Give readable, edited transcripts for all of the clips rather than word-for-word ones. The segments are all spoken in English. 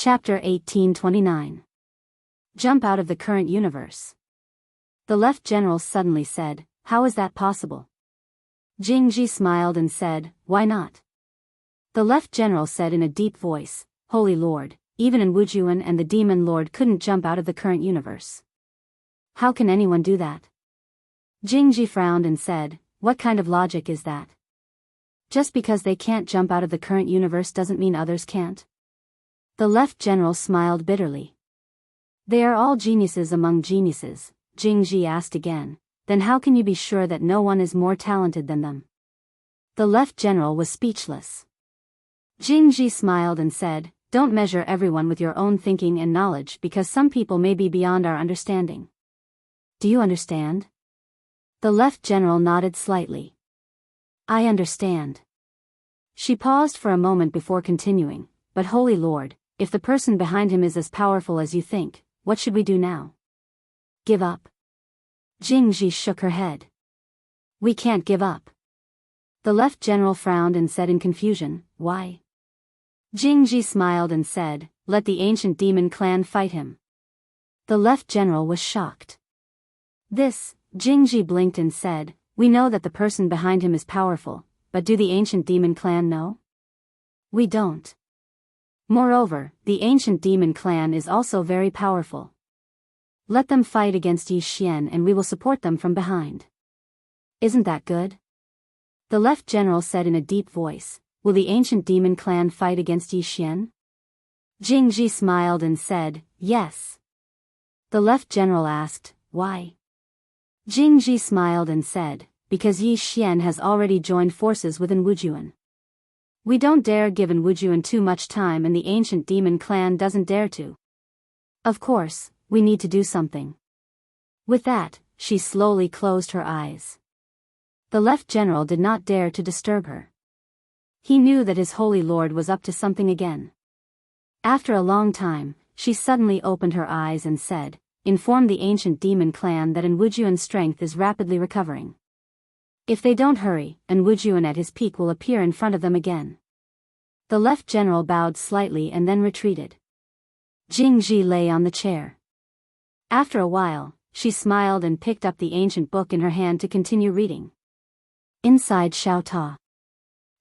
Chapter 1829. Jump out of the current universe. The Left General suddenly said, "How is that possible?" Jianghu smiled and said, "Why not?" The Left General said in a deep voice, "Holy Lord, even in Wujuan and the Demon Lord couldn't jump out of the current universe. How can anyone do that?" Jianghu frowned and said, "What kind of logic is that? Just because they can't jump out of the current universe doesn't mean others can't." The Left General smiled bitterly. "They are all geniuses among geniuses," Jianghu asked again. "Then how can you be sure that no one is more talented than them?" The Left General was speechless. Jianghu smiled and said, "Don't measure everyone with your own thinking and knowledge because some people may be beyond our understanding." "Do you understand?" The Left General nodded slightly. "I understand." She paused for a moment before continuing, "But Holy Lord, if the person behind him is as powerful as you think, what should we do now? Give up?" Jianghu shook her head. "We can't give up." The Left General frowned and said in confusion, "Why?" Jianghu smiled and said, "Let the ancient demon clan fight him." The Left General was shocked. Jianghu blinked and said, "We know that the person behind him is powerful, but do the ancient demon clan know? We don't. Moreover, the ancient demon clan is also very powerful. Let them fight against Yi Xian and we will support them from behind. Isn't that good?" The Left General said in a deep voice, "Will the ancient demon clan fight against Yi Xian?" Jianghu smiled and said, "Yes." The Left General asked, "Why?" Jianghu smiled and said, "Because Yi Xian has already joined forces within Wujuan. We don't dare give Wujuan too much time and the ancient demon clan doesn't dare to. Of course, we need to do something." With that, she slowly closed her eyes. The Left General did not dare to disturb her. He knew that his Holy Lord was up to something again. After a long time, she suddenly opened her eyes and said, "Inform the ancient demon clan that Wujuan's strength is rapidly recovering. If they don't hurry, Wujuan at his peak will appear in front of them again." The Left General bowed slightly and then retreated. Jianghu lay on the chair. After a while, she smiled and picked up the ancient book in her hand to continue reading. Inside Xiao Ta.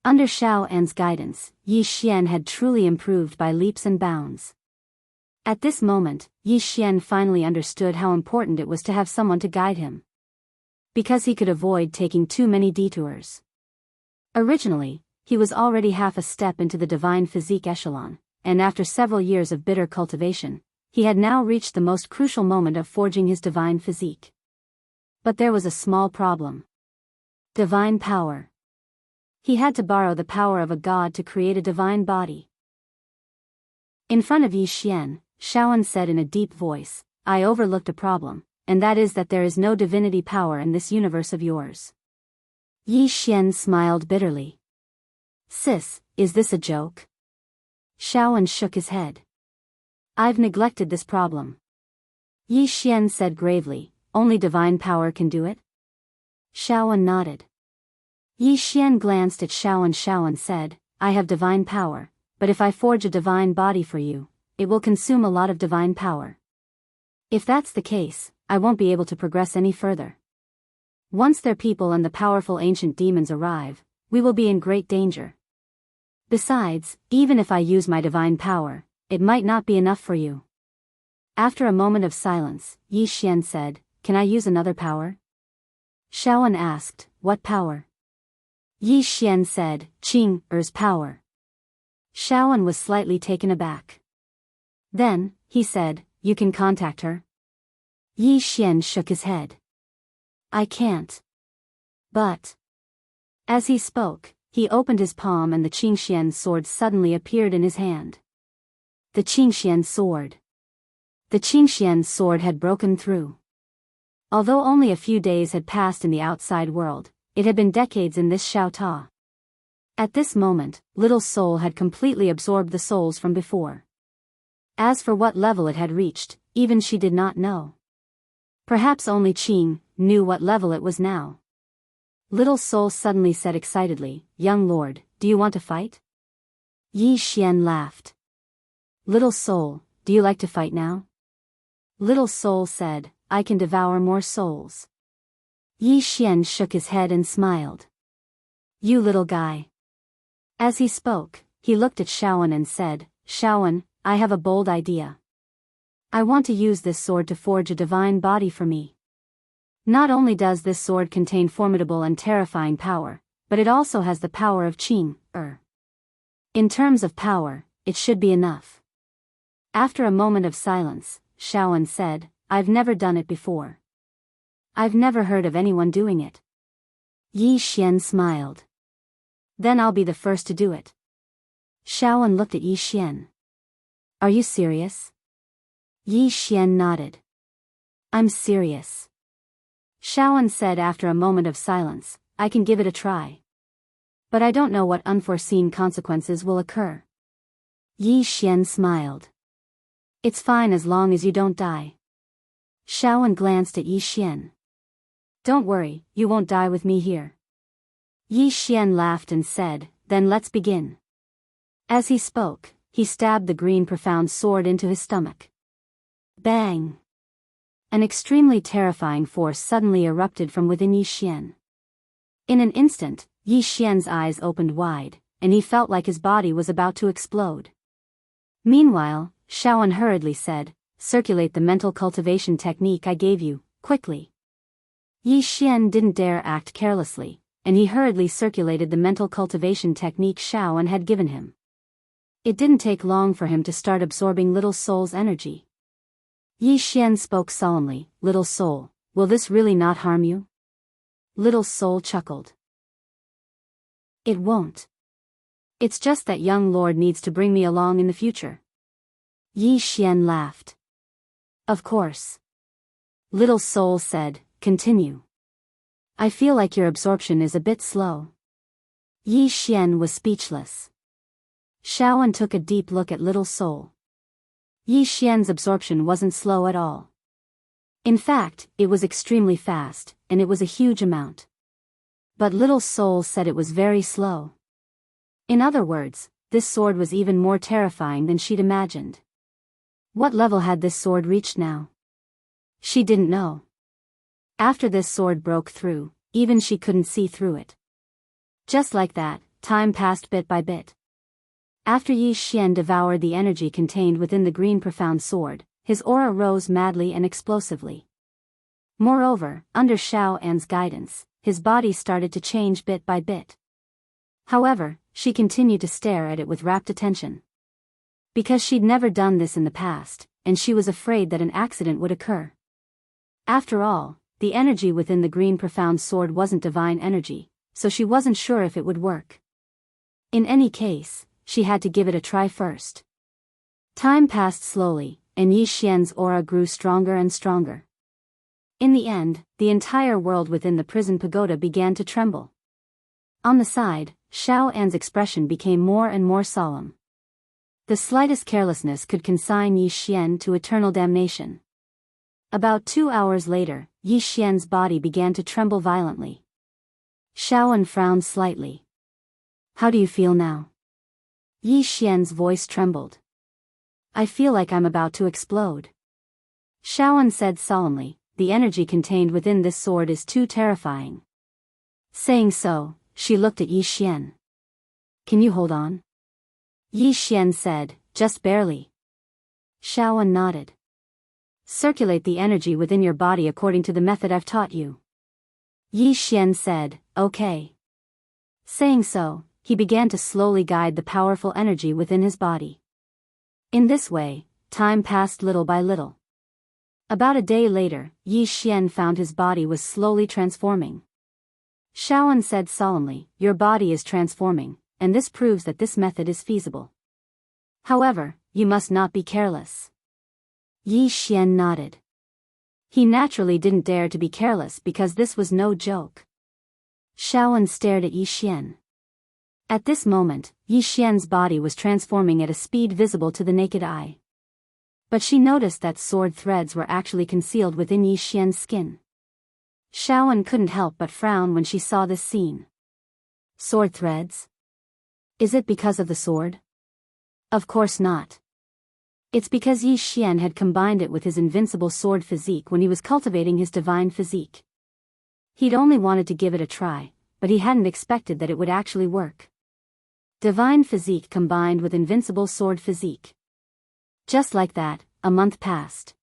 Under Xiao An's guidance, Yi Xian had truly improved by leaps and bounds. At this moment, Yi Xian finally understood how important it was to have someone to guide him. Because he could avoid taking too many detours. Originally, he was already half a step into the divine physique echelon, and after several years of bitter cultivation, he had now reached the most crucial moment of forging his divine physique. But there was a small problem. Divine power. He had to borrow the power of a god to create a divine body. In front of Yi Xian, Shaoan said in a deep voice, "I overlooked a problem, and that is that there is no divinity power in this universe of yours." Yi Xian smiled bitterly. "Sis, is this a joke?" Shaoan shook his head. "I've neglected this problem." Yi Xian said gravely, "Only divine power can do it?" Shaoan nodded. Yi Xian glanced at Shaoan. Shaoan said, "I have divine power, but if I forge a divine body for you, it will consume a lot of divine power. If that's the case, I won't be able to progress any further. Once their people and the powerful ancient demons arrive, we will be in great danger. Besides, even if I use my divine power, it might not be enough for you." After a moment of silence, Yi Xian said, "Can I use another power?" Shaoan asked, "What power?" Yi Xian said, "Qing's power." Shaoan was slightly taken aback. Then, he said, "You can contact her?" Yi Xian shook his head. "I can't." But. As he spoke, he opened his palm and the Qingxian sword suddenly appeared in his hand. The Qingxian sword. The Qingxian sword had broken through. Although only a few days had passed in the outside world, it had been decades in this Xiao Ta. At this moment, Little Soul had completely absorbed the souls from before. As for what level it had reached, even she did not know. Perhaps only Qing knew what level it was now. Little Soul suddenly said excitedly, "Young lord, do you want to fight?" Yi Xian laughed. Little soul, do you like to fight now? Little soul said, I can devour more souls. Yi Xian shook his head and smiled. You little guy. As he spoke, he looked at Shaoan and said, Shaoan, I have a bold idea. I want to use this sword to forge a divine body for me. Not only does this sword contain formidable and terrifying power, but it also has the power of Qing. In terms of power, it should be enough. After a moment of silence, Shaoan said, I've never done it before. I've never heard of anyone doing it. Yi Xian smiled. Then I'll be the first to do it. Shaoan looked at Yi Xian. Are you serious? Yi Xian nodded. I'm serious. Shaoan said after a moment of silence, I can give it a try. But I don't know what unforeseen consequences will occur. Yi Xian smiled. It's fine as long as you don't die. Shaoan glanced at Yi Xian. Don't worry, you won't die with me here. Yi Xian laughed and said, then let's begin. As he spoke, he stabbed the green profound sword into his stomach. Bang! An extremely terrifying force suddenly erupted from within Yi Xian. In an instant, Yi Xian's eyes opened wide, and he felt like his body was about to explode. Meanwhile, Shaoan hurriedly said, circulate the mental cultivation technique I gave you, quickly. Yi Xian didn't dare act carelessly, and he hurriedly circulated the mental cultivation technique Shaoan had given him. It didn't take long for him to start absorbing Little Soul's energy. Yi Xian spoke solemnly, Little Soul, will this really not harm you? Little Soul chuckled. It won't. It's just that young lord needs to bring me along in the future. Yi Xian laughed. Of course. Little Soul said, continue. I feel like your absorption is a bit slow. Yi Xian was speechless. Shaoan took a deep look at Little Soul. Yi Xian's absorption wasn't slow at all. In fact, it was extremely fast, and it was a huge amount. But Little Soul said it was very slow. In other words, this sword was even more terrifying than she'd imagined. What level had this sword reached now? She didn't know. After this sword broke through, even she couldn't see through it. Just like that, time passed bit by bit. After Yi Xian devoured the energy contained within the green profound sword, his aura rose madly and explosively. Moreover, under Shao An's guidance, his body started to change bit by bit. However, she continued to stare at it with rapt attention. Because she'd never done this in the past, and she was afraid that an accident would occur. After all, the energy within the green profound sword wasn't divine energy, so she wasn't sure if it would work. In any case, she had to give it a try first. Time passed slowly, and Yi Xian's aura grew stronger and stronger. In the end, the entire world within the prison pagoda began to tremble. On the side, Shao An's expression became more and more solemn. The slightest carelessness could consign Yi Xian to eternal damnation. About 2 hours later, Yi Xian's body began to tremble violently. Shaoan frowned slightly. How do you feel now? Yi Xian's voice trembled. I feel like I'm about to explode. Shaoan said solemnly, the energy contained within this sword is too terrifying. Saying so, she looked at Yi Xian. Can you hold on? Yi Xian said, just barely. Shaoan nodded. Circulate the energy within your body according to the method I've taught you. Yi Xian said, okay. Saying so, he began to slowly guide the powerful energy within his body. In this way, time passed little by little. About a day later, Yi Xian found his body was slowly transforming. Shaoan said solemnly, your body is transforming, and this proves that this method is feasible. However, you must not be careless. Yi Xian nodded. He naturally didn't dare to be careless because this was no joke. Shaoan stared at Yi Xian. At this moment, Yi Xian's body was transforming at a speed visible to the naked eye. But she noticed that sword threads were actually concealed within Yi Xian's skin. Shaoan couldn't help but frown when she saw this scene. Sword threads? Is it because of the sword? Of course not. It's because Yi Xian had combined it with his invincible sword physique when he was cultivating his divine physique. He'd only wanted to give it a try, but he hadn't expected that it would actually work. Divine physique combined with invincible sword physique. Just like that, a month passed.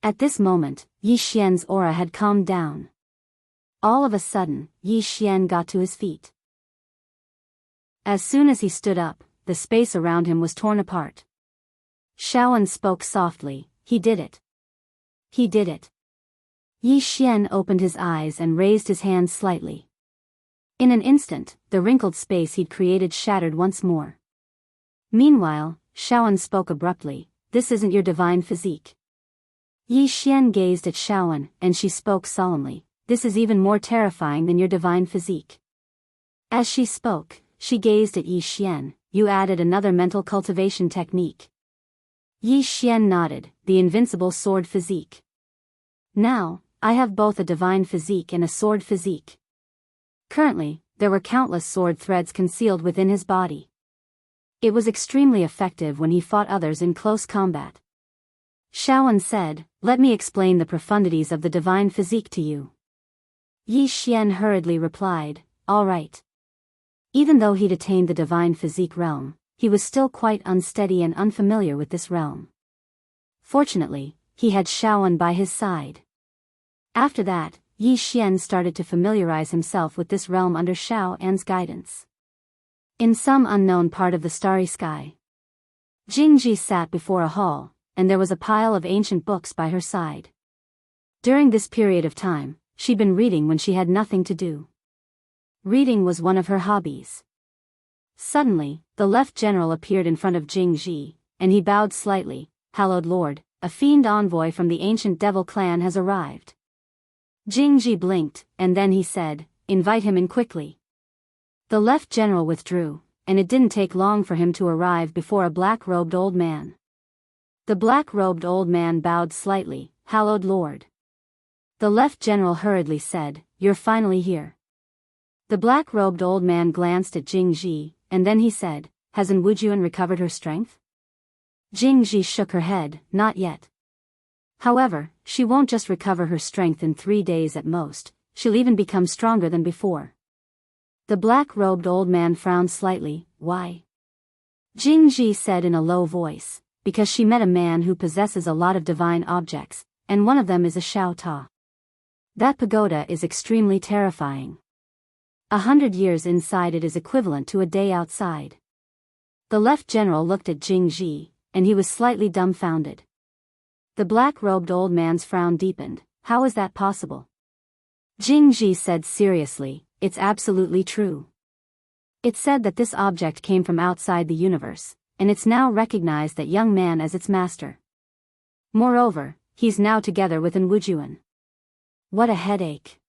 At this moment, Yi Xian's aura had calmed down. All of a sudden, Yi Xian got to his feet. As soon as he stood up, the space around him was torn apart. Shaoan spoke softly, "He did it. He did it." Yi Xian opened his eyes and raised his hands slightly. In an instant, the wrinkled space he'd created shattered once more. Meanwhile, Shaoan spoke abruptly, "This isn't your divine physique." Yi Xian gazed at Shaoan, and she spoke solemnly, "This is even more terrifying than your divine physique." As she spoke, she gazed at Yi Xian, "You added another mental cultivation technique." Yi Xian nodded, "The invincible sword physique. Now, I have both a divine physique and a sword physique." Currently, there were countless sword threads concealed within his body. It was extremely effective when he fought others in close combat. Shaoan said, "Let me explain the profundities of the divine physique to you." Yi Xian hurriedly replied, "All right." Even though he'd attained the divine physique realm, he was still quite unsteady and unfamiliar with this realm. Fortunately, he had Shaoan by his side. After that, Yi Xian started to familiarize himself with this realm under Shaoan's guidance. In some unknown part of the starry sky, Jianghu sat before a hall, and there was a pile of ancient books by her side. During this period of time, she'd been reading when she had nothing to do. Reading was one of her hobbies. Suddenly, the left general appeared in front of Jianghu, and he bowed slightly, "Hallowed Lord, a fiend envoy from the ancient devil clan has arrived." Jianghu blinked, and then he said, "Invite him in quickly." The left general withdrew, and it didn't take long for him to arrive before a black-robed old man. The black-robed old man bowed slightly, "Hallowed Lord." The left general hurriedly said, "You're finally here." The black-robed old man glanced at Jianghu, and then he said, "Hasn't Wujuan recovered her strength?" Jianghu shook her head, "Not yet. However, she won't just recover her strength in 3 days at most, she'll even become stronger than before." The black-robed old man frowned slightly, "Why?" Jianghu said in a low voice, "Because she met a man who possesses a lot of divine objects, and one of them is a Shao Ta. That pagoda is extremely terrifying. 100 years inside it is equivalent to a day outside." The left general looked at Jianghu, and he was slightly dumbfounded. The black-robed old man's frown deepened, "How is that possible?" Jianghu said seriously, "It's absolutely true. It's said that this object came from outside the universe, and it's now recognized that young man as its master. Moreover, he's now together with An Wujuan. What a headache.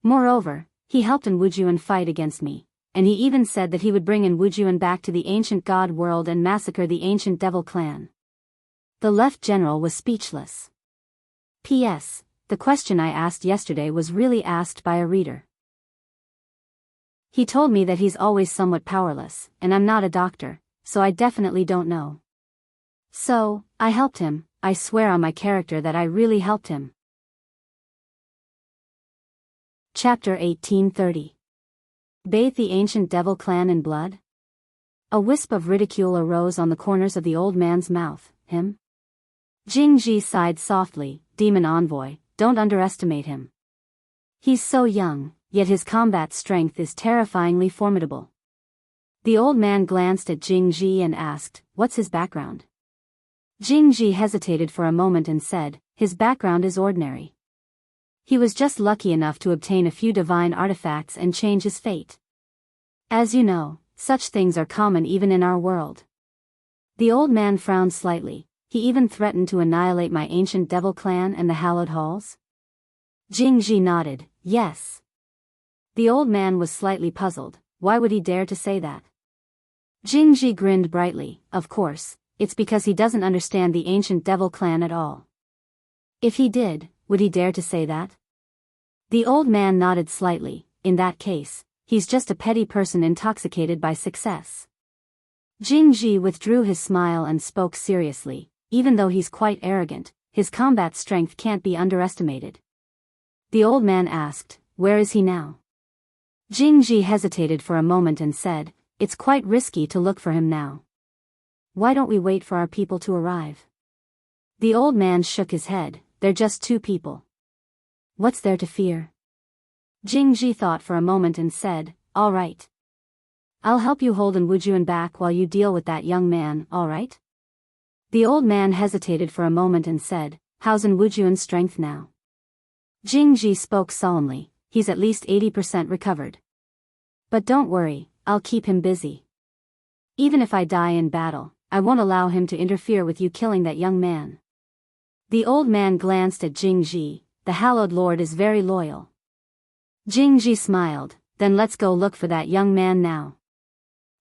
Moreover, he helped An Wujuan fight against me, and he even said that he would bring An Wujuan back to the ancient god world and massacre the ancient devil clan." The left general was speechless. P.S. The question I asked yesterday was really asked by a reader. He told me that he's always somewhat powerless, and I'm not a doctor, so I definitely don't know. So, I helped him, I swear on my character that I really helped him. Chapter 1830. Bathe the ancient devil clan in blood? A wisp of ridicule arose on the corners of the old man's mouth. "Him?" Jianghu sighed softly, "Demon envoy, don't underestimate him. He's so young, yet his combat strength is terrifyingly formidable." The old man glanced at Jianghu and asked, "What's his background?" Jianghu hesitated for a moment and said, "His background is ordinary. He was just lucky enough to obtain a few divine artifacts and change his fate. As you know, such things are common even in our world." The old man frowned slightly. "He even threatened to annihilate my ancient devil clan and the hallowed halls?" Jianghu nodded, "Yes." The old man was slightly puzzled. Why would he dare to say that? Jianghu grinned brightly, "Of course, it's because he doesn't understand the ancient devil clan at all. If he did, would he dare to say that?" The old man nodded slightly. "In that case, he's just a petty person intoxicated by success." Jingji withdrew his smile and spoke seriously. Even though he's quite arrogant, his combat strength can't be underestimated. The old man asked, where is he now? Jingji hesitated for a moment and said, it's quite risky to look for him now. Why don't we wait for our people to arrive? The old man shook his head, they're just 2 people. What's there to fear? Jingji thought for a moment and said, all right. I'll help you hold Wujuan back while you deal with that young man, all right? The old man hesitated for a moment and said, how's Wujuan's strength now? Jingji spoke solemnly, he's at least 80% recovered. But don't worry, I'll keep him busy. Even if I die in battle, I won't allow him to interfere with you killing that young man. The old man glanced at Jingji, the hallowed lord is very loyal. Jingji smiled, then let's go look for that young man now.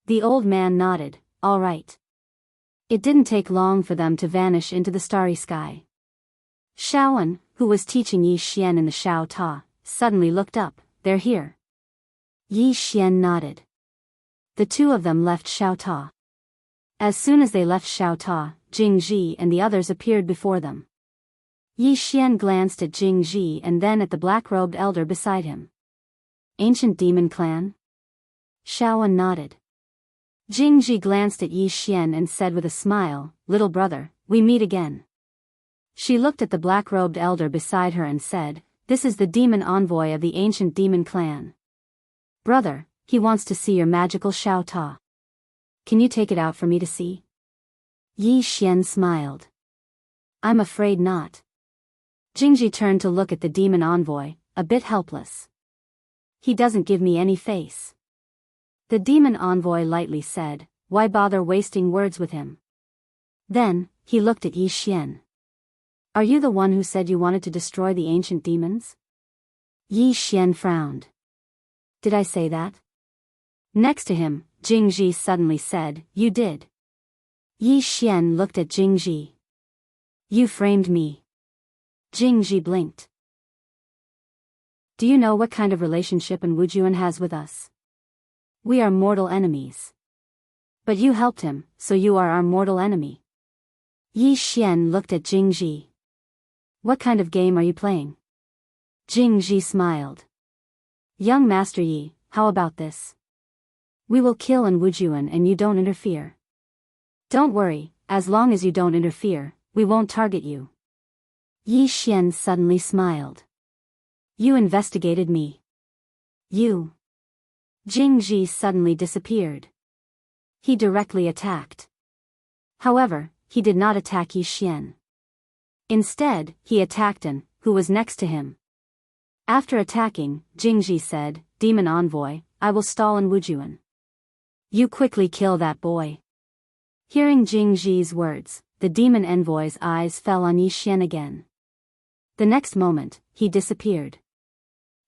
The old man nodded, all right. It didn't take long for them to vanish into the starry sky. Shaoan, who was teaching Yi Xian in the Shao Ta, suddenly looked up, they're here. Yi Xian nodded. The 2 of them left Shao Ta. As soon as they left Shao Ta, Jingji and the others appeared before them. Yi Xian glanced at Jingji and then at the black-robed elder beside him. Ancient demon clan? Shaoan nodded. Jingji glanced at Yi Xian and said with a smile, little brother, we meet again. She looked at the black-robed elder beside her and said, this is the demon envoy of the ancient demon clan. Brother, he wants to see your magical Shao Ta. Can you take it out for me to see? Yi Xian smiled. I'm afraid not. Jingji turned to look at the demon envoy, a bit helpless. He doesn't give me any face. The demon envoy lightly said, why bother wasting words with him? Then, he looked at Yi Xian. Are you the one who said you wanted to destroy the ancient demons? Yi Xian frowned. Did I say that? Next to him, Jingji suddenly said, you did. Yi Xian looked at Jingji. You framed me. Jingji blinked. Do you know what kind of relationship Wujuan has with us? We are mortal enemies. But you helped him, so you are our mortal enemy. Yi Xian looked at Jingji. What kind of game are you playing? Jingji smiled. Young Master Yi, how about this? We will kill Wujuan and you don't interfere. Don't worry, as long as you don't interfere, we won't target you. Yi Xian suddenly smiled. You investigated me. You. Jingji suddenly disappeared. He directly attacked. However, he did not attack Yi Xian. Instead, he attacked An, who was next to him. After attacking, Jingji said, Demon Envoy, I will stall Wujuan. You quickly kill that boy. Hearing Jingji's words, the demon envoy's eyes fell on Yi Xian again. The next moment, he disappeared.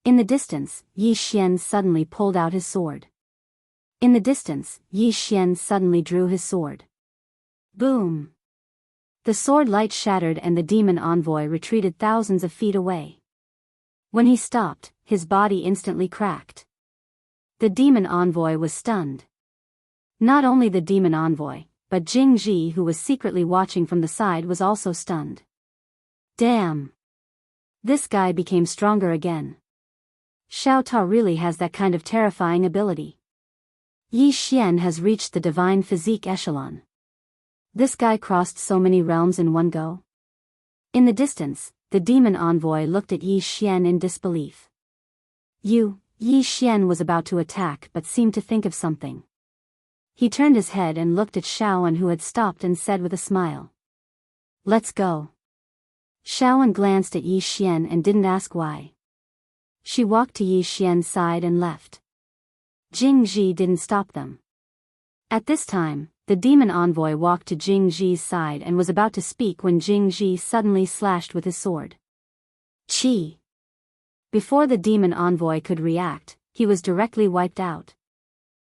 In the distance, Yi Xian suddenly pulled out his sword. In the distance, Yi Xian suddenly drew his sword. Boom! The sword light shattered and the demon envoy retreated thousands of feet away. When he stopped, his body instantly cracked. The demon envoy was stunned. Not only the demon envoy, but Jingji, who was secretly watching from the side, was also stunned. Damn! This guy became stronger again. Shao Ta really has that kind of terrifying ability. Yi Xian has reached the divine physique echelon. This guy crossed so many realms in one go. In the distance, the demon envoy looked at Yi Xian in disbelief. Yi Xian was about to attack but seemed to think of something. He turned his head and looked at Shaoan, who had stopped, and said with a smile. Let's go. Shaoan glanced at Yi Xian and didn't ask why. She walked to Yi Xian's side and left. Jingji didn't stop them. At this time, the demon envoy walked to Jingji's side and was about to speak when Jingji suddenly slashed with his sword. Chi! Before the demon envoy could react, he was directly wiped out.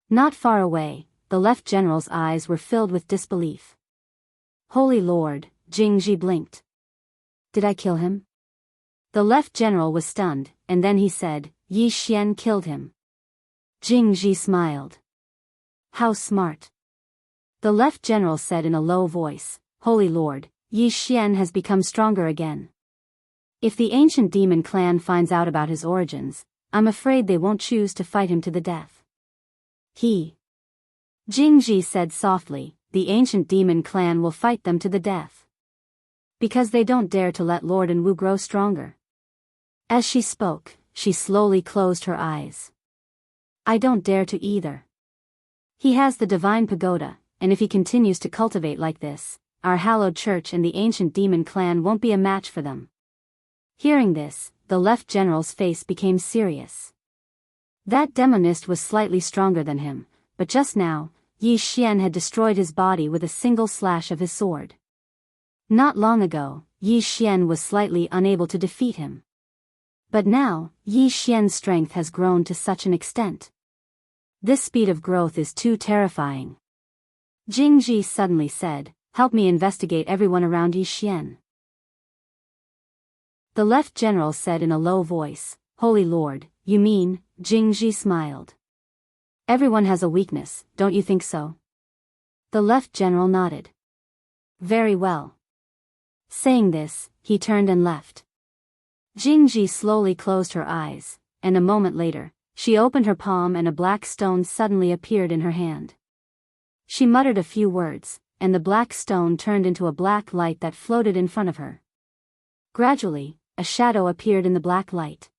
Not far away, the left general's eyes were filled with disbelief. Holy Lord, Jingji blinked. Did I kill him? The left general was stunned, and then he said, Yi Xian killed him. Jingji smiled. How smart. The left general said in a low voice, Holy Lord, Yi Xian has become stronger again. If the ancient demon clan finds out about his origins, I'm afraid they won't choose to fight him to the death. Jingji said softly, the ancient demon clan will fight them to the death. Because they don't dare to let Lord Enwu grow stronger. As she spoke, she slowly closed her eyes. I don't dare to either. He has the divine pagoda, and if he continues to cultivate like this, our hallowed church and the ancient demon clan won't be a match for them. Hearing this, the left general's face became serious. That demonist was slightly stronger than him, but just now, Yi Xian had destroyed his body with a single slash of his sword. Not long ago, Yi Xian was slightly unable to defeat him. But now, Yi Xian's strength has grown to such an extent. This speed of growth is too terrifying. Jingji suddenly said, help me investigate everyone around Yi Xian. The left general said in a low voice, Holy Lord, you mean? Jingji smiled. Everyone has a weakness, don't you think so? The left general nodded. Very well. Saying this, he turned and left. Jingji slowly closed her eyes, and a moment later, she opened her palm and a black stone suddenly appeared in her hand. She muttered a few words, and the black stone turned into a black light that floated in front of her. Gradually, a shadow appeared in the black light.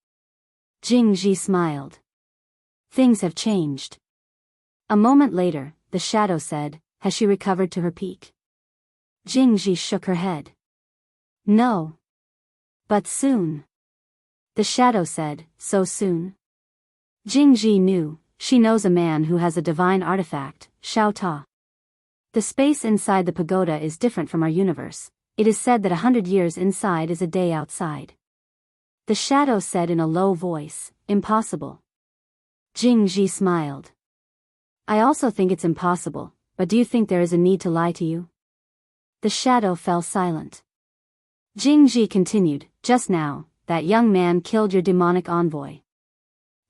Jingji smiled. Things have changed. A moment later, the shadow said, has she recovered to her peak? Jingji shook her head. No. But soon. The shadow said, so soon? Jingji knew, she knows a man who has a divine artifact, Shao Ta. The space inside the pagoda is different from our universe. It is said that 100 years inside is a day outside. The shadow said in a low voice, impossible. Jingji smiled. I also think it's impossible, but do you think there is a need to lie to you? The shadow fell silent. Jingji continued, just now, that young man killed your demonic envoy.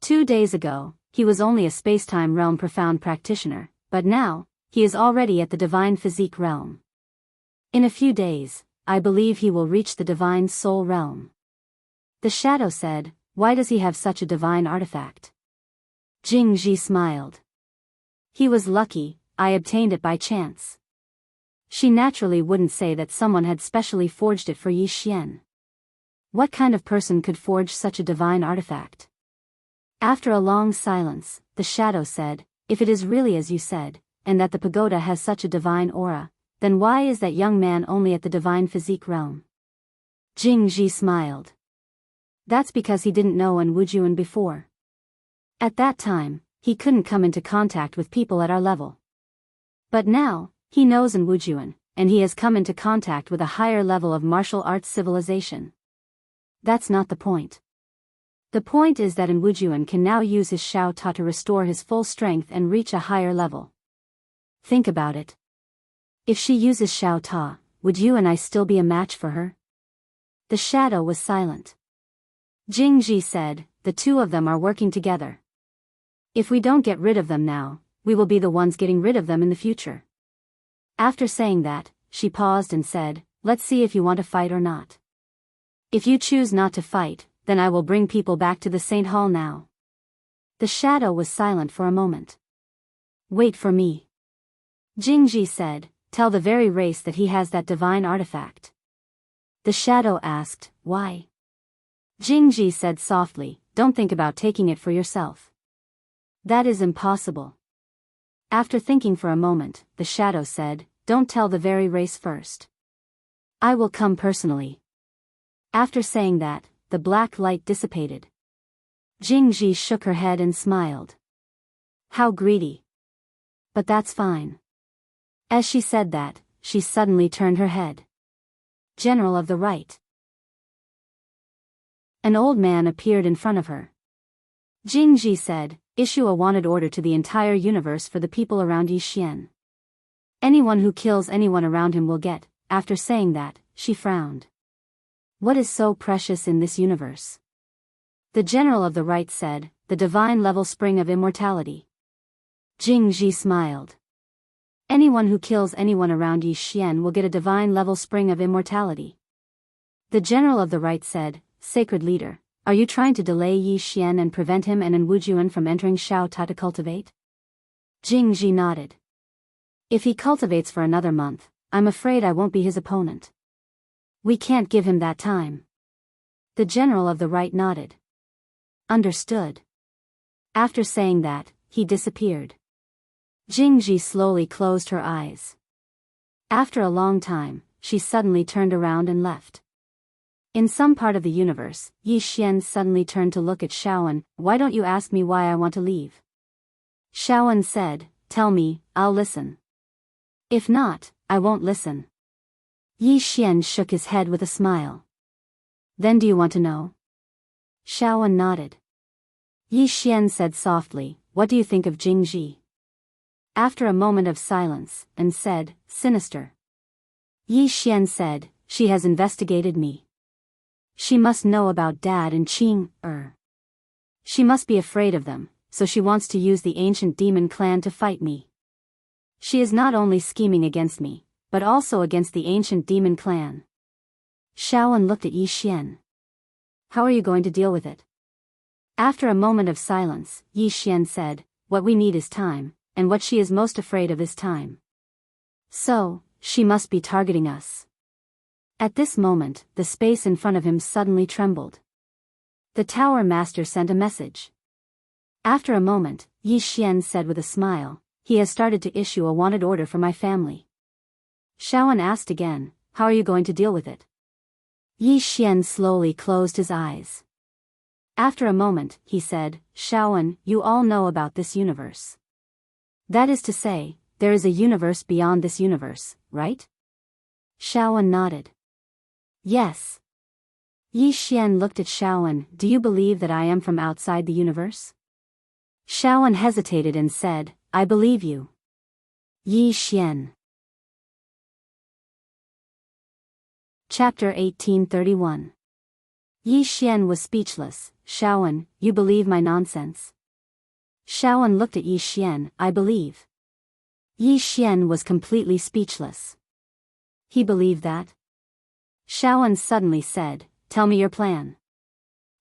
2 days ago, he was only a space-time realm profound practitioner, but now, he is already at the divine physique realm. In a few days, I believe he will reach the divine soul realm. The shadow said, why does he have such a divine artifact? Jingji smiled. He was lucky, I obtained it by chance. She naturally wouldn't say that someone had specially forged it for Yi Xian. What kind of person could forge such a divine artifact? After a long silence, the shadow said, if it is really as you said, and that the pagoda has such a divine aura, then why is that young man only at the divine physique realm? Jingji smiled. That's because he didn't know Wujuan before. At that time, he couldn't come into contact with people at our level. But now, he knows Wujuan, and he has come into contact with a higher level of martial arts civilization. That's not the point. The point is that Wujuan can now use his Shao Ta to restore his full strength and reach a higher level. Think about it. If she uses Shao Ta, would you and I still be a match for her? The shadow was silent. Jingji said, the two of them are working together. If we don't get rid of them now, we will be the ones getting rid of them in the future. After saying that, she paused and said, let's see if you want to fight or not. If you choose not to fight, then I will bring people back to the Saint Hall now. The shadow was silent for a moment. Wait for me. Jingji said, tell the very race that he has that divine artifact. The shadow asked, why? Jingji said softly, don't think about taking it for yourself. That is impossible. After thinking for a moment, the shadow said, don't tell the very race first. I will come personally. After saying that, the black light dissipated. Jingji shook her head and smiled. How greedy. But that's fine. As she said that, she suddenly turned her head. General of the right. An old man appeared in front of her. Jingji said, issue a wanted order to the entire universe for the people around Yi Xian. Anyone who kills anyone around him will get. After saying that, she frowned. What is so precious in this universe? The general of the right said, the divine level spring of immortality. Jingji smiled. Anyone who kills anyone around Yi Xian will get a divine-level spring of immortality. The general of the right said, Sacred leader, are you trying to delay Yi Xian and prevent him and Wujuan from entering Shao Ta to cultivate? Jingji nodded. If he cultivates for another month, I'm afraid I won't be his opponent. We can't give him that time. The general of the right nodded. Understood. After saying that, he disappeared. Jingji slowly closed her eyes. After a long time, she suddenly turned around and left. In some part of the universe, Yi Xian suddenly turned to look at Shaoan. Why don't you ask me why I want to leave? Shaoan said, Tell me, I'll listen. If not, I won't listen. Yi Xian shook his head with a smile. Then do you want to know? Shaoan nodded. Yi Xian said softly, What do you think of Jingji? After a moment of silence, and said, Sinister. Yi Xian said, She has investigated me. She must know about Dad and Qing. She must be afraid of them, so she wants to use the ancient demon clan to fight me. She is not only scheming against me, but also against the ancient demon clan. Shaoan looked at Yi Xian. How are you going to deal with it? After a moment of silence, Yi Xian said, What we need is time, and what she is most afraid of is time. So, she must be targeting us. At this moment, the space in front of him suddenly trembled. The Tower Master sent a message. After a moment, Yi Xian said with a smile, He has started to issue a wanted order for my family. Shaoan asked again, How are you going to deal with it? Yi Xian slowly closed his eyes. After a moment, he said, Shaoan, you all know about this universe. That is to say, there is a universe beyond this universe, right? Shaoan nodded. Yes. Yi Xian looked at Shaoan. Do you believe that I am from outside the universe? Shaoan hesitated and said, I believe you. Yi Xian. Chapter 1831. Yi Xian was speechless. Shaoan, you believe my nonsense? Shaoan looked at Yi Xian. I believe. Yi Xian was completely speechless. He believed that? Shaoan suddenly said, Tell me your plan.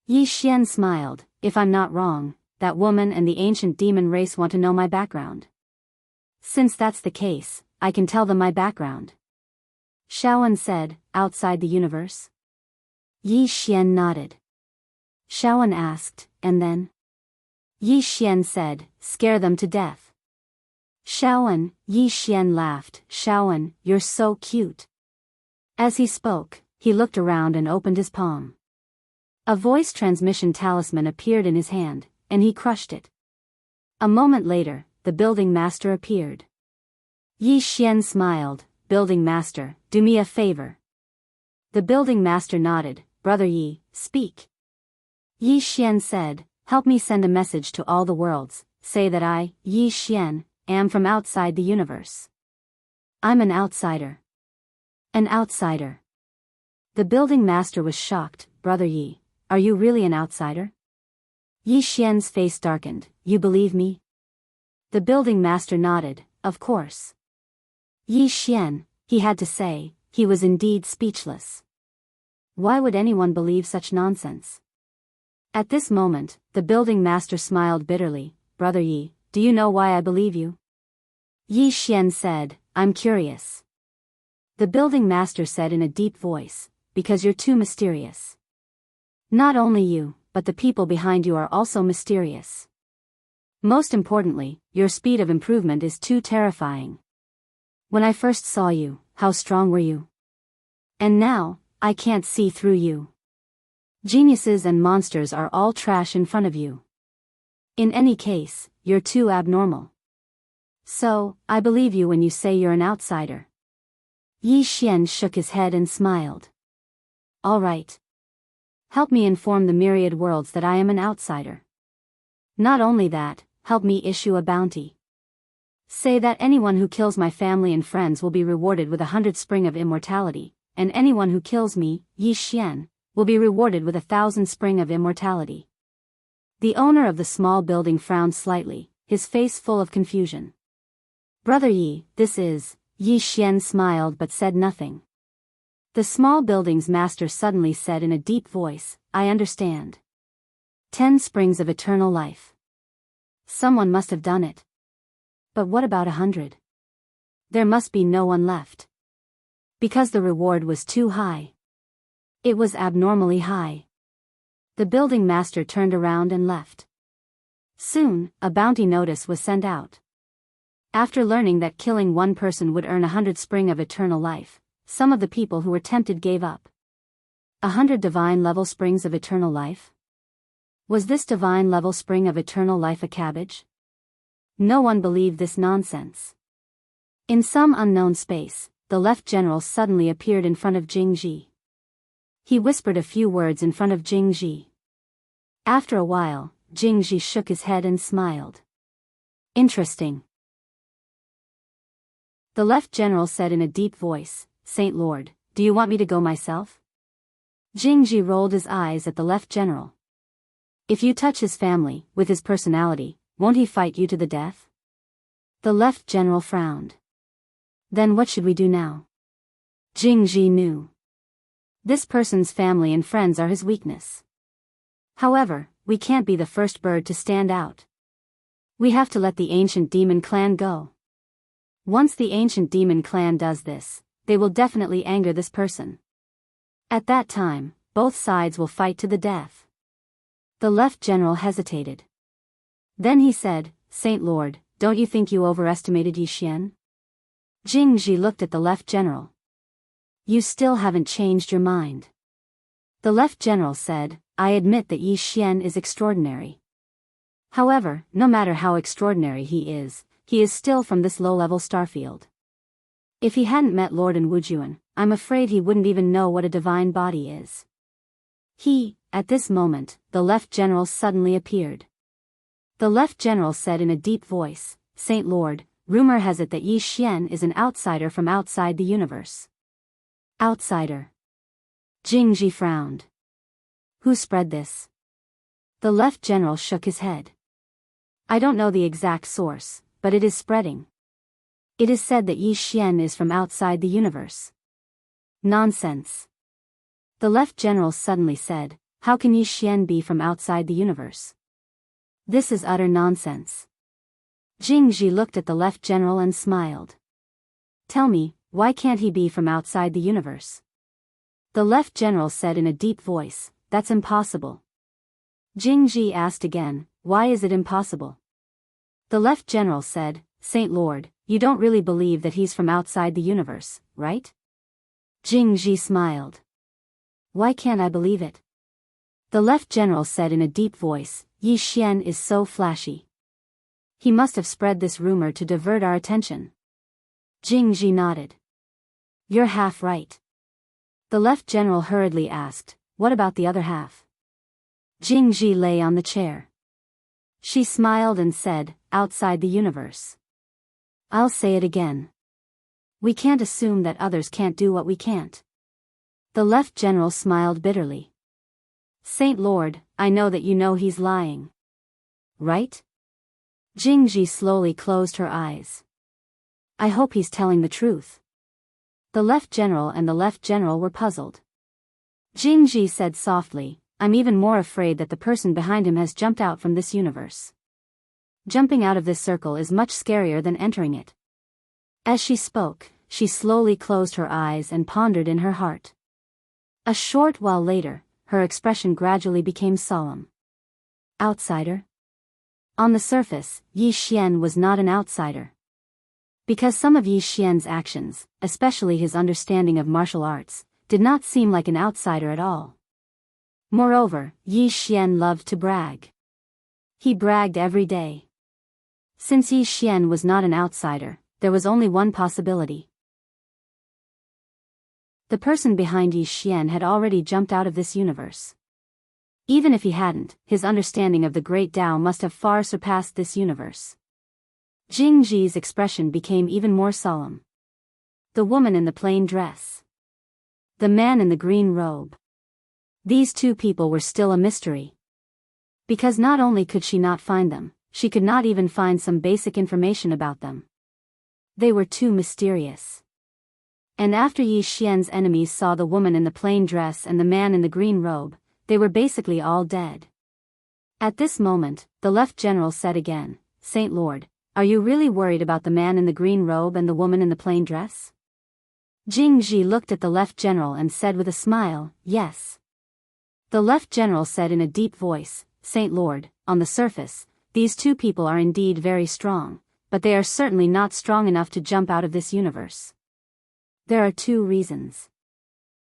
Yi Xian smiled. If I'm not wrong, that woman and the ancient demon race want to know my background. Since that's the case, I can tell them my background. Shaoan said, Outside the universe? Yi Xian nodded. Shaoan asked, And then? Yi Xian said, Scare them to death. Shaoan, Yi Xian laughed. Shaoan, you're so cute. As he spoke, he looked around and opened his palm. A voice transmission talisman appeared in his hand, and he crushed it. A moment later, the building master appeared. Yi Xian smiled. Building master, do me a favor. The building master nodded. Brother Yi, speak. Yi Xian said, Help me send a message to all the worlds. Say that I, Yi Xian, am from outside the universe. I'm an outsider. An outsider. The building master was shocked. Brother Yi, are you really an outsider? Yi Xian's face darkened. You believe me? The building master nodded. Of course. Yi Xian, he had to say, he was indeed speechless. Why would anyone believe such nonsense? At this moment, the building master smiled bitterly. Brother Yi, do you know why I believe you? Yi Xian said, I'm curious. The building master said in a deep voice, Because you're too mysterious. Not only you, but the people behind you are also mysterious. Most importantly, your speed of improvement is too terrifying. When I first saw you, how strong were you? And now, I can't see through you. Geniuses and monsters are all trash in front of you. In any case, you're too abnormal. So, I believe you when you say you're an outsider. Yi Xian shook his head and smiled. All right. Help me inform the myriad worlds that I am an outsider. Not only that, help me issue a bounty. Say that anyone who kills my family and friends will be rewarded with 100 spring of immortality, and anyone who kills me, Yi Xian, will be rewarded with 1,000 spring of immortality. The owner of the small building frowned slightly, his face full of confusion. Brother Yi, this is. Yi Xian smiled but said nothing. The small building's master suddenly said in a deep voice, I understand. 10 springs of eternal life. Someone must have done it. But what about 100? There must be no one left. Because the reward was too high. It was abnormally high. The building master turned around and left. Soon, a bounty notice was sent out. After learning that killing one person would earn 100 spring of eternal life, some of the people who were tempted gave up. 100 divine level springs of eternal life? Was this divine level spring of eternal life a cabbage? No one believed this nonsense. In some unknown space, the left general suddenly appeared in front of Jingji. He whispered a few words in front of Jingji. After a while, Jingji shook his head and smiled. Interesting. The left general said in a deep voice, Saint Lord, do you want me to go myself? Jingji rolled his eyes at the left general. If you touch his family, with his personality, won't he fight you to the death? The left general frowned. Then what should we do now? Jingji knew. This person's family and friends are his weakness. However, we can't be the first bird to stand out. We have to let the ancient demon clan go. Once the ancient demon clan does this, they will definitely anger this person. At that time, both sides will fight to the death. The left general hesitated. Then he said, Saint Lord, don't you think you overestimated Yi Xian? Jingji looked at the left general. You still haven't changed your mind. The left general said, I admit that Yi Xian is extraordinary. However, no matter how extraordinary he is still from this low-level starfield. If he hadn't met Lord and Wujuan, I'm afraid he wouldn't even know what a divine body is. At this moment, the left general suddenly appeared. The left general said in a deep voice, Saint Lord, rumor has it that Yi Xian is an outsider from outside the universe. Outsider. Jingji frowned. Who spread this? The left general shook his head. I don't know the exact source, but it is spreading. It is said that Yi Xian is from outside the universe. Nonsense. The left general suddenly said, how can Yi Xian be from outside the universe? This is utter nonsense. Jingji looked at the left general and smiled. Tell me, why can't he be from outside the universe? The left general said in a deep voice, that's impossible. Jingji asked again, why is it impossible? The left general said, Saint Lord, you don't really believe that he's from outside the universe, right? Jingji smiled. Why can't I believe it? The left general said in a deep voice, Yi Xian is so flashy. He must have spread this rumor to divert our attention. Jingji nodded. You're half right. The left general hurriedly asked, what about the other half? Jingji lay on the chair. She smiled and said, outside the universe. I'll say it again. We can't assume that others can't do what we can't. The left general smiled bitterly. Saint Lord, I know that you know he's lying. Right? Jingji slowly closed her eyes. I hope he's telling the truth. The left general and the left general were puzzled. Jingji said softly, I'm even more afraid that the person behind him has jumped out from this universe. Jumping out of this circle is much scarier than entering it. As she spoke, she slowly closed her eyes and pondered in her heart. A short while later, her expression gradually became solemn. Outsider? On the surface, Yi Xian was not an outsider. Because some of Yi Xian's actions, especially his understanding of martial arts, did not seem like an outsider at all. Moreover, Yi Xian loved to brag. He bragged every day. Since Yi Xian was not an outsider, there was only one possibility. The person behind Yi Xian had already jumped out of this universe. Even if he hadn't, his understanding of the Great Tao must have far surpassed this universe. Jingji's expression became even more solemn. The woman in the plain dress. The man in the green robe. These two people were still a mystery. Because not only could she not find them, she could not even find some basic information about them. They were too mysterious. And after Yi Xian's enemies saw the woman in the plain dress and the man in the green robe, they were basically all dead. At this moment, the left general said again, "Saint Lord, are you really worried about the man in the green robe and the woman in the plain dress?" Jingji looked at the left general and said with a smile, "Yes." The left general said in a deep voice, "Saint Lord, on the surface, these two people are indeed very strong, but they are certainly not strong enough to jump out of this universe. There are two reasons.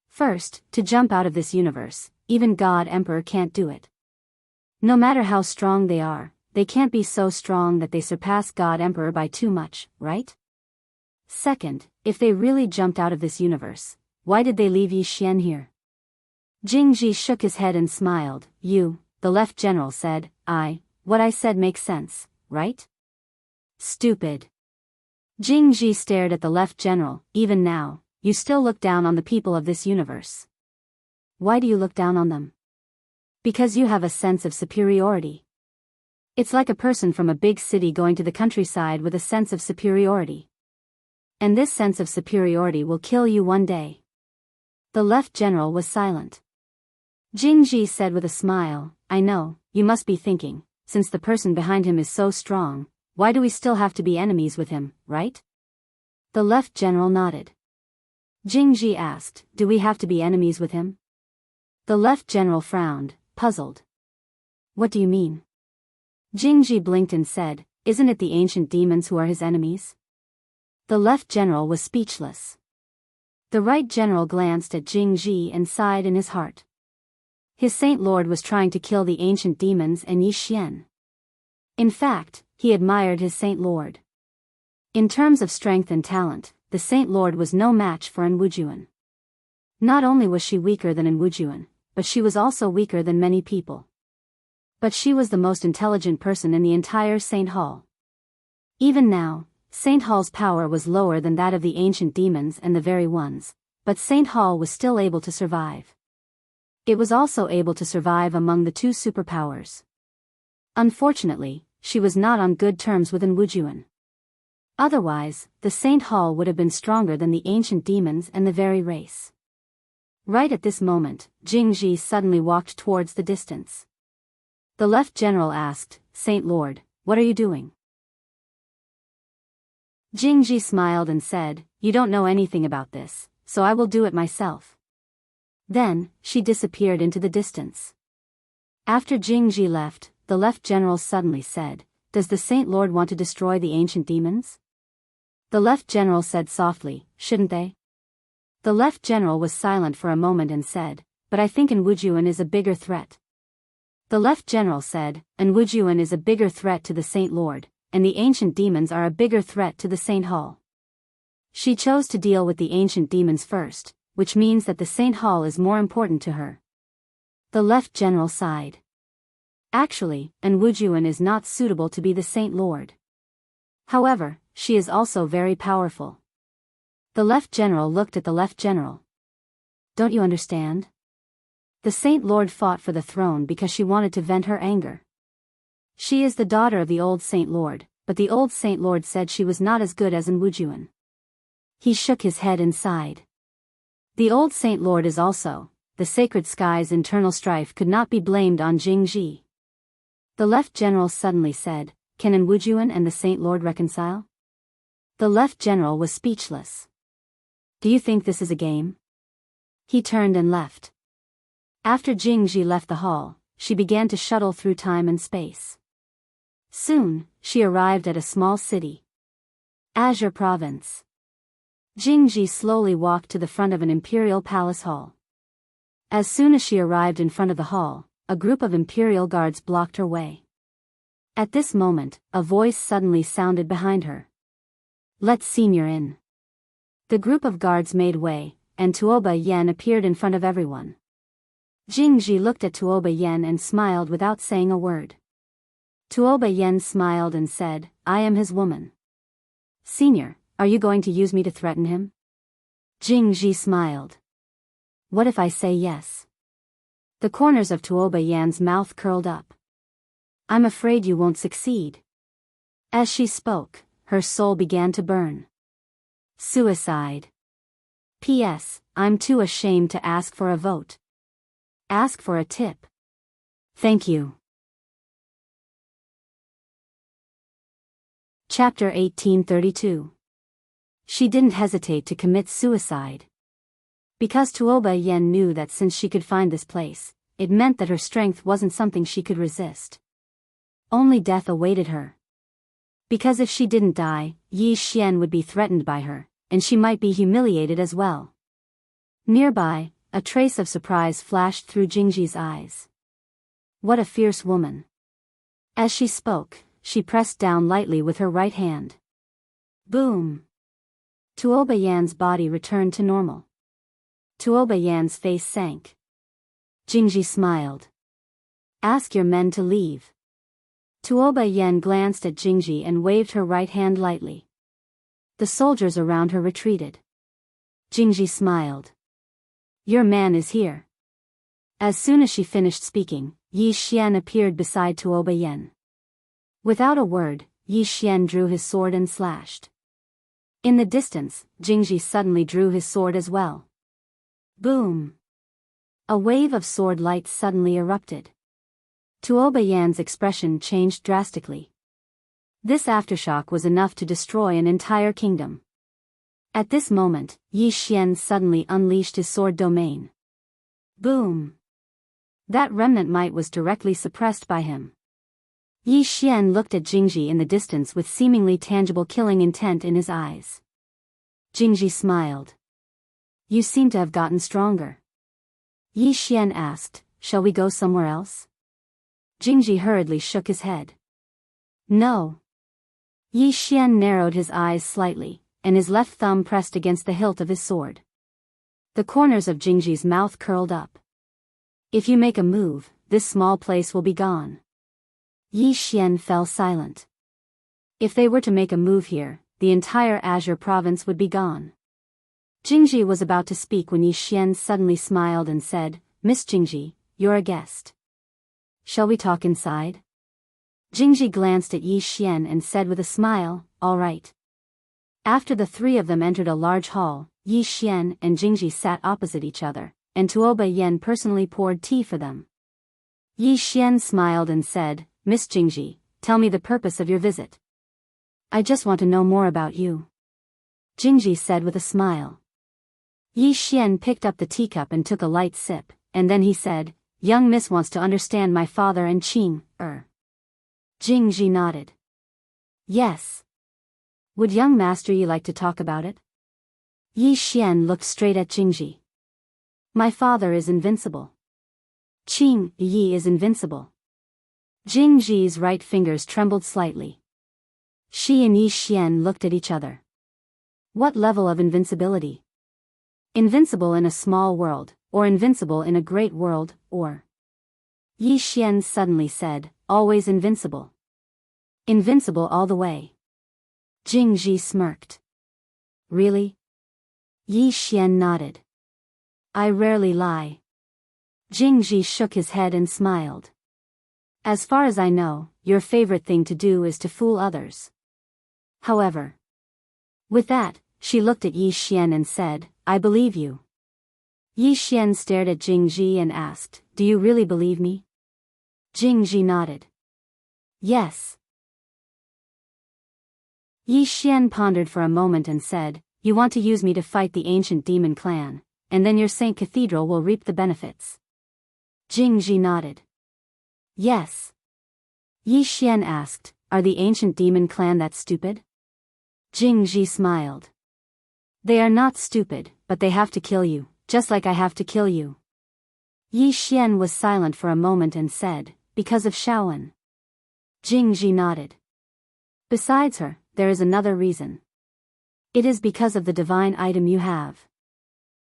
First, to jump out of this universe, even God Emperor can't do it. No matter how strong they can't be so strong that they surpass God Emperor by too much, right? Second, if they really jumped out of this universe, why did they leave Yi Xian here?" Jingji shook his head and smiled. The left general said, what I said makes sense, right? Stupid. Jingji stared at the left general. "Even now, you still look down on the people of this universe. Why do you look down on them? Because you have a sense of superiority. It's like a person from a big city going to the countryside with a sense of superiority. And this sense of superiority will kill you one day." The left general was silent. Jingji said with a smile, "I know, you must be thinking, since the person behind him is so strong, why do we still have to be enemies with him, right?" The left general nodded. Jingji asked, "Do we have to be enemies with him?" The left general frowned, puzzled. "What do you mean?" Jingji blinked and said, "Isn't it the ancient demons who are his enemies?" The left general was speechless. The right general glanced at Jingji and sighed in his heart. His Saint Lord was trying to kill the ancient demons and Yi Xian. In fact, he admired his Saint Lord. In terms of strength and talent, the Saint Lord was no match for An Wujuan. Not only was she weaker than An Wujuan, but she was also weaker than many people. But she was the most intelligent person in the entire Saint Hall. Even now, Saint Hall's power was lower than that of the ancient demons and the very ones, but Saint Hall was still able to survive. It was also able to survive among the two superpowers. Unfortunately, she was not on good terms with An Wujuan. Otherwise, the Saint Hall would have been stronger than the ancient demons and the very race. Right at this moment, Jingji suddenly walked towards the distance. The left general asked, "Saint Lord, what are you doing?" Jingji smiled and said, "You don't know anything about this, so I will do it myself." Then, she disappeared into the distance. After Jingji left, the left general suddenly said, "Does the Saint Lord want to destroy the ancient demons?" The left general said softly, "Shouldn't they?" The left general was silent for a moment and said, "But I think An Wujuan is a bigger threat." The left general said, "An Wujuan is a bigger threat to the Saint Lord, and the ancient demons are a bigger threat to the Saint Hall." She chose to deal with the ancient demons first, which means that the Saint Hall is more important to her. The left general sighed. Actually, An Wujuan is not suitable to be the Saint Lord. However, she is also very powerful. The left general looked at the left general. "Don't you understand? The Saint Lord fought for the throne because she wanted to vent her anger. She is the daughter of the old Saint Lord, but the old Saint Lord said she was not as good as An Wujuan." He shook his head and sighed. The old Saint Lord is also, the sacred sky's internal strife could not be blamed on Jingji. The left general suddenly said, "Can An Wujuan and the Saint Lord reconcile?" The left general was speechless. "Do you think this is a game?" He turned and left. After Jingji left the hall, she began to shuttle through time and space. Soon, she arrived at a small city. Azure Province. Jingji slowly walked to the front of an imperial palace hall. As soon as she arrived in front of the hall, a group of imperial guards blocked her way. At this moment, a voice suddenly sounded behind her. "Let Senior in." The group of guards made way, and Tuoba Yen appeared in front of everyone. Jingji looked at Tuoba Yen and smiled without saying a word. Tuoba Yen smiled and said, "I am his woman." "Senior, are you going to use me to threaten him?" Jingji smiled. "What if I say yes?" The corners of Tuoba Yan's mouth curled up. "I'm afraid you won't succeed." As she spoke, her soul began to burn. Suicide. P.S. I'm too ashamed to ask for a vote. Ask for a tip. Thank you. Chapter 1832. She didn't hesitate to commit suicide. Because Tuoba Yen knew that since she could find this place, it meant that her strength wasn't something she could resist. Only death awaited her. Because if she didn't die, Yi Xian would be threatened by her, and she might be humiliated as well. Nearby, a trace of surprise flashed through Jingji's eyes. What a fierce woman. As she spoke, she pressed down lightly with her right hand. Boom! Tuoba Yan's body returned to normal. Tuoba Yan's face sank. Jingji smiled. Ask your men to leave. Tuoba Yan glanced at Jingji and waved her right hand lightly. The soldiers around her retreated. Jingji smiled. Your man is here. As soon as she finished speaking, Yi Xian appeared beside Tuoba Yan. Without a word, Yi Xian drew his sword and slashed. In the distance, Jingji suddenly drew his sword as well. Boom! A wave of sword light suddenly erupted. Tuoba Yan's expression changed drastically. This aftershock was enough to destroy an entire kingdom. At this moment, Yi Xian suddenly unleashed his sword domain. Boom! That remnant might was directly suppressed by him. Yi Xian looked at Jingji in the distance with seemingly tangible killing intent in his eyes. Jingji smiled. You seem to have gotten stronger. Yi Xian asked, shall we go somewhere else? Jingji hurriedly shook his head. No. Yi Xian narrowed his eyes slightly, and his left thumb pressed against the hilt of his sword. The corners of Jingji's mouth curled up. If you make a move, this small place will be gone. Yi Xian fell silent. If they were to make a move here, the entire Azure province would be gone. Jingji was about to speak when Yi Xian suddenly smiled and said, Miss Jingji, you're a guest. Shall we talk inside? Jingji glanced at Yi Xian and said with a smile, all right. After the three of them entered a large hall, Yi Xian and Jingji sat opposite each other, and Tuoba Yen personally poured tea for them. Yi Xian smiled and said, Miss Jingji, tell me the purpose of your visit. I just want to know more about you. Jingji said with a smile. Yi Xian picked up the teacup and took a light sip, and then he said, young miss wants to understand my father and Qing. Jingji nodded. Yes. Would young master Yi like to talk about it? Yi Xian looked straight at Jingji. My father is invincible. Qing Yi is invincible. Jingji's right fingers trembled slightly. She and Yi Xian looked at each other. What level of invincibility? Invincible in a small world, or invincible in a great world, or... Yi Xian suddenly said, always invincible. Invincible all the way. Jingji smirked. Really? Yi Xian nodded. I rarely lie. Jingji shook his head and smiled. As far as I know, your favorite thing to do is to fool others. However. With that, she looked at Yi Xian and said, I believe you. Yi Xian stared at Jingji and asked, do you really believe me? Jingji nodded. Yes. Yi Xian pondered for a moment and said, you want to use me to fight the ancient demon clan, and then your Saint Cathedral will reap the benefits. Jingji nodded. Yes. Yi Xian asked, are the ancient demon clan that stupid? Jingji smiled. They are not stupid, but they have to kill you, just like I have to kill you. Yi Xian was silent for a moment and said, because of Shaoan. Jingji nodded. Besides her, there is another reason. It is because of the divine item you have.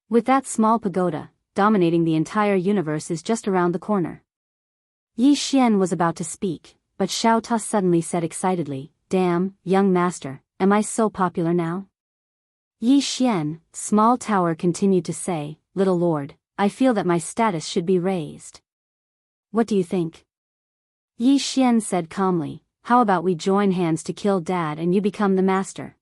With that small pagoda, dominating the entire universe is just around the corner. Yi Xian was about to speak, but Xiao Ta suddenly said excitedly, damn, young master, am I so popular now? Yi Xian, small tower continued to say, little lord, I feel that my status should be raised. What do you think? Yi Xian said calmly, how about we join hands to kill dad and you become the master?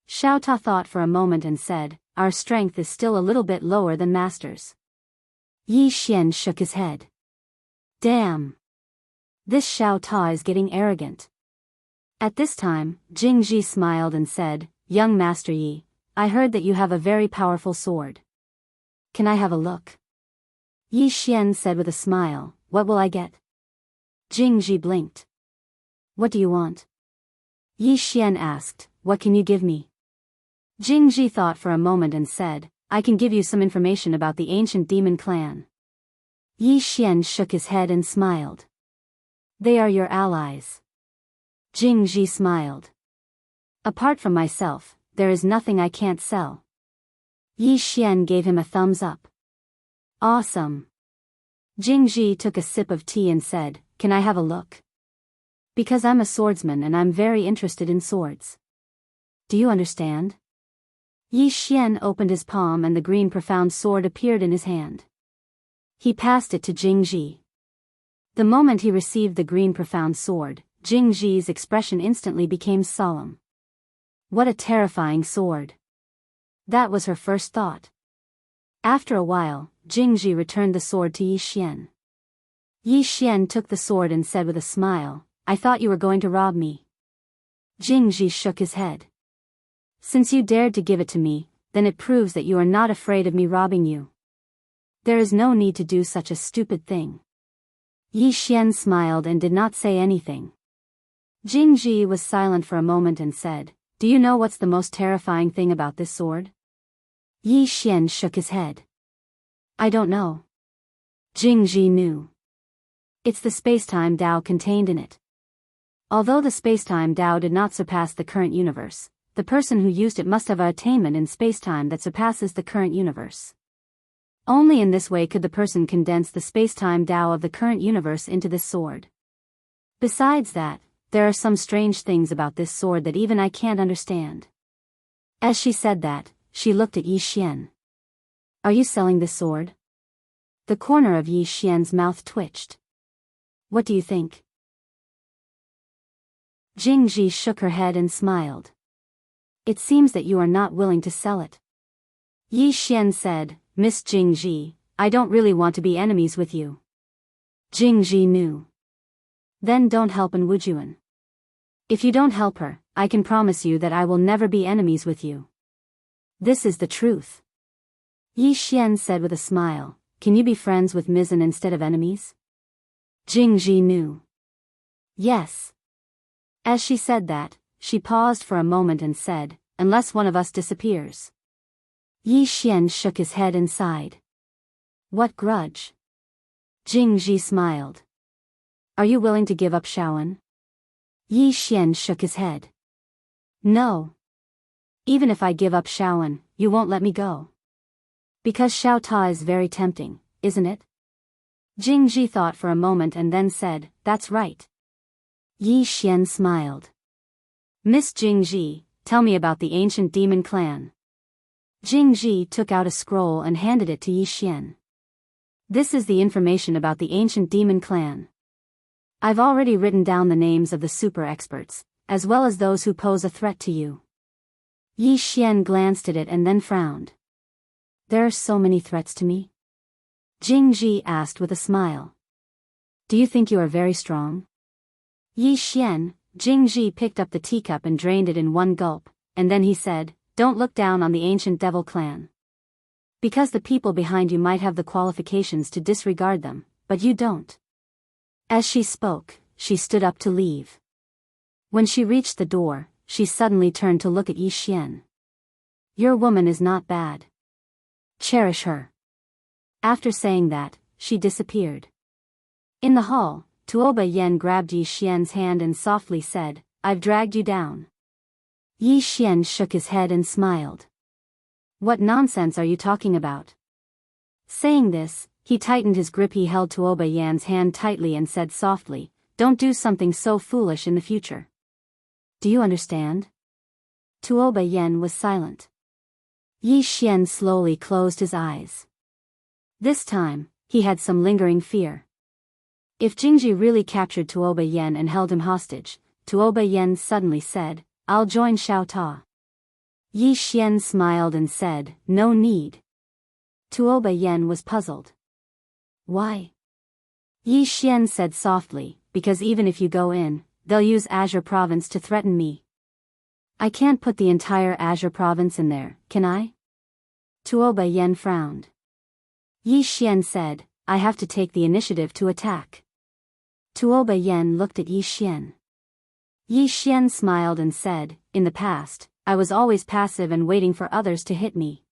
Xiao Ta thought for a moment and said, our strength is still a little bit lower than Master's. Yi Xian shook his head. Damn. This Xiao Ta is getting arrogant. At this time, Jing Ji smiled and said, young Master Yi, I heard that you have a very powerful sword. Can I have a look? Yi Xian said with a smile, what will I get? Jing Ji blinked. What do you want? Yi Xian asked, what can you give me? Jing Ji thought for a moment and said, I can give you some information about the ancient demon clan. Yi Xian shook his head and smiled. They are your allies. Jing Ji smiled. Apart from myself, there is nothing I can't sell. Yi Xian gave him a thumbs up. Awesome. Jing Ji took a sip of tea and said, can I have a look? Because I'm a swordsman and I'm very interested in swords. Do you understand? Yi Xian opened his palm and the green profound sword appeared in his hand. He passed it to Jing Ji. The moment he received the green profound sword, Jing Ji's expression instantly became solemn. What a terrifying sword. That was her first thought. After a while, Jing Ji returned the sword to Yi Xian. Yi Xian took the sword and said with a smile, I thought you were going to rob me. Jing Ji shook his head. Since you dared to give it to me, then it proves that you are not afraid of me robbing you. There is no need to do such a stupid thing. Yi Xian smiled and did not say anything. Jing Ji was silent for a moment and said, do you know what's the most terrifying thing about this sword? Yi Xian shook his head. I don't know. Jing Ji knew. It's the space-time Tao contained in it. Although the space-time Tao did not surpass the current universe, the person who used it must have an attainment in space-time that surpasses the current universe. Only in this way could the person condense the space-time Tao of the current universe into this sword. Besides that, there are some strange things about this sword that even I can't understand. As she said that, she looked at Yi Xian. Are you selling this sword? The corner of Yi Xian's mouth twitched. What do you think? Jing Ji shook her head and smiled. It seems that you are not willing to sell it. Yi Xian said, Miss Jing Ji, I don't really want to be enemies with you. Jing Ji knew. Then don't help An Wujuan. If you don't help her, I can promise you that I will never be enemies with you. This is the truth. Yi Xian said with a smile, can you be friends with Mizan instead of enemies? Jing Ji knew. Yes. As she said that, she paused for a moment and said, unless one of us disappears. Yi Xian shook his head and sighed. What grudge? Jing Ji smiled. Are you willing to give up Shaoan? Yi Xian shook his head. No. Even if I give up Shaoan, you won't let me go. Because Xiao Ta is very tempting, isn't it? Jing Ji thought for a moment and then said, that's right. Yi Xian smiled. Miss Jing Ji, tell me about the ancient demon clan. Jing Ji took out a scroll and handed it to Yi Xian. This is the information about the ancient demon clan. I've already written down the names of the super experts, as well as those who pose a threat to you. Yi Xian glanced at it and then frowned. There are so many threats to me? Jing Ji asked with a smile. Do you think you are very strong? Yi Xian, Jing Ji picked up the teacup and drained it in one gulp, and then he said, don't look down on the ancient devil clan. Because the people behind you might have the qualifications to disregard them, but you don't. As she spoke, she stood up to leave. When she reached the door, she suddenly turned to look at Yi Xian. Your woman is not bad. Cherish her. After saying that, she disappeared. In the hall, Tuoba Yen grabbed Yi Xian's hand and softly said, I've dragged you down. Yi Xian shook his head and smiled. What nonsense are you talking about? Saying this, he tightened his grip. He held Tuoba Yan's hand tightly and said softly, don't do something so foolish in the future. Do you understand? Tuoba Yen was silent. Yi Xian slowly closed his eyes. This time, he had some lingering fear. If Jingji really captured Tuoba Yen and held him hostage, Tuoba Yen suddenly said, I'll join Xiao Ta. Yi Xian smiled and said, "No need." Tuoba Yen was puzzled. "Why?" Yi Xian said softly, "Because even if you go in, they'll use Azure Province to threaten me. I can't put the entire Azure Province in there, can I?" Tuoba Yen frowned. Yi Xian said, "I have to take the initiative to attack." Tuoba Yen looked at Yi Xian. Yi Xian smiled and said, "In the past, I was always passive and waiting for others to hit me.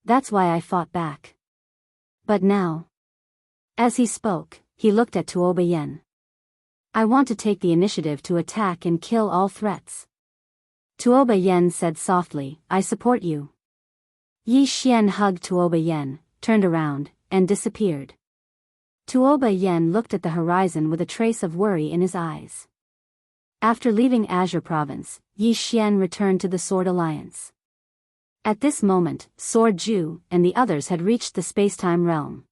That's why I fought back. But now..." As he spoke, he looked at Tuoba Yen. "I want to take the initiative to attack and kill all threats." Tuoba Yen said softly, "I support you." Yi Xian hugged Tuoba Yen, turned around, and disappeared. Tuoba Yen looked at the horizon with a trace of worry in his eyes. After leaving Azure Province, Yi Xian returned to the Sword Alliance. At this moment, Sword Ju and the others had reached the space-time realm.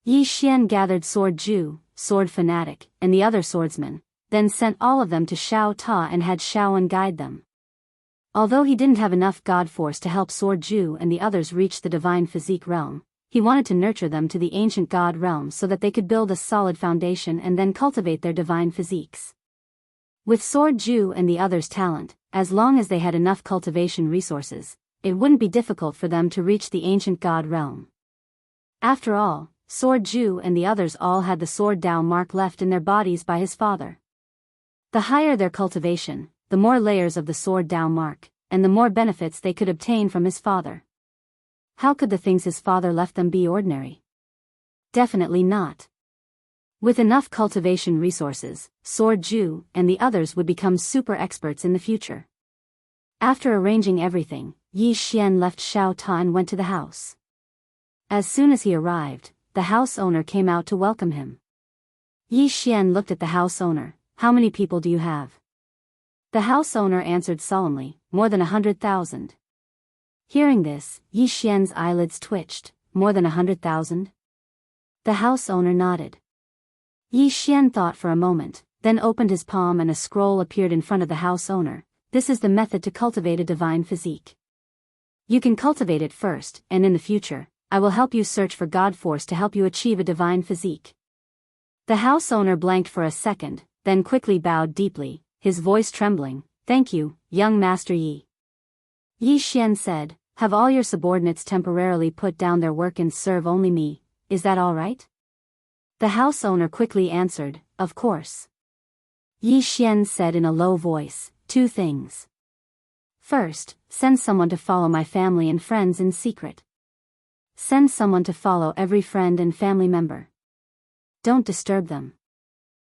Yi Xian gathered Sword Ju, Sword Fanatic, and the other swordsmen, then sent all of them to Xiao Ta and had Xiaoan guide them. Although he didn't have enough god force to help Sword Ju and the others reach the divine physique realm, he wanted to nurture them to the ancient god realm so that they could build a solid foundation and then cultivate their divine physiques. With Sword Ju and the others' talent, as long as they had enough cultivation resources, it wouldn't be difficult for them to reach the ancient god realm. After all, Sword Ju and the others all had the Sword Dao mark left in their bodies by his father. The higher their cultivation, the more layers of the Sword Dao mark, and the more benefits they could obtain from his father. How could the things his father left them be ordinary? Definitely not. With enough cultivation resources, Sword Ju and the others would become super experts in the future. After arranging everything, Yi Xian left Xiao Ta and went to the house. As soon as he arrived, the house owner came out to welcome him. Yi Xian looked at the house owner. "How many people do you have?" The house owner answered solemnly, "More than 100,000. Hearing this, Yi Xian's eyelids twitched. "More than 100,000? The house owner nodded. Yi Xian thought for a moment, then opened his palm and a scroll appeared in front of the house owner. "This is the method to cultivate a divine physique. You can cultivate it first, and in the future, I will help you search for God Force to help you achieve a divine physique." The house owner blanked for a second, then quickly bowed deeply, his voice trembling. "Thank you, young Master Yi." Yi Xian said, "Have all your subordinates temporarily put down their work and serve only me, is that all right?" The house owner quickly answered, "Of course." Yi Xian said in a low voice, "Two things. First, send someone to follow my family and friends in secret. Send someone to follow every friend and family member. Don't disturb them.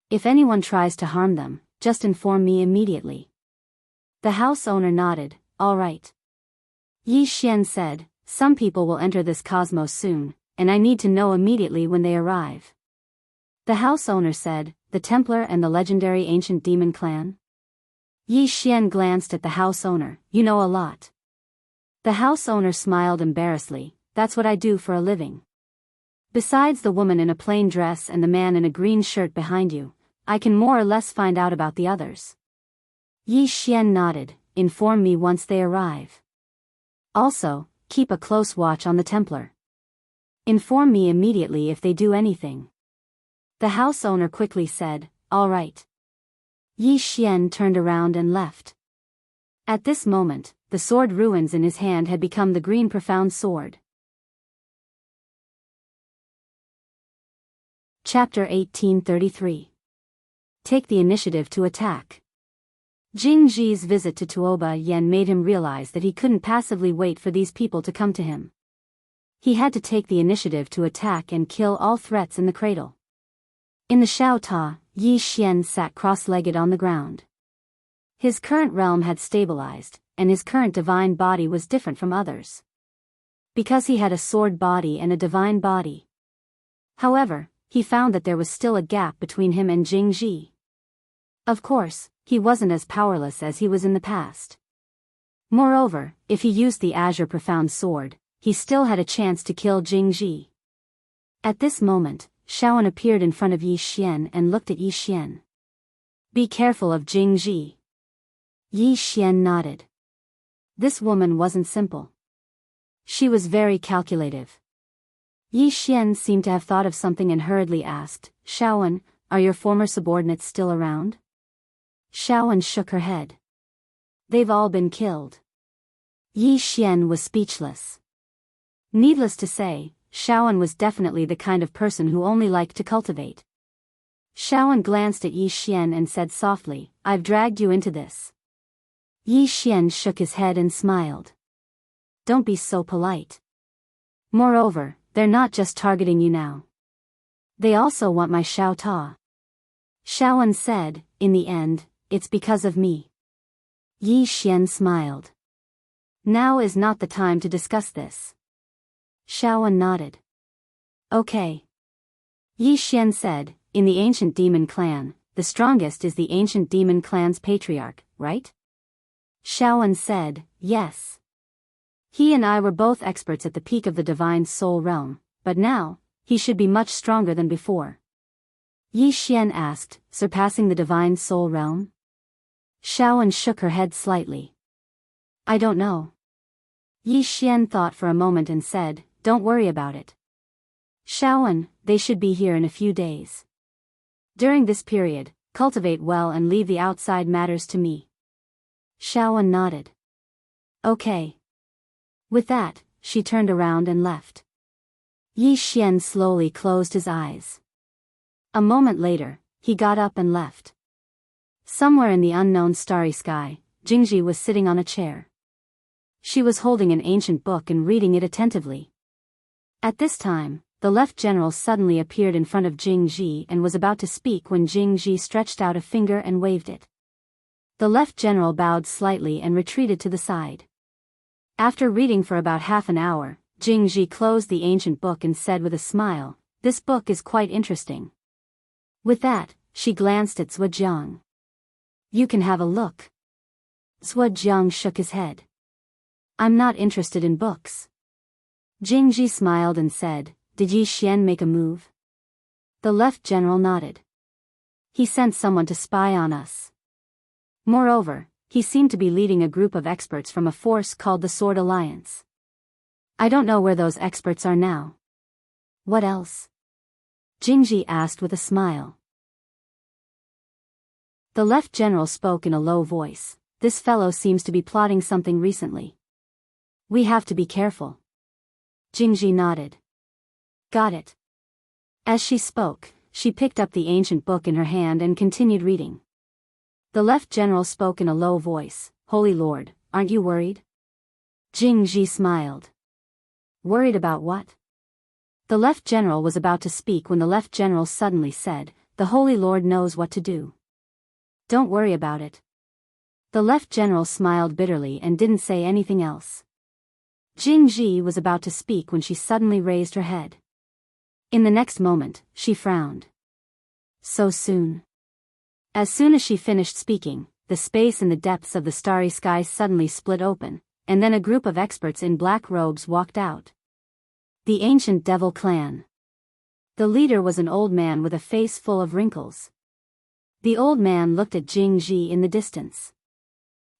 If anyone tries to harm them, just inform me immediately." The house owner nodded, "All right." Yi Xian said, "Some people will enter this cosmos soon, and I need to know immediately when they arrive." The house owner said, "The Templar and the legendary ancient demon clan?" Yi Xian glanced at the house owner, "You know a lot." The house owner smiled embarrassedly, "That's what I do for a living. Besides the woman in a plain dress and the man in a green shirt behind you, I can more or less find out about the others." Yi Xian nodded, "Inform me once they arrive. Also, keep a close watch on the Templar. Inform me immediately if they do anything." The house owner quickly said, "All right." Yi Xian turned around and left. At this moment, the sword ruins in his hand had become the green profound sword. Chapter 1833. Take the initiative to attack. Jing Ji's visit to Tuoba Yen made him realize that he couldn't passively wait for these people to come to him. He had to take the initiative to attack and kill all threats in the cradle. In the Xiao Ta, Yi Xian sat cross-legged on the ground. His current realm had stabilized, and his current divine body was different from others. Because he had a sword body and a divine body. However, he found that there was still a gap between him and Jing Ji. Of course, he wasn't as powerless as he was in the past. Moreover, if he used the Azure Profound Sword, he still had a chance to kill Jing Ji. At this moment, Shaoan appeared in front of Yi Xian and looked at Yi Xian. "Be careful of Jing Ji." Yi Xian nodded. This woman wasn't simple. She was very calculative. Yi Xian seemed to have thought of something and hurriedly asked, Shaowen, are your former subordinates still around? Shaowen shook her head. They've all been killed. Yi Xian was speechless. Needless to say, Shaowen was definitely the kind of person who only liked to cultivate. Shaowen glanced at Yi Xian and said softly, I've dragged you into this. Yi Xian shook his head and smiled. Don't be so polite. Moreover, they're not just targeting you now. They also want my Xiao Ta. Shaowen said, in the end, it's because of me. Yi Xian smiled. Now is not the time to discuss this. Shaowen nodded. Okay. Yi Xian said, in the ancient demon clan, the strongest is the ancient demon clan's patriarch, right? Shaowen said, yes. He and I were both experts at the peak of the divine soul realm, but now, he should be much stronger than before. Yi Xian asked, surpassing the divine soul realm? Shaowen shook her head slightly. I don't know. Yi Xian thought for a moment and said, don't worry about it. Shaowen, they should be here in a few days. During this period, cultivate well and leave the outside matters to me. Shaowen nodded. Okay. With that, she turned around and left. Yi Xian slowly closed his eyes. A moment later, he got up and left. Somewhere in the unknown starry sky, Jingji was sitting on a chair. She was holding an ancient book and reading it attentively. At this time, the left general suddenly appeared in front of Jingji and was about to speak when Jingji stretched out a finger and waved it. The left general bowed slightly and retreated to the side. After reading for about half an hour, Jingji closed the ancient book and said with a smile, this book is quite interesting. With that, she glanced at Zhujiang. You can have a look. Zhujiang shook his head. I'm not interested in books. Jingji smiled and said, did Yi Xian make a move? The left general nodded. He sent someone to spy on us. Moreover, he seemed to be leading a group of experts from a force called the Sword Alliance. I don't know where those experts are now. What else? Jingji asked with a smile. The left general spoke in a low voice. This fellow seems to be plotting something recently. We have to be careful. Jingji nodded. Got it. As she spoke, she picked up the ancient book in her hand and continued reading. The left general spoke in a low voice. Holy Lord, aren't you worried? Jingji smiled. Worried about what? The left general was about to speak when the left general suddenly said, the Holy Lord knows what to do. Don't worry about it. The left general smiled bitterly and didn't say anything else. Jingji was about to speak when she suddenly raised her head. In the next moment, she frowned. So soon. As soon as she finished speaking, the space in the depths of the starry sky suddenly split open, and then a group of experts in black robes walked out. The ancient devil clan. The leader was an old man with a face full of wrinkles. The old man looked at Jingji in the distance.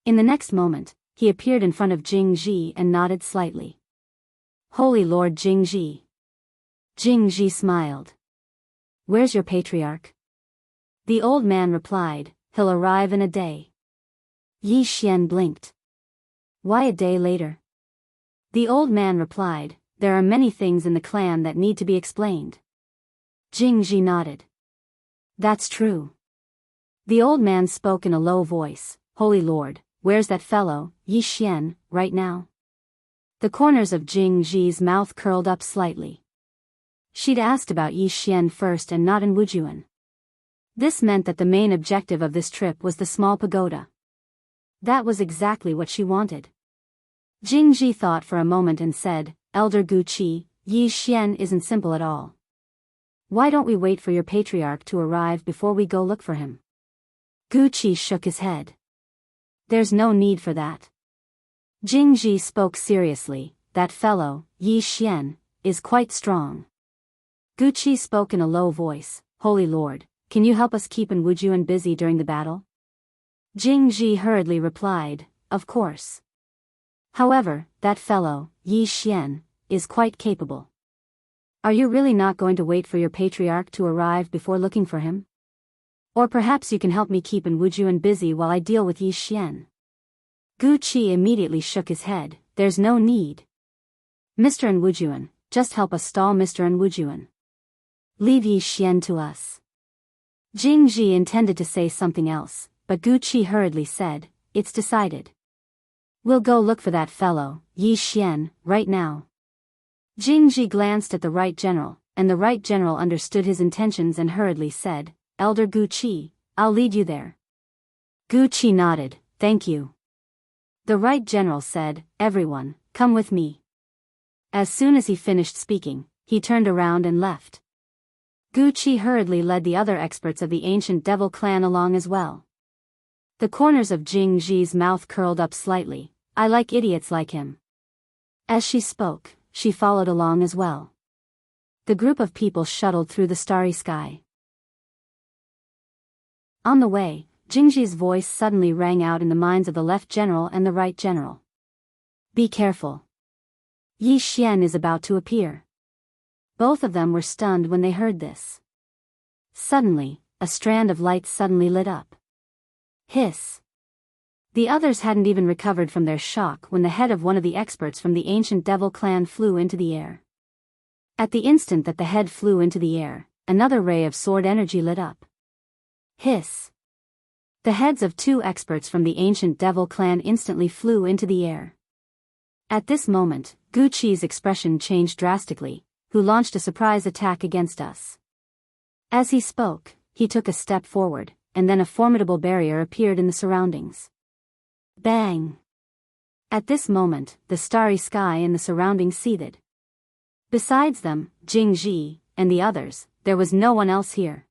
In the next moment, he appeared in front of Jingji and nodded slightly. Holy Lord Jingji. Jingji smiled. Where's your patriarch? The old man replied, he'll arrive in a day. Yi Xian blinked. Why a day later? The old man replied, there are many things in the clan that need to be explained. Jingji nodded. That's true. The old man spoke in a low voice, Holy Lord, where's that fellow, Yi Xian, right now? The corners of Jingji's mouth curled up slightly. She'd asked about Yi Xian first and not in Wujuan. This meant that the main objective of this trip was the small pagoda. That was exactly what she wanted. Jingji thought for a moment and said, Elder Guqi, Yi Xian isn't simple at all. Why don't we wait for your patriarch to arrive before we go look for him? Guqi shook his head. There's no need for that. Jingji spoke seriously, that fellow, Yi Xian, is quite strong. Guqi spoke in a low voice, Holy Lord, can you help us keep Wujuan busy during the battle? Jingji hurriedly replied, "Of course. However, that fellow, Yi Xian, is quite capable. Are you really not going to wait for your patriarch to arrive before looking for him? Or perhaps you can help me keep Wujuan busy while I deal with Yi Xian." Gu Qi immediately shook his head. "There's no need. Mr. Wujuan, just help us stall Mr. Wujuan. Leave Yi Xian to us." Jingji intended to say something else, but Gu Qi hurriedly said, "It's decided. We'll go look for that fellow, Yi Xian, right now." Jingji glanced at the right general, and the right general understood his intentions and hurriedly said, "Elder Gu Qi, I'll lead you there." Gu Qi nodded, "Thank you." The right general said, "Everyone, come with me." As soon as he finished speaking, he turned around and left. Gu Qi hurriedly led the other experts of the ancient devil clan along as well. The corners of Jingji's mouth curled up slightly. "I like idiots like him." As she spoke, she followed along as well. The group of people shuttled through the starry sky. On the way, Jingji's voice suddenly rang out in the minds of the left general and the right general. "Be careful. Yi Xian is about to appear." Both of them were stunned when they heard this. Suddenly, a strand of light suddenly lit up. Hiss. The others hadn't even recovered from their shock when the head of one of the experts from the ancient devil clan flew into the air. At the instant that the head flew into the air, another ray of sword energy lit up. Hiss. The heads of two experts from the ancient devil clan instantly flew into the air. At this moment, Gu Qi's expression changed drastically, "Who launched a surprise attack against us?" As he spoke, he took a step forward, and then a formidable barrier appeared in the surroundings. Bang! At this moment, the starry sky and the surroundings seethed. Besides them, Jingji, and the others, there was no one else here.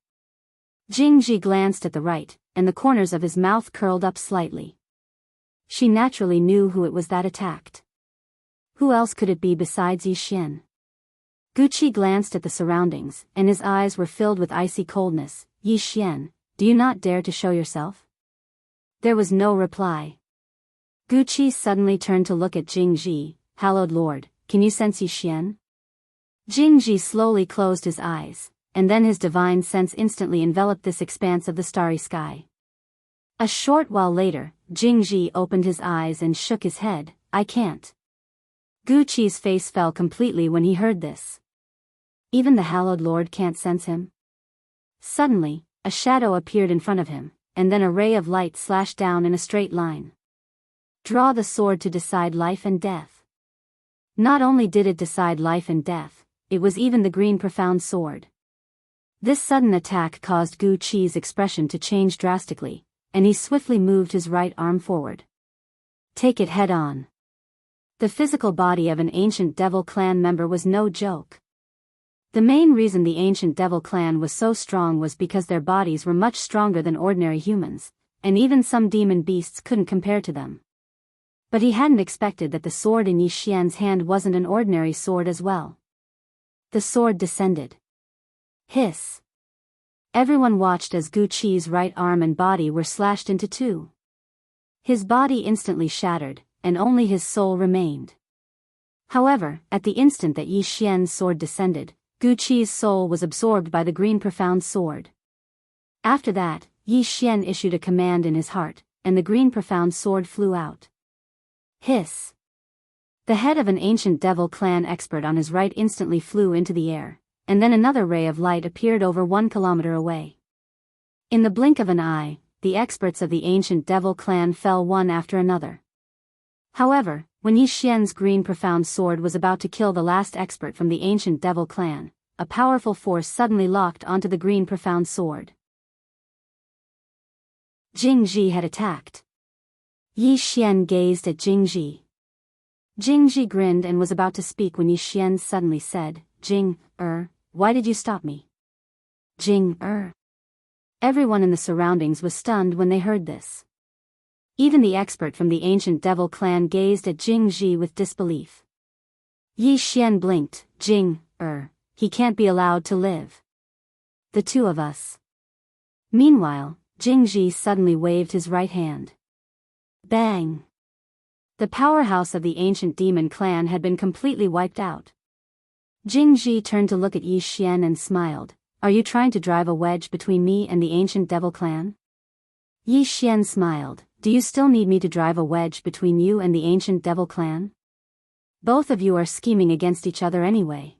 Jingji glanced at the right, and the corners of his mouth curled up slightly. She naturally knew who it was that attacked. Who else could it be besides Yi Xian? Gu Qi glanced at the surroundings, and his eyes were filled with icy coldness. "Yi Xian, do you not dare to show yourself?" There was no reply. Gu Qi suddenly turned to look at Jingji. "Hallowed Lord, can you sense Yi Xian?" Jingji slowly closed his eyes, and then his divine sense instantly enveloped this expanse of the starry sky. A short while later, Jingji opened his eyes and shook his head. "I can't." Gu Qi's face fell completely when he heard this. Even the hallowed Lord can't sense him? Suddenly, a shadow appeared in front of him, and then a ray of light slashed down in a straight line. "Draw the sword to decide life and death." Not only did it decide life and death, it was even the green profound sword. This sudden attack caused Gu Qi's expression to change drastically, and he swiftly moved his right arm forward. "Take it head on." The physical body of an ancient devil clan member was no joke. The main reason the ancient devil clan was so strong was because their bodies were much stronger than ordinary humans, and even some demon beasts couldn't compare to them. But he hadn't expected that the sword in Yi Xian's hand wasn't an ordinary sword as well. The sword descended. Hiss. Everyone watched as Gu Qi's right arm and body were slashed into two. His body instantly shattered, and only his soul remained. However, at the instant that Yi Xian's sword descended, Gu Qi's soul was absorbed by the green profound sword. After that, Yi Xian issued a command in his heart, and the green profound sword flew out. Hiss. The head of an ancient devil clan expert on his right instantly flew into the air, and then another ray of light appeared over 1 kilometer away. In the blink of an eye, the experts of the ancient devil clan fell one after another. However, when Yi Xian's green profound sword was about to kill the last expert from the ancient devil clan, a powerful force suddenly locked onto the green profound sword. Jingji had attacked. Yi Xian gazed at Jingji. Jingji grinned and was about to speak when Yi Xian suddenly said, Why did you stop me?" Everyone in the surroundings was stunned when they heard this. Even the expert from the ancient devil clan gazed at Jingji with disbelief. Yi Xian blinked. He can't be allowed to live. The two of us. Meanwhile, Jingji suddenly waved his right hand. Bang! The powerhouse of the ancient demon clan had been completely wiped out. Jingji turned to look at Yi Xian and smiled. Are you trying to drive a wedge between me and the ancient devil clan? Yi Xian smiled. Do you still need me to drive a wedge between you and the ancient devil clan? Both of you are scheming against each other anyway.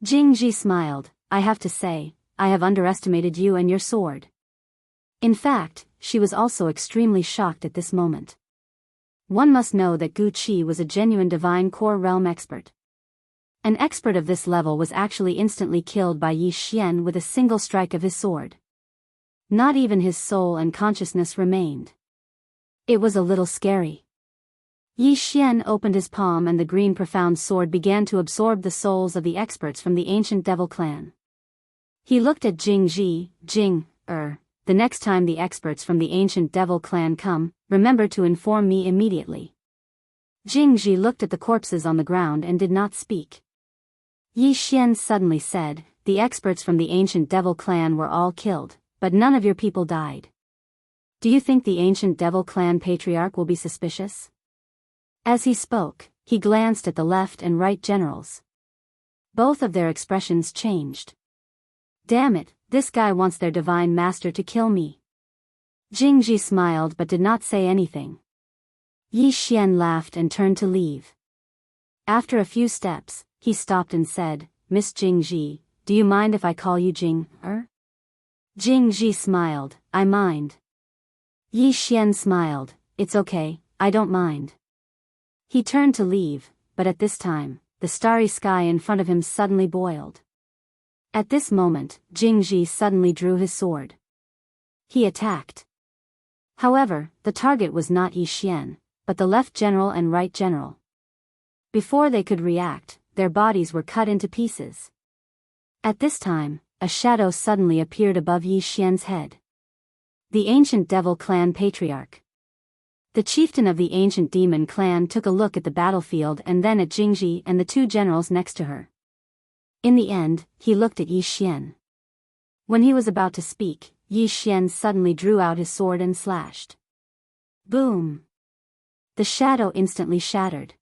Jingji smiled. I have to say, I have underestimated you and your sword. In fact, she was also extremely shocked at this moment. One must know that Gu Qi was a genuine divine core realm expert. An expert of this level was actually instantly killed by Yi Xian with a single strike of his sword. Not even his soul and consciousness remained. It was a little scary. Yi Xian opened his palm and the green profound sword began to absorb the souls of the experts from the ancient devil clan. He looked at Jingji. The next time the experts from the ancient devil clan come, remember to inform me immediately. Jingji looked at the corpses on the ground and did not speak. Yi Xian suddenly said, the experts from the ancient devil clan were all killed, but none of your people died. Do you think the ancient devil clan patriarch will be suspicious? As he spoke, he glanced at the left and right generals. Both of their expressions changed. Damn it, this guy wants their divine master to kill me. Jingji smiled but did not say anything. Yi Xian laughed and turned to leave. After a few steps, he stopped and said, Miss Jingji, do you mind if I call you Jing-er? Jingji smiled, I mind. Yi Xian smiled, it's okay, I don't mind. He turned to leave, but at this time, the starry sky in front of him suddenly boiled. At this moment, Jingji suddenly drew his sword. He attacked. However, the target was not Yi Xian, but the left general and right general. Before they could react, their bodies were cut into pieces. At this time, a shadow suddenly appeared above Yi Xian's head. The ancient devil clan patriarch. The chieftain of the ancient demon clan took a look at the battlefield and then at Jingji and the two generals next to her. In the end, he looked at Yi Xian. When he was about to speak, Yi Xian suddenly drew out his sword and slashed. Boom! The shadow instantly shattered.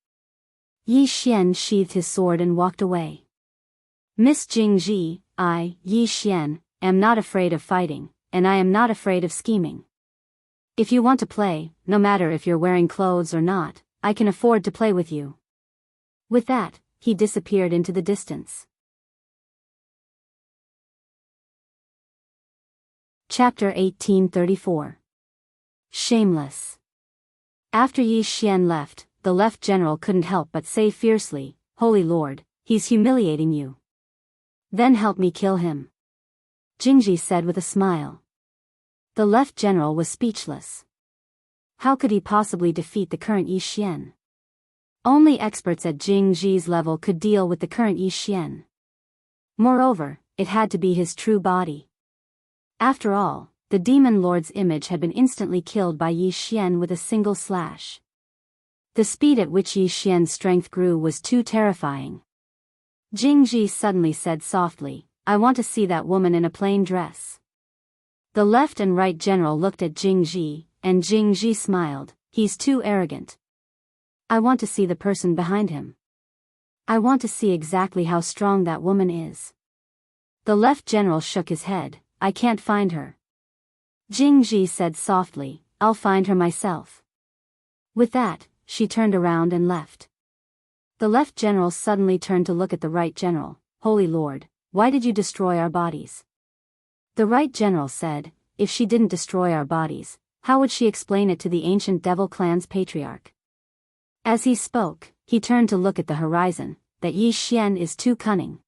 Yi Xian sheathed his sword and walked away. Miss Jingji, Yi Xian, am not afraid of fighting, and I am not afraid of scheming. If you want to play, no matter if you're wearing clothes or not, I can afford to play with you. With that, he disappeared into the distance. Chapter 1834. Shameless. After Yi Xian left, the left general couldn't help but say fiercely, Holy Lord, he's humiliating you. Then help me kill him. Jingji said with a smile. The left general was speechless. How could he possibly defeat the current Yi Xian? Only experts at Jingji's level could deal with the current Yi Xian. Moreover, it had to be his true body. After all, the demon lord's image had been instantly killed by Yi Xian with a single slash. The speed at which Yi Xian's strength grew was too terrifying. Jingji suddenly said softly, I want to see that woman in a plain dress. The left and right general looked at Jingji, and Jingji smiled, he's too arrogant. I want to see the person behind him. I want to see exactly how strong that woman is. The left general shook his head, I can't find her. Jingji said softly, I'll find her myself. With that, she turned around and left. The left general suddenly turned to look at the right general, Holy Lord, why did you destroy our bodies? The right general said, if she didn't destroy our bodies, how would she explain it to the ancient devil clan's patriarch? As he spoke, he turned to look at the horizon, that Yi Xian is too cunning.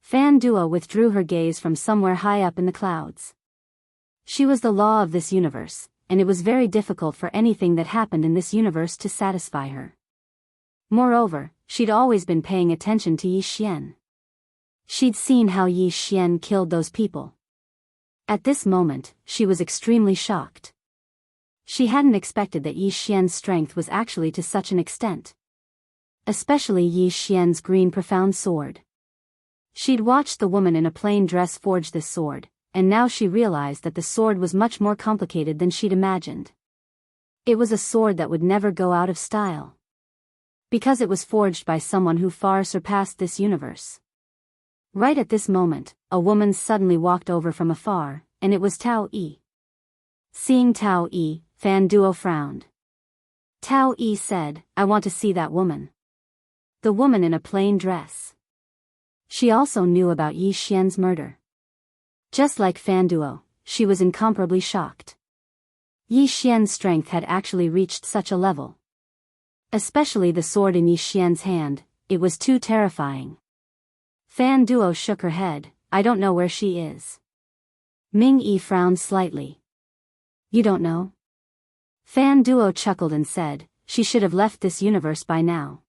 Fan Duo withdrew her gaze from somewhere high up in the clouds. She was the law of this universe, and it was very difficult for anything that happened in this universe to satisfy her. Moreover, she'd always been paying attention to Yi Xian. She'd seen how Yi Xian killed those people. At this moment, she was extremely shocked. She hadn't expected that Yi Xian's strength was actually to such an extent. Especially Yi Xian's green profound sword. She'd watched the woman in a plain dress forge this sword, and now she realized that the sword was much more complicated than she'd imagined. It was a sword that would never go out of style. Because it was forged by someone who far surpassed this universe. Right at this moment, a woman suddenly walked over from afar, and it was Tao Yi. Seeing Tao Yi, Fan Duo frowned. Tao Yi said, "I want to see that woman." The woman in a plain dress. She also knew about Yi Xian's murder. Just like Fan Duo, she was incomparably shocked. Yi Xian's strength had actually reached such a level. Especially the sword in Yi Xian's hand, it was too terrifying. Fan Duo shook her head, "I don't know where she is." Ming Yi frowned slightly. "You don't know?" Fan Duo chuckled and said, "She should have left this universe by now."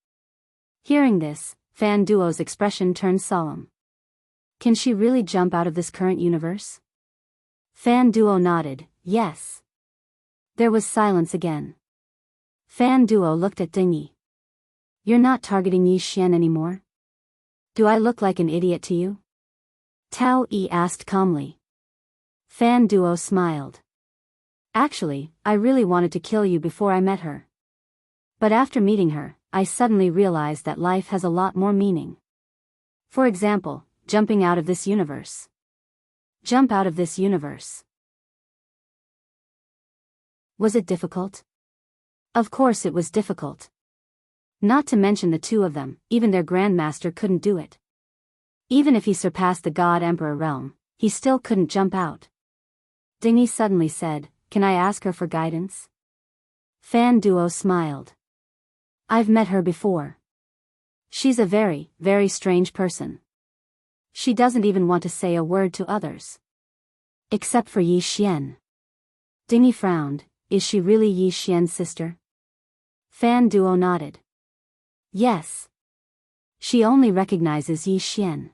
Hearing this, Fan Duo's expression turned solemn. "Can she really jump out of this current universe?" Fan Duo nodded, "Yes." There was silence again. Fan Duo looked at Ding Yi. "You're not targeting Yi Xian anymore? Do I look like an idiot to you?" Tao Yi asked calmly. Fan Duo smiled. "Actually, I really wanted to kill you before I met her. But after meeting her, I suddenly realized that life has a lot more meaning. For example, jumping out of this universe. Jump out of this universe." Was it difficult? Of course it was difficult. Not to mention the two of them, even their grandmaster couldn't do it. Even if he surpassed the God Emperor realm, he still couldn't jump out. Ding Yi suddenly said, "Can I ask her for guidance?" Fan Duo smiled. "I've met her before. She's a very, very strange person. She doesn't even want to say a word to others. Except for Yi Xian." Ding Yi frowned. "Is she really Yi Xian's sister?" Fan Duo nodded. "Yes. She only recognizes Yi Xian.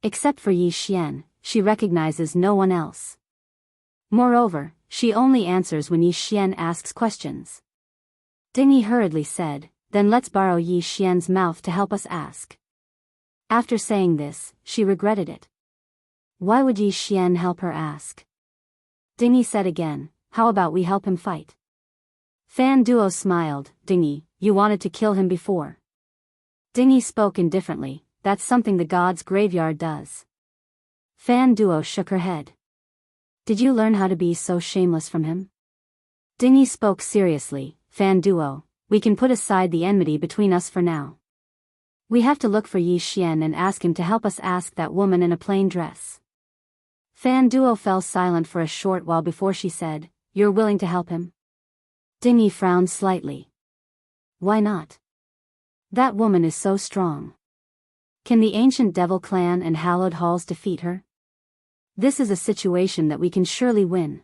Except for Yi Xian, she recognizes no one else. Moreover, she only answers when Yi Xian asks questions." Ding Yi hurriedly said, "Then let's borrow Yi Xian's mouth to help us ask." After saying this, she regretted it. Why would Yi Xian help her ask? Ding Yi said again, "How about we help him fight?" Fan Duo smiled. "Ding Yi, you wanted to kill him before." Ding Yi spoke indifferently, "That's something the god's graveyard does." Fan Duo shook her head. "Did you learn how to be so shameless from him?" Ding Yi spoke seriously, "Fan Duo, we can put aside the enmity between us for now. We have to look for Yi Xian and ask him to help us ask that woman in a plain dress." Fan Duo fell silent for a short while before she said, "You're willing to help him?" Ding Yi frowned slightly. "Why not? That woman is so strong. Can the ancient devil clan and hallowed halls defeat her? This is a situation that we can surely win."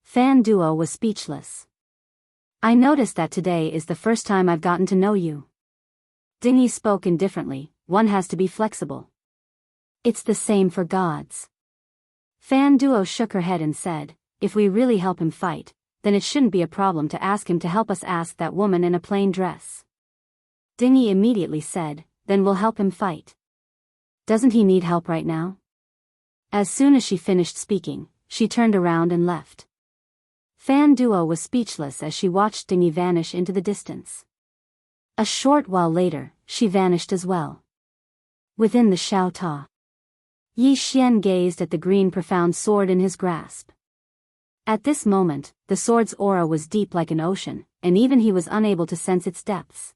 Fan Duo was speechless. "I noticed that today is the first time I've gotten to know you." Ding Yi spoke indifferently, "One has to be flexible. It's the same for gods." Fan Duo shook her head and said, "If we really help him fight, then it shouldn't be a problem to ask him to help us ask that woman in a plain dress." Ding Yi immediately said, "Then we'll help him fight. Doesn't he need help right now?" As soon as she finished speaking, she turned around and left. Fan Duo was speechless as she watched Ding Yi vanish into the distance. A short while later, she vanished as well. Within the Xiao Ta, Yi Xian gazed at the green profound sword in his grasp. At this moment, the sword's aura was deep like an ocean, and even he was unable to sense its depths.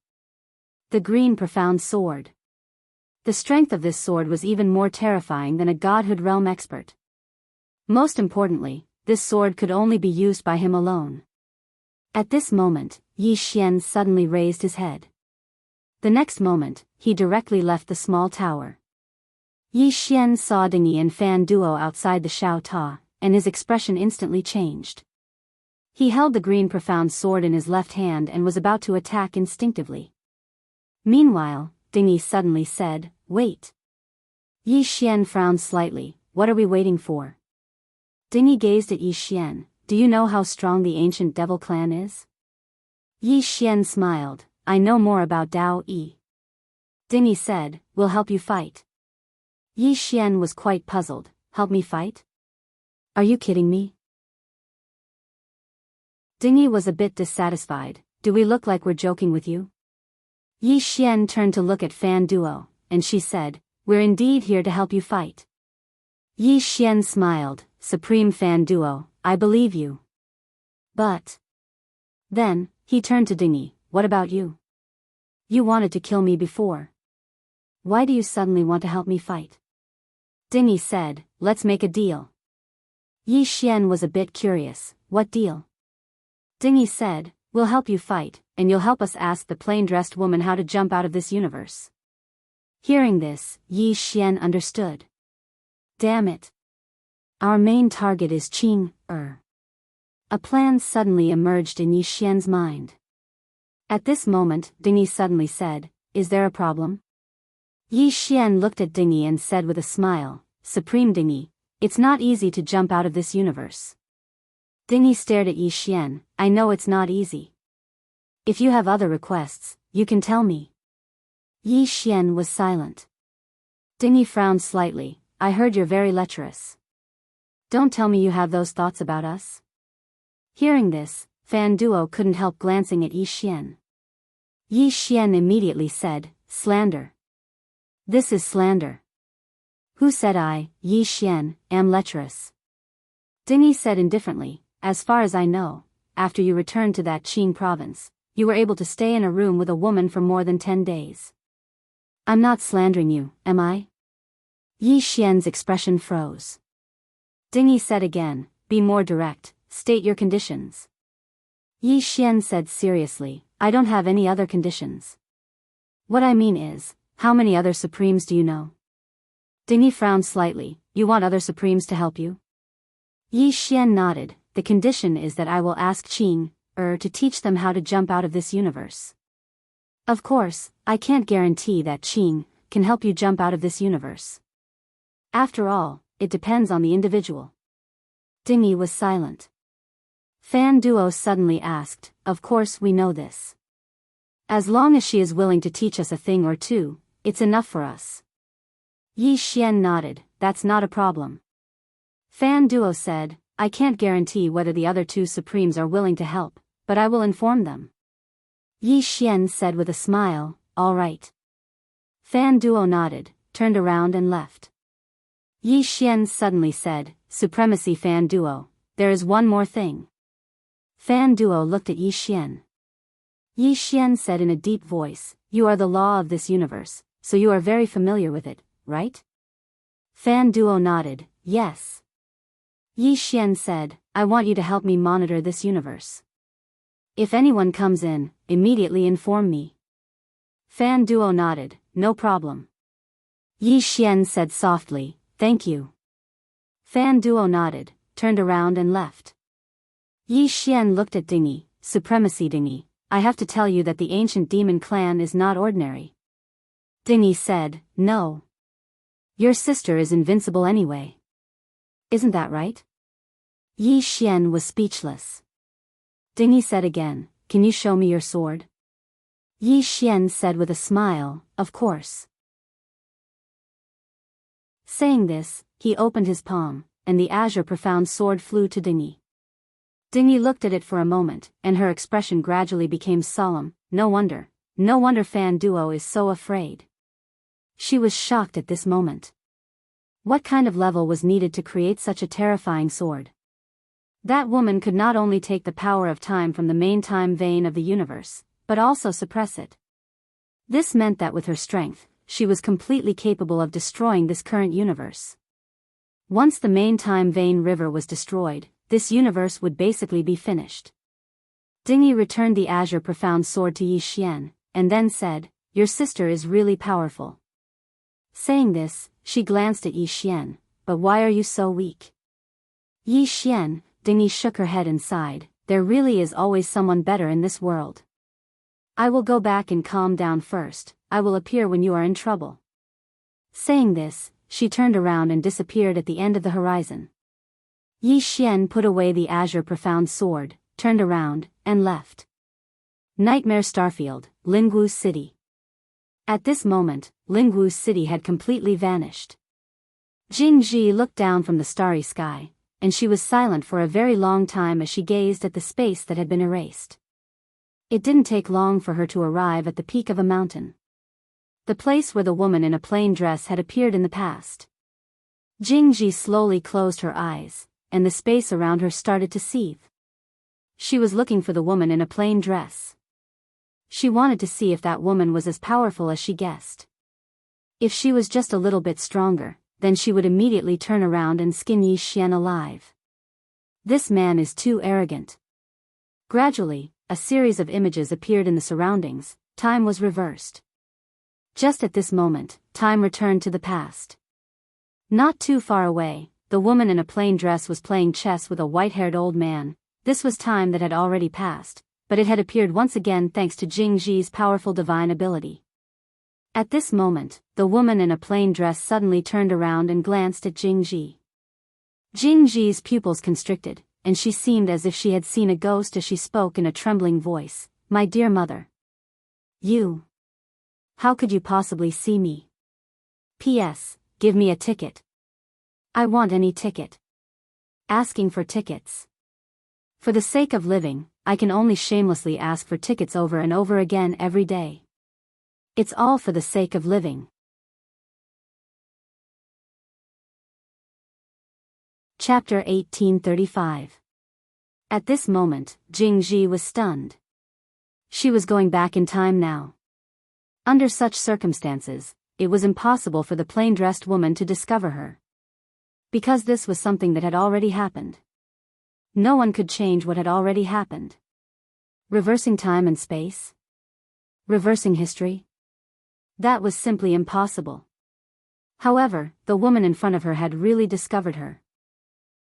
The green profound sword. The strength of this sword was even more terrifying than a godhood realm expert. Most importantly, this sword could only be used by him alone. At this moment, Yi Xian suddenly raised his head. The next moment, he directly left the small tower. Yi Xian saw Ding Yi and Fan Duo outside the Xiao Ta, and his expression instantly changed. He held the green profound sword in his left hand and was about to attack instinctively. Meanwhile, Ding Yi suddenly said, "Wait." Yi Xian frowned slightly, "What are we waiting for?" Ding Yi gazed at Yi Xian, "Do you know how strong the ancient devil clan is?" Yi Xian smiled, "I know more about Dao Yi." Ding Yi said, "We'll help you fight." Yi Xian was quite puzzled. help me fight? Are you kidding me? Dingy was a bit dissatisfied. Do we look like we're joking with you? Yi Xian turned to look at Fan Duo, and she said, we're indeed here to help you fight. Yi Xian smiled, Supreme Fan Duo, I believe you. But. Then, he turned to Dingy, what about you? You wanted to kill me before. Why do you suddenly want to help me fight? Dingy said, let's make a deal. Yi Xian was a bit curious, what deal? Dingy said, we'll help you fight, and you'll help us ask the plain-dressed woman how to jump out of this universe. Hearing this, Yi Xian understood. Damn it. Our main target is Qing. A plan suddenly emerged in Yi Xian's mind. At this moment, Dingy suddenly said, is there a problem? Yi Xian looked at Dingy and said with a smile, Supreme Dingy, it's not easy to jump out of this universe. Dingy stared at Yi Xian, I know it's not easy. If you have other requests, you can tell me. Yi Xian was silent. Dingy frowned slightly, I heard you're very lecherous. Don't tell me you have those thoughts about us. Hearing this, Fan Duo couldn't help glancing at Yi Xian. Yi Xian immediately said, slander. This is slander. Who said I, Yi Xian, am lecherous? Dingy said indifferently, as far as I know, after you returned to that Qing province, you were able to stay in a room with a woman for more than 10 days. I'm not slandering you, am I? Yi Xian's expression froze. Dingy said again, be more direct, state your conditions. Yi Xian said seriously, I don't have any other conditions. What I mean is, how many other Supremes do you know? Dingy frowned slightly, you want other Supremes to help you? Yi Xian nodded, the condition is that I will ask Qing, to teach them how to jump out of this universe. Of course, I can't guarantee that Qing can help you jump out of this universe. After all, it depends on the individual. Dingy was silent. Fan Duo suddenly asked, of course we know this. As long as she is willing to teach us a thing or two, it's enough for us. Yi Xian nodded, that's not a problem. Fan Duo said, I can't guarantee whether the other two Supremes are willing to help, but I will inform them. Yi Xian said with a smile, all right. Fan Duo nodded, turned around and left. Yi Xian suddenly said, Supremacy Fan Duo, there is one more thing. Fan Duo looked at Yi Xian. Yi Xian said in a deep voice, you are the law of this universe, so you are very familiar with it, right? Fan Duo nodded, yes. Yi Xian said, I want you to help me monitor this universe. If anyone comes in, immediately inform me. Fan Duo nodded, no problem. Yi Xian said softly, thank you. Fan Duo nodded, turned around and left. Yi Xian looked at Dingy, Supremacy Dingy, I have to tell you that the ancient demon clan is not ordinary. Dingy said, no. Your sister is invincible anyway. Isn't that right? Yi Xian was speechless. Dingy said again, can you show me your sword? Yi Xian said with a smile, of course. Saying this, he opened his palm, and the azure profound sword flew to Dingy. Dingy looked at it for a moment, and her expression gradually became solemn, no wonder Fan Duo is so afraid. She was shocked at this moment. What kind of level was needed to create such a terrifying sword? That woman could not only take the power of time from the main time vein of the universe, but also suppress it. This meant that with her strength, she was completely capable of destroying this current universe. Once the main time vein river was destroyed, this universe would basically be finished. Dingy returned the azure profound sword to Yi Xian, and then said, your sister is really powerful. Saying this, she glanced at Yi Xian, but why are you so weak? Yi Xian, Dingy shook her head and sighed, there really is always someone better in this world. I will go back and calm down first, I will appear when you are in trouble. Saying this, she turned around and disappeared at the end of the horizon. Yi Xian put away the azure profound sword, turned around, and left. Nightmare Starfield, Lingwu City. At this moment, Lingwu City had completely vanished. Jingji looked down from the starry sky, and she was silent for a very long time as she gazed at the space that had been erased. It didn't take long for her to arrive at the peak of a mountain. The place where the woman in a plain dress had appeared in the past. Jingji slowly closed her eyes, and the space around her started to seethe. She was looking for the woman in a plain dress. She wanted to see if that woman was as powerful as she guessed. If she was just a little bit stronger, then she would immediately turn around and skin Yi Xian alive. This man is too arrogant. Gradually, a series of images appeared in the surroundings. Time was reversed. Just at this moment, time returned to the past. Not too far away, the woman in a plain dress was playing chess with a white-haired old man. This was time that had already passed, but it had appeared once again thanks to Jingji's powerful divine ability. At this moment, the woman in a plain dress suddenly turned around and glanced at Jingji. Jingji's pupils constricted, and she seemed as if she had seen a ghost as she spoke in a trembling voice. "My dear mother. You. How could you possibly see me? P.S. Give me a ticket. I want any ticket. Asking for tickets. For the sake of living, I can only shamelessly ask for tickets over and over again every day. It's all for the sake of living." Chapter 1835. At this moment, Jingji was stunned. She was going back in time now. Under such circumstances, it was impossible for the plain-dressed woman to discover her. Because this was something that had already happened. No one could change what had already happened. Reversing time and space? Reversing history? That was simply impossible. However, the woman in front of her had really discovered her.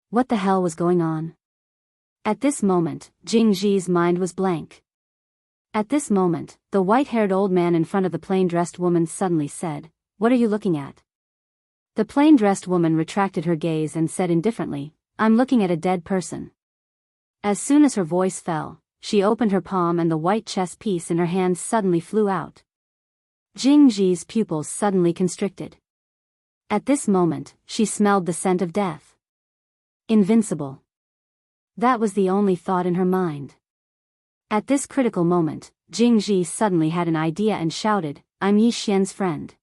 What the hell was going on? At this moment, Jingji's mind was blank. At this moment, the white-haired old man in front of the plain-dressed woman suddenly said, "What are you looking at?" The plain-dressed woman retracted her gaze and said indifferently, "I'm looking at a dead person." As soon as her voice fell, she opened her palm and the white chess piece in her hand suddenly flew out. Jingji's pupils suddenly constricted. At this moment, she smelled the scent of death. Invincible. That was the only thought in her mind. At this critical moment, Jingji suddenly had an idea and shouted, "I'm Yi Xian's friend."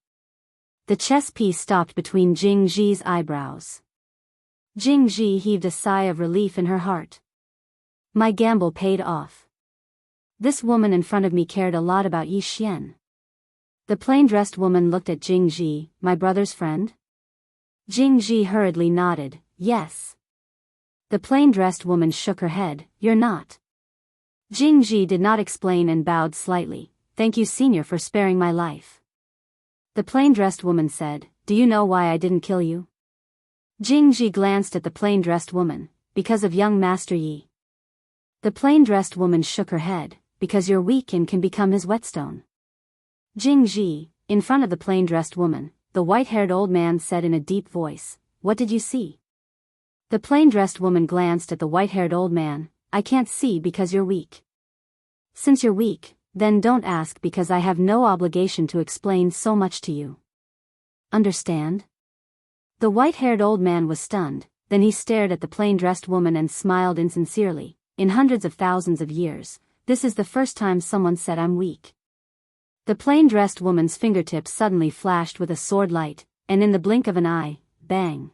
The chess piece stopped between Jingji's eyebrows. Jingji heaved a sigh of relief in her heart. My gamble paid off. This woman in front of me cared a lot about Yi Xian. The plain-dressed woman looked at Jingji, "My brother's friend?" Jingji hurriedly nodded, "Yes." The plain-dressed woman shook her head, "You're not." Jingji did not explain and bowed slightly, "Thank you, senior, for sparing my life." The plain-dressed woman said, "Do you know why I didn't kill you?" Jingji glanced at the plain-dressed woman, "Because of young Master Yi." The plain-dressed woman shook her head, "Because you're weak and can become his whetstone." Jingji, in front of the plain-dressed woman, the white-haired old man said in a deep voice, "What did you see?" The plain-dressed woman glanced at the white-haired old man, "I can't see because you're weak." "Since you're weak, then don't ask because I have no obligation to explain so much to you. Understand?" The white-haired old man was stunned, then he stared at the plain-dressed woman and smiled insincerely. "In hundreds of thousands of years, this is the first time someone said I'm weak." The plain-dressed woman's fingertips suddenly flashed with a sword light, and in the blink of an eye, bang.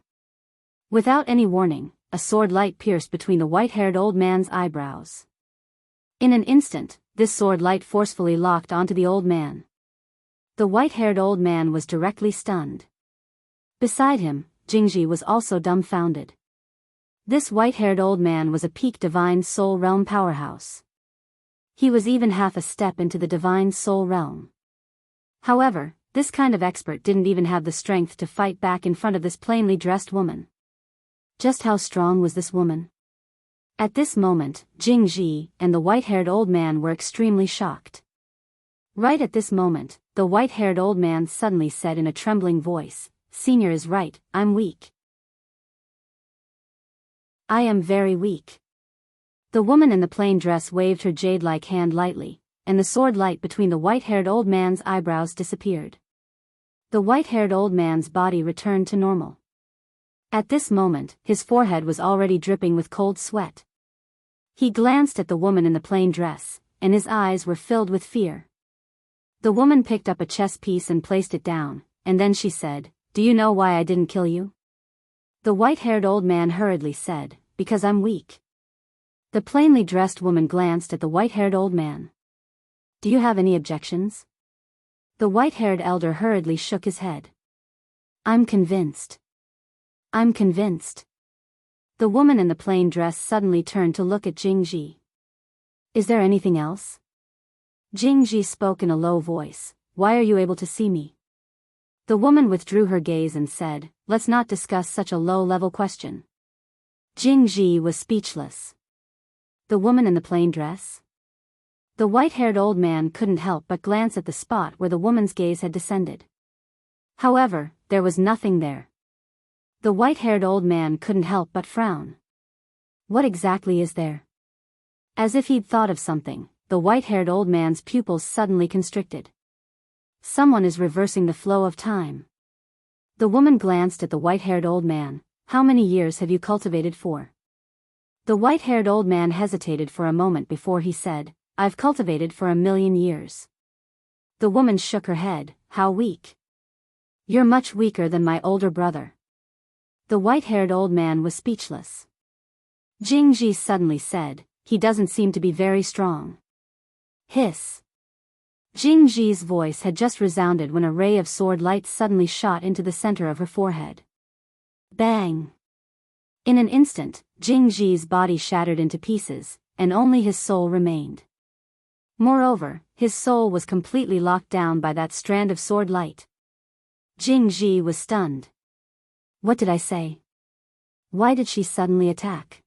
Without any warning, a sword light pierced between the white-haired old man's eyebrows. In an instant, this sword light forcefully locked onto the old man. The white-haired old man was directly stunned. Beside him, Jingji was also dumbfounded. This white-haired old man was a peak divine soul realm powerhouse. He was even half a step into the divine soul realm. However, this kind of expert didn't even have the strength to fight back in front of this plainly dressed woman. Just how strong was this woman? At this moment, Jingji and the white-haired old man were extremely shocked. Right at this moment, the white-haired old man suddenly said in a trembling voice, "Senior is right, I'm weak. I am very weak." The woman in the plain dress waved her jade-like hand lightly, and the sword light between the white-haired old man's eyebrows disappeared. The white-haired old man's body returned to normal. At this moment, his forehead was already dripping with cold sweat. He glanced at the woman in the plain dress, and his eyes were filled with fear. The woman picked up a chess piece and placed it down, and then she said, "Do you know why I didn't kill you?" The white-haired old man hurriedly said, "Because I'm weak." The plainly dressed woman glanced at the white-haired old man. "Do you have any objections?" The white-haired elder hurriedly shook his head. "I'm convinced. I'm convinced." The woman in the plain dress suddenly turned to look at Jingji. "Is there anything else?" Jingji spoke in a low voice, "Why are you able to see me?" The woman withdrew her gaze and said, "Let's not discuss such a low-level question." Jingji was speechless. The woman in the plain dress? The white-haired old man couldn't help but glance at the spot where the woman's gaze had descended. However, there was nothing there. The white-haired old man couldn't help but frown. What exactly is there? As if he'd thought of something, the white-haired old man's pupils suddenly constricted. Someone is reversing the flow of time. The woman glanced at the white-haired old man. "How many years have you cultivated for?" The white-haired old man hesitated for a moment before he said, "I've cultivated for 1,000,000 years." The woman shook her head. "How weak. You're much weaker than my older brother." The white-haired old man was speechless. Jingji suddenly said, "He doesn't seem to be very strong." Hiss. Jingji's voice had just resounded when a ray of sword light suddenly shot into the center of her forehead. Bang! In an instant, Jingji's body shattered into pieces, and only his soul remained. Moreover, his soul was completely locked down by that strand of sword light. Jingji was stunned. What did I say? Why did she suddenly attack?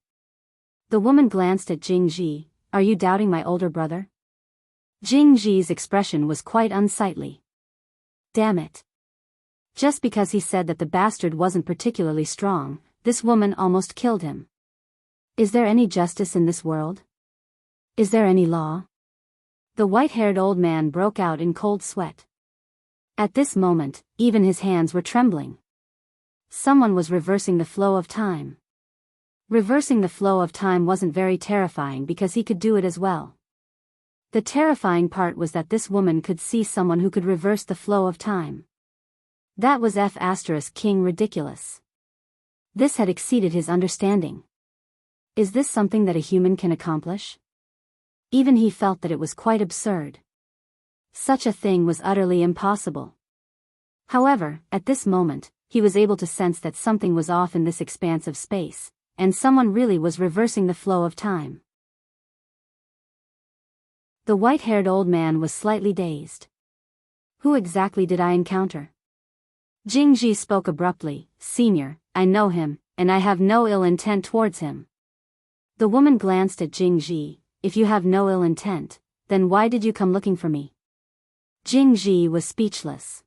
The woman glanced at Jingji. "Are you doubting my older brother?" Jingji's expression was quite unsightly. Damn it. Just because he said that the bastard wasn't particularly strong, this woman almost killed him. Is there any justice in this world? Is there any law? The white-haired old man broke out in cold sweat. At this moment, even his hands were trembling. Someone was reversing the flow of time. Reversing the flow of time wasn't very terrifying because he could do it as well. The terrifying part was that this woman could see someone who could reverse the flow of time. That was King ridiculous. This had exceeded his understanding. Is this something that a human can accomplish? Even he felt that it was quite absurd. Such a thing was utterly impossible. However, at this moment, he was able to sense that something was off in this expanse of space, and someone really was reversing the flow of time. The white-haired old man was slightly dazed. Who exactly did I encounter? Jingji spoke abruptly, "Senior, I know him, and I have no ill intent towards him." The woman glanced at Jingji. "If you have no ill intent, then why did you come looking for me?" Jingji was speechless.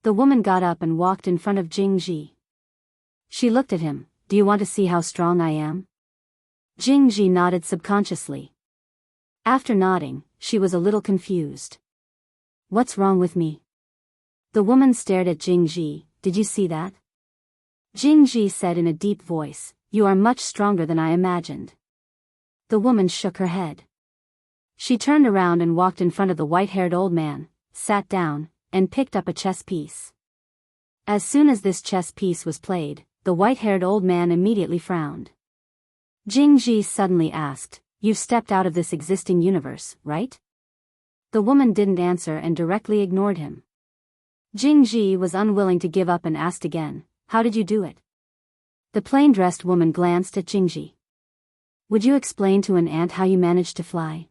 The woman got up and walked in front of Jingji. She looked at him. "Do you want to see how strong I am?" Jingji nodded subconsciously. After nodding, she was a little confused. "What's wrong with me?" The woman stared at Jingji. "Did you see that?" Jingji said in a deep voice, "You are much stronger than I imagined." The woman shook her head. She turned around and walked in front of the white-haired old man, sat down, and picked up a chess piece. As soon as this chess piece was played, the white-haired old man immediately frowned. Jingji suddenly asked, "You've stepped out of this existing universe, right?" The woman didn't answer and directly ignored him. Jingji was unwilling to give up and asked again, "How did you do it?" The plain-dressed woman glanced at Jingji. "Would you explain to an ant how you managed to fly?"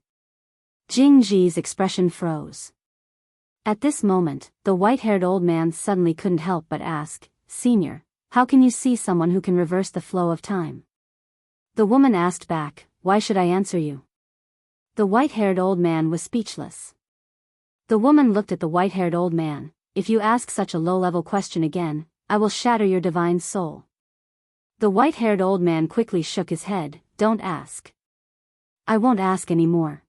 Jingji's expression froze. At this moment, the white-haired old man suddenly couldn't help but ask, "Senior, how can you see someone who can reverse the flow of time?" The woman asked back, "Why should I answer you?" The white-haired old man was speechless. The woman looked at the white-haired old man. "If you ask such a low-level question again, I will shatter your divine soul." The white-haired old man quickly shook his head. "Don't ask. I won't ask any more."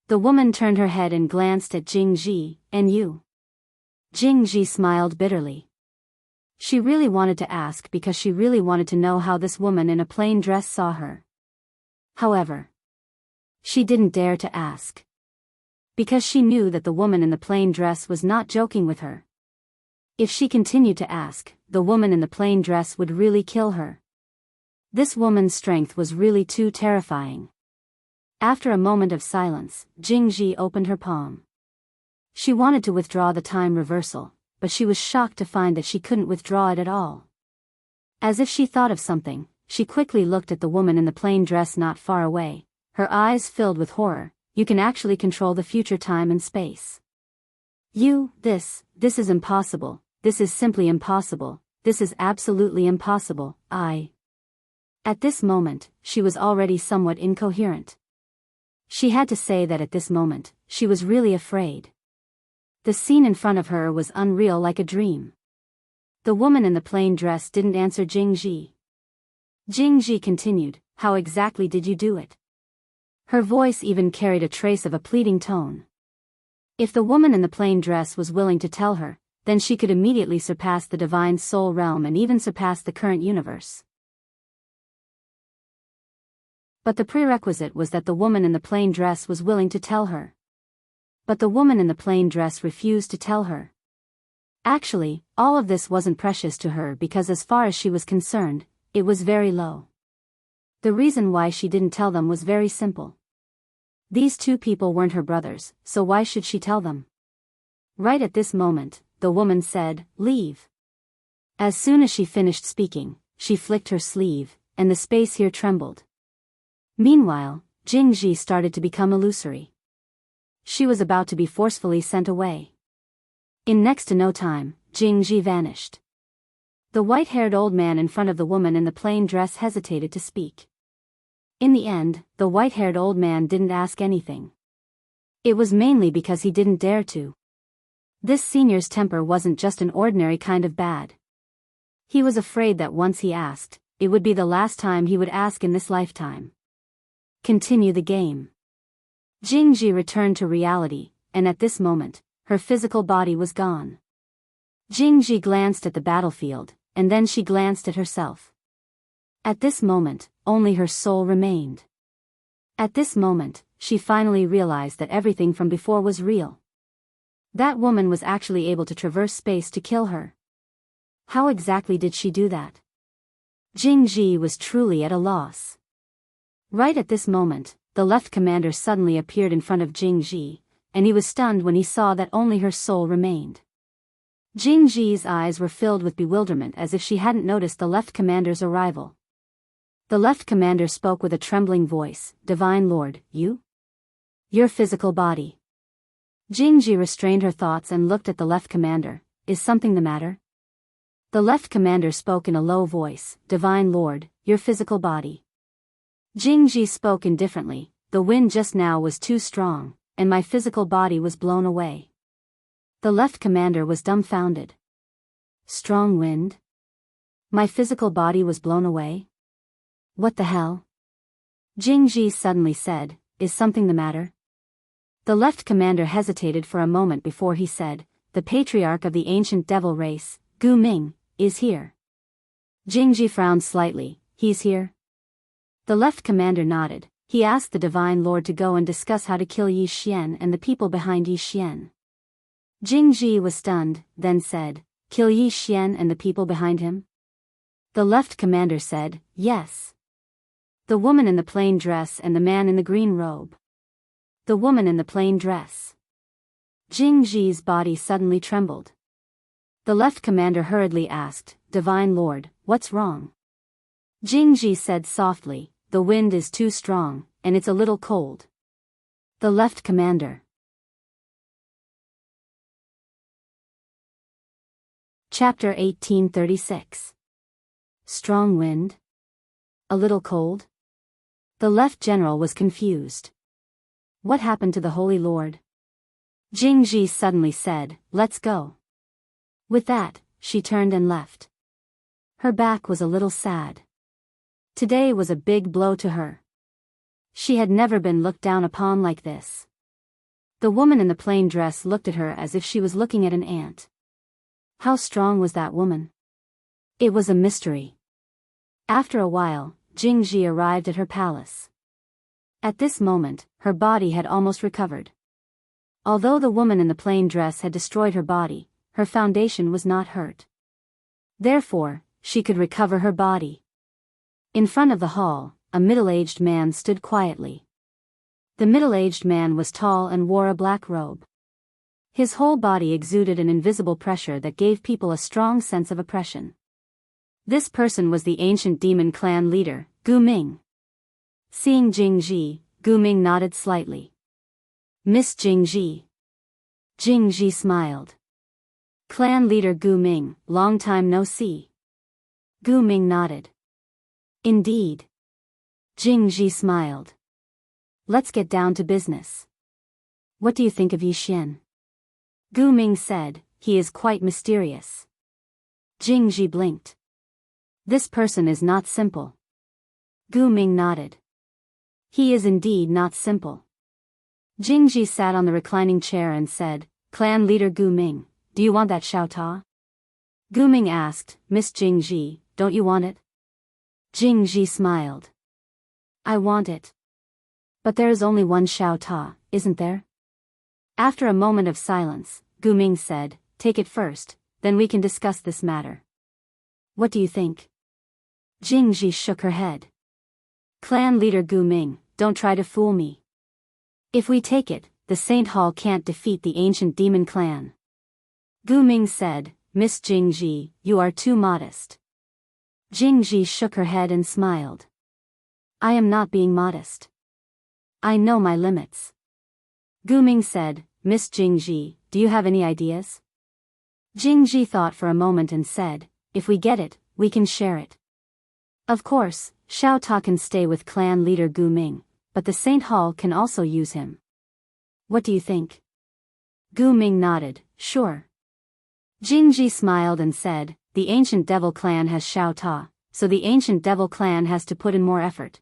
The woman turned her head and glanced at Jingji. "And you?" Jingji smiled bitterly. She really wanted to ask because she really wanted to know how this woman in a plain dress saw her. However, she didn't dare to ask. Because she knew that the woman in the plain dress was not joking with her. If she continued to ask, the woman in the plain dress would really kill her. This woman's strength was really too terrifying. After a moment of silence, Jingji opened her palm. She wanted to withdraw the time reversal, but she was shocked to find that she couldn't withdraw it at all. As if she thought of something, she quickly looked at the woman in the plain dress not far away, her eyes filled with horror. You can actually control the future time and space. This is impossible, this is simply impossible, this is absolutely impossible, At this moment, she was already somewhat incoherent. She had to say that at this moment, she was really afraid. The scene in front of her was unreal like a dream. The woman in the plain dress didn't answer Jingji. Jingji continued, how exactly did you do it? Her voice even carried a trace of a pleading tone. If the woman in the plain dress was willing to tell her, then she could immediately surpass the divine soul realm and even surpass the current universe. But the prerequisite was that the woman in the plain dress was willing to tell her. But the woman in the plain dress refused to tell her. Actually, all of this wasn't precious to her because as far as she was concerned, it was very low. The reason why she didn't tell them was very simple. These two people weren't her brothers, so why should she tell them? Right at this moment, the woman said, leave. As soon as she finished speaking, she flicked her sleeve, and the space here trembled. Meanwhile, Jingji started to become illusory. She was about to be forcefully sent away. In next to no time, Jingji vanished. The white-haired old man in front of the woman in the plain dress hesitated to speak. In the end, the white-haired old man didn't ask anything. It was mainly because he didn't dare to. This senior's temper wasn't just an ordinary kind of bad. He was afraid that once he asked, it would be the last time he would ask in this lifetime. Continue the game. Jingji returned to reality, and at this moment, her physical body was gone. Jingji glanced at the battlefield, and then she glanced at herself. At this moment, only her soul remained. At this moment, she finally realized that everything from before was real. That woman was actually able to traverse space to kill her. How exactly did she do that? Jingji was truly at a loss. Right at this moment, the left commander suddenly appeared in front of Jingji, and he was stunned when he saw that only her soul remained. Jingji's eyes were filled with bewilderment as if she hadn't noticed the left commander's arrival. The left commander spoke with a trembling voice, Divine Lord, you? Your physical body. Jingji restrained her thoughts and looked at the left commander, is something the matter? The left commander spoke in a low voice, Divine Lord, your physical body. Jingji spoke indifferently, the wind just now was too strong, and my physical body was blown away. The left commander was dumbfounded. Strong wind? My physical body was blown away? What the hell? Jingji suddenly said, is something the matter? The left commander hesitated for a moment before he said, the patriarch of the ancient devil race, Gu Ming, is here. Jingji frowned slightly, he's here? The left commander nodded. He asked the Divine Lord to go and discuss how to kill Yi Xian and the people behind Yi Xian. Jingji was stunned, then said, kill Yi Xian and the people behind him? The left commander said, yes. The woman in the plain dress and the man in the green robe. The woman in the plain dress. Jingji's body suddenly trembled. The left commander hurriedly asked, Divine Lord, what's wrong? Jingji said softly, the wind is too strong, and it's a little cold. The left commander. Chapter 1836. Strong wind? A little cold? The left general was confused. What happened to the Holy Lord? Jingji suddenly said, let's go. With that, she turned and left. Her back was a little sad. Today was a big blow to her. She had never been looked down upon like this. The woman in the plain dress looked at her as if she was looking at an ant. How strong was that woman? It was a mystery. After a while, Jingji arrived at her palace. At this moment, her body had almost recovered. Although the woman in the plain dress had destroyed her body, her foundation was not hurt. Therefore, she could recover her body. In front of the hall, a middle-aged man stood quietly. The middle-aged man was tall and wore a black robe. His whole body exuded an invisible pressure that gave people a strong sense of oppression. This person was the ancient demon clan leader, Gu Ming. Seeing Jingji, Gu Ming nodded slightly. Miss Jingji. Jingji smiled. Clan leader Gu Ming, long time no see. Gu Ming nodded. Indeed. Jingji smiled. Let's get down to business. What do you think of Yi Xian? Gu Ming said, he is quite mysterious. Jingji blinked. This person is not simple. Gu Ming nodded. He is indeed not simple. Jingji sat on the reclining chair and said, Clan leader Gu Ming, do you want that Xiao Ta? Gu Ming asked, Miss Jingji, don't you want it? Jingji smiled. I want it. But there is only one Xiao Ta, isn't there? After a moment of silence, Gu Ming said, take it first, then we can discuss this matter. What do you think? Jingji shook her head. Clan leader Gu Ming, don't try to fool me. If we take it, the Saint Hall can't defeat the ancient demon clan. Gu Ming said, Miss Jingji, you are too modest. Jingji shook her head and smiled. I am not being modest. I know my limits. Gu Ming said, Miss Jingji, do you have any ideas? Jingji thought for a moment and said, if we get it, we can share it. Of course, Xiao Ta can stay with clan leader Gu Ming, but the Saint Hall can also use him. What do you think? Gu Ming nodded, sure. Jingji smiled and said, the ancient devil clan has Xiao Ta, so the ancient devil clan has to put in more effort.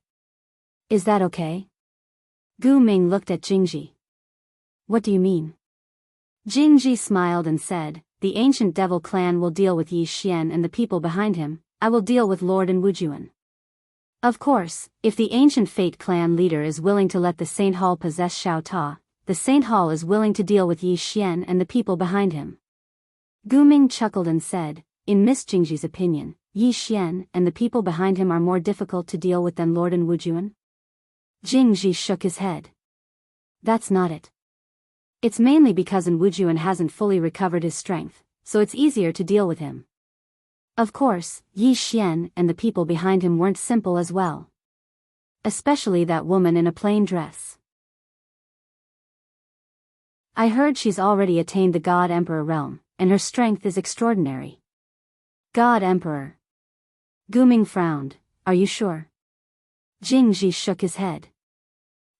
Is that okay? Gu Ming looked at Jingji. What do you mean? Jingji smiled and said, the ancient devil clan will deal with Yi Xian and the people behind him, I will deal with Lord and Wujuan. Of course, if the ancient fate clan leader is willing to let the Saint Hall possess Xiao Ta, the Saint Hall is willing to deal with Yi Xian and the people behind him. Gu Ming chuckled and said, in Miss Jingji's opinion, Yi Xian and the people behind him are more difficult to deal with than Lord and Wujuan? Jingji shook his head. That's not it. It's mainly because Wujuan hasn't fully recovered his strength, so it's easier to deal with him. Of course, Yi Xian and the people behind him weren't simple as well. Especially that woman in a plain dress. I heard she's already attained the God Emperor realm, and her strength is extraordinary. God Emperor. Gu Ming frowned, are you sure? Jingji shook his head.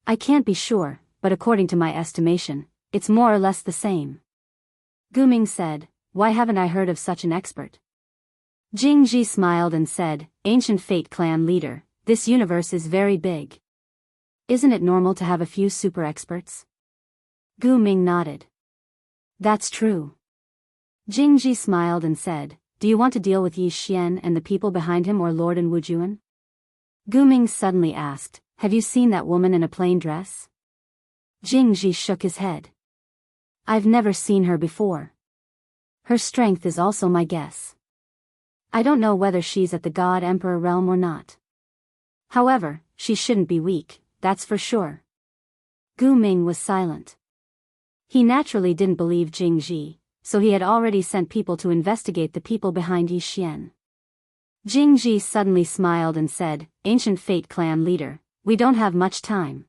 I can't be sure, but according to my estimation, it's more or less the same. Gu Ming said, why haven't I heard of such an expert? Jingji smiled and said, ancient fate clan leader, this universe is very big. Isn't it normal to have a few super experts? Gu Ming nodded. That's true. Jingji smiled and said, do you want to deal with Yi Xian and the people behind him or Lord and Wujuan? Gu Ming suddenly asked, have you seen that woman in a plain dress? Jingji shook his head. I've never seen her before. Her strength is also my guess. I don't know whether she's at the God Emperor realm or not. However, she shouldn't be weak, that's for sure. Gu Ming was silent. He naturally didn't believe Jingji, so he had already sent people to investigate the people behind Yi Xian. Jingji suddenly smiled and said, ancient fate clan leader, we don't have much time.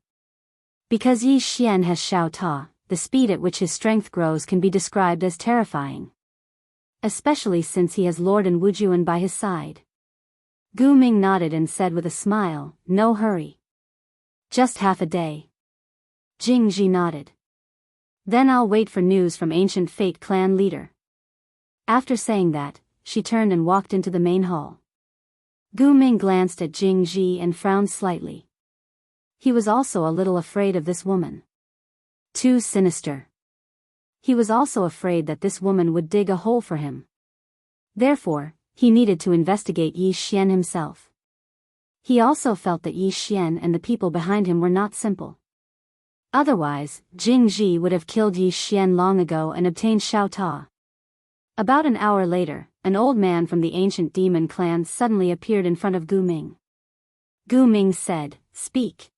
Because Yi Xian has Xiao Ta, the speed at which his strength grows can be described as terrifying. Especially since he has Lord and Wujuan by his side. Gu Ming nodded and said with a smile, no hurry. Just half a day. Jingji nodded. Then I'll wait for news from ancient fate clan leader. After saying that, she turned and walked into the main hall. Gu Ming glanced at Jingji and frowned slightly. He was also a little afraid of this woman. Too sinister. He was also afraid that this woman would dig a hole for him. Therefore, he needed to investigate Yi Xian himself. He also felt that Yi Xian and the people behind him were not simple. Otherwise, Jing Ji would have killed Yi Xian long ago and obtained Xiao Ta. About an hour later, an old man from the ancient demon clan suddenly appeared in front of Gu Ming. Gu Ming said, "Speak."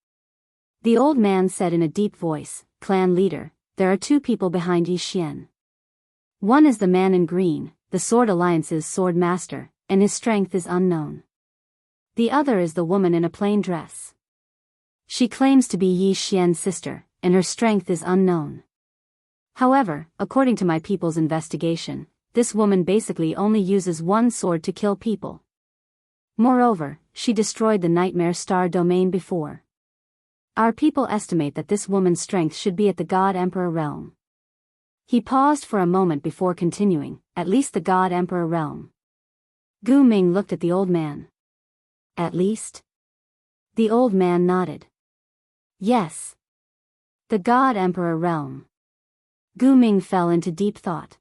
The old man said in a deep voice, "Clan leader, there are two people behind Yi Xian. One is the man in green, the Sword Alliance's sword master, and his strength is unknown. The other is the woman in a plain dress. She claims to be Yi Xian's sister, and her strength is unknown. However, according to my people's investigation, this woman basically only uses one sword to kill people. Moreover, she destroyed the Nightmare Star domain before. Our people estimate that this woman's strength should be at the God Emperor realm." He paused for a moment before continuing, "At least the God Emperor realm." Gu Ming looked at the old man. "At least?" The old man nodded. "Yes. The God Emperor realm." Gu Ming fell into deep thought.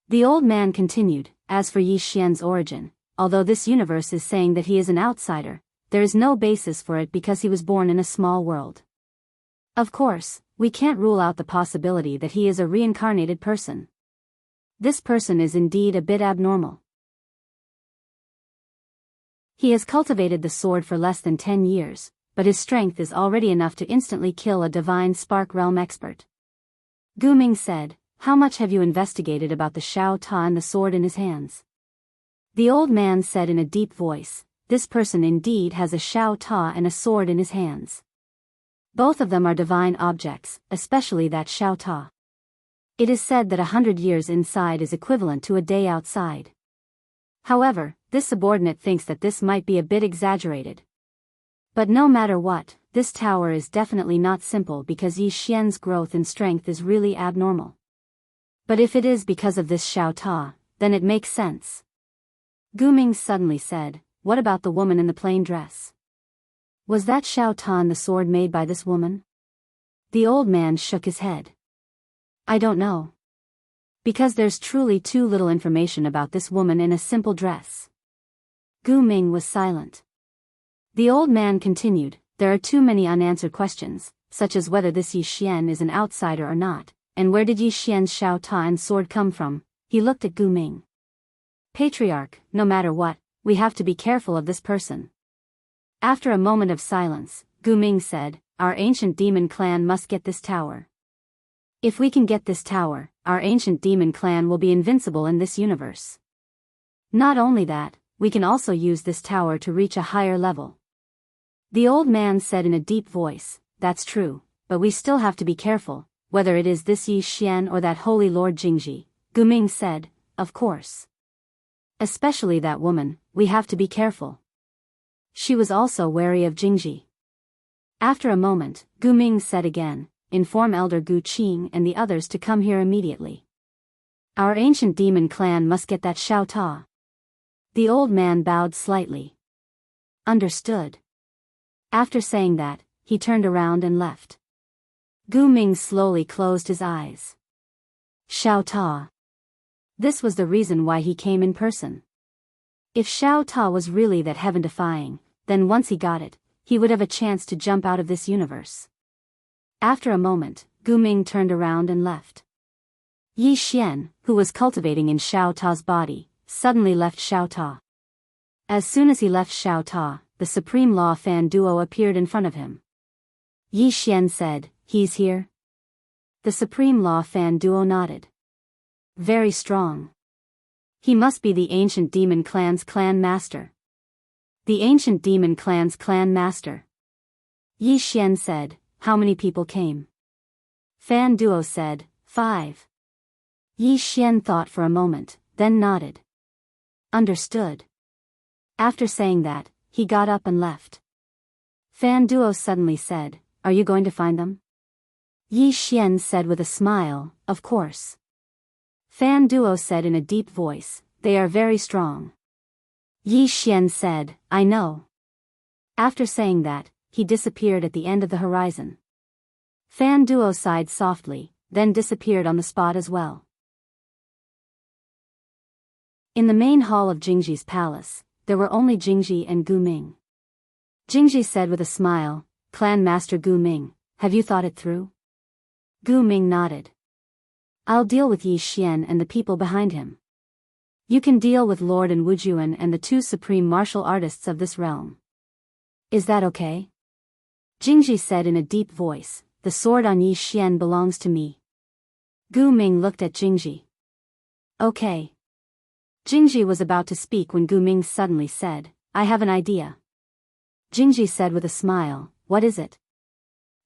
The old man continued, "As for Yi Xian's origin, although this universe is saying that he is an outsider, there is no basis for it because he was born in a small world. Of course, we can't rule out the possibility that he is a reincarnated person. This person is indeed a bit abnormal. He has cultivated the sword for less than 10 years, but his strength is already enough to instantly kill a divine spark realm expert." Gu Ming said, "How much have you investigated about the Xiao Ta and the sword in his hands?" The old man said in a deep voice, "This person indeed has a Xiao Ta and a sword in his hands. Both of them are divine objects, especially that Xiao Ta. It is said that 100 years inside is equivalent to a day outside. However, this subordinate thinks that this might be a bit exaggerated. But no matter what, this tower is definitely not simple because Yi Xian's growth in strength is really abnormal. But if it is because of this Xiao Ta, then it makes sense." Gu Ming suddenly said, "What about the woman in the plain dress? Was that Xiao Ta and the sword made by this woman?" The old man shook his head. "I don't know. Because there's truly too little information about this woman in a simple dress." Gu Ming was silent. The old man continued, "There are too many unanswered questions, such as whether this Yi Xian is an outsider or not, and where did Yi Xian's Xiao Ta and sword come from?" He looked at Gu Ming. "Patriarch, no matter what, we have to be careful of this person." After a moment of silence, Gu Ming said, "Our ancient demon clan must get this tower. If we can get this tower, our ancient demon clan will be invincible in this universe. Not only that, we can also use this tower to reach a higher level." The old man said in a deep voice, "That's true, but we still have to be careful, whether it is this Yi Xian or that Holy Lord Jingji." Gu Ming said, "Of course. Especially that woman, we have to be careful. She was also wary of Jingji." After a moment, Gu Ming said again, "Inform Elder Gu Qing and the others to come here immediately. Our ancient demon clan must get that Xiao Ta." The old man bowed slightly. "Understood." After saying that, he turned around and left. Gu Ming slowly closed his eyes. Xiao Ta. This was the reason why he came in person. If Xiao Ta was really that heaven-defying, then once he got it, he would have a chance to jump out of this universe. After a moment, Gu Ming turned around and left. Yi Xian, who was cultivating in Xiao Ta's body, suddenly left Xiao Ta. As soon as he left Xiao Ta, the Supreme Law Fan Duo appeared in front of him. Yi Xian said, "He's here?" The Supreme Law Fan Duo nodded. "Very strong. He must be the ancient demon clan's clan master." "The ancient demon clan's clan master?" Yi Xian said, "How many people came?" Fan Duo said, 5. Yi Xian thought for a moment, then nodded. "Understood." After saying that, he got up and left. Fan Duo suddenly said, "Are you going to find them?" Yi Xian said with a smile, "Of course." Fan Duo said in a deep voice, "They are very strong." Yi Xian said, "I know." After saying that, he disappeared at the end of the horizon. Fan Duo sighed softly, then disappeared on the spot as well. In the main hall of Jingji's palace, there were only Jingji and Gu Ming. Jingji said with a smile, "Clan Master Gu Ming, have you thought it through?" Gu Ming nodded. "I'll deal with Yi Xian and the people behind him. You can deal with Lord and Wujuan and the two supreme martial artists of this realm. Is that okay?" Jingji said in a deep voice, "The sword on Yi Xian belongs to me." Gu Ming looked at Jingji. "Okay." Jingji was about to speak when Gu Ming suddenly said, "I have an idea." Jingji said with a smile, "What is it?"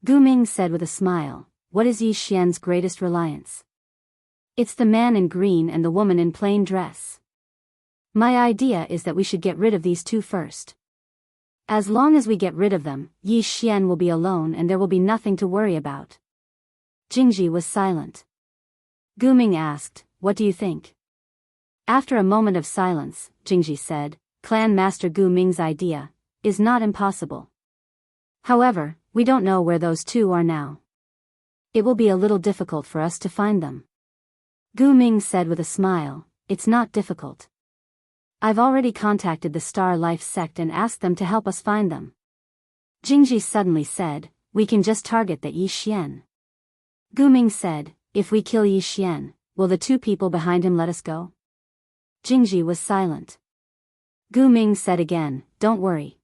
Gu Ming said with a smile, "What is Yi Xian's greatest reliance?" "It's the man in green and the woman in plain dress. My idea is that we should get rid of these two first. As long as we get rid of them, Yi Xian will be alone and there will be nothing to worry about." Jingji was silent. Gu Ming asked, "What do you think?" After a moment of silence, Jingji said, "Clan Master Gu Ming's idea is not impossible. However, we don't know where those two are now. It will be a little difficult for us to find them." Gu Ming said with a smile, "It's not difficult. I've already contacted the Star Life sect and asked them to help us find them." Jingji suddenly said, "We can just target the Yi Xian." Gu Ming said, "If we kill Yi Xian, will the two people behind him let us go?" Jingji was silent. Gu Ming said again, "Don't worry.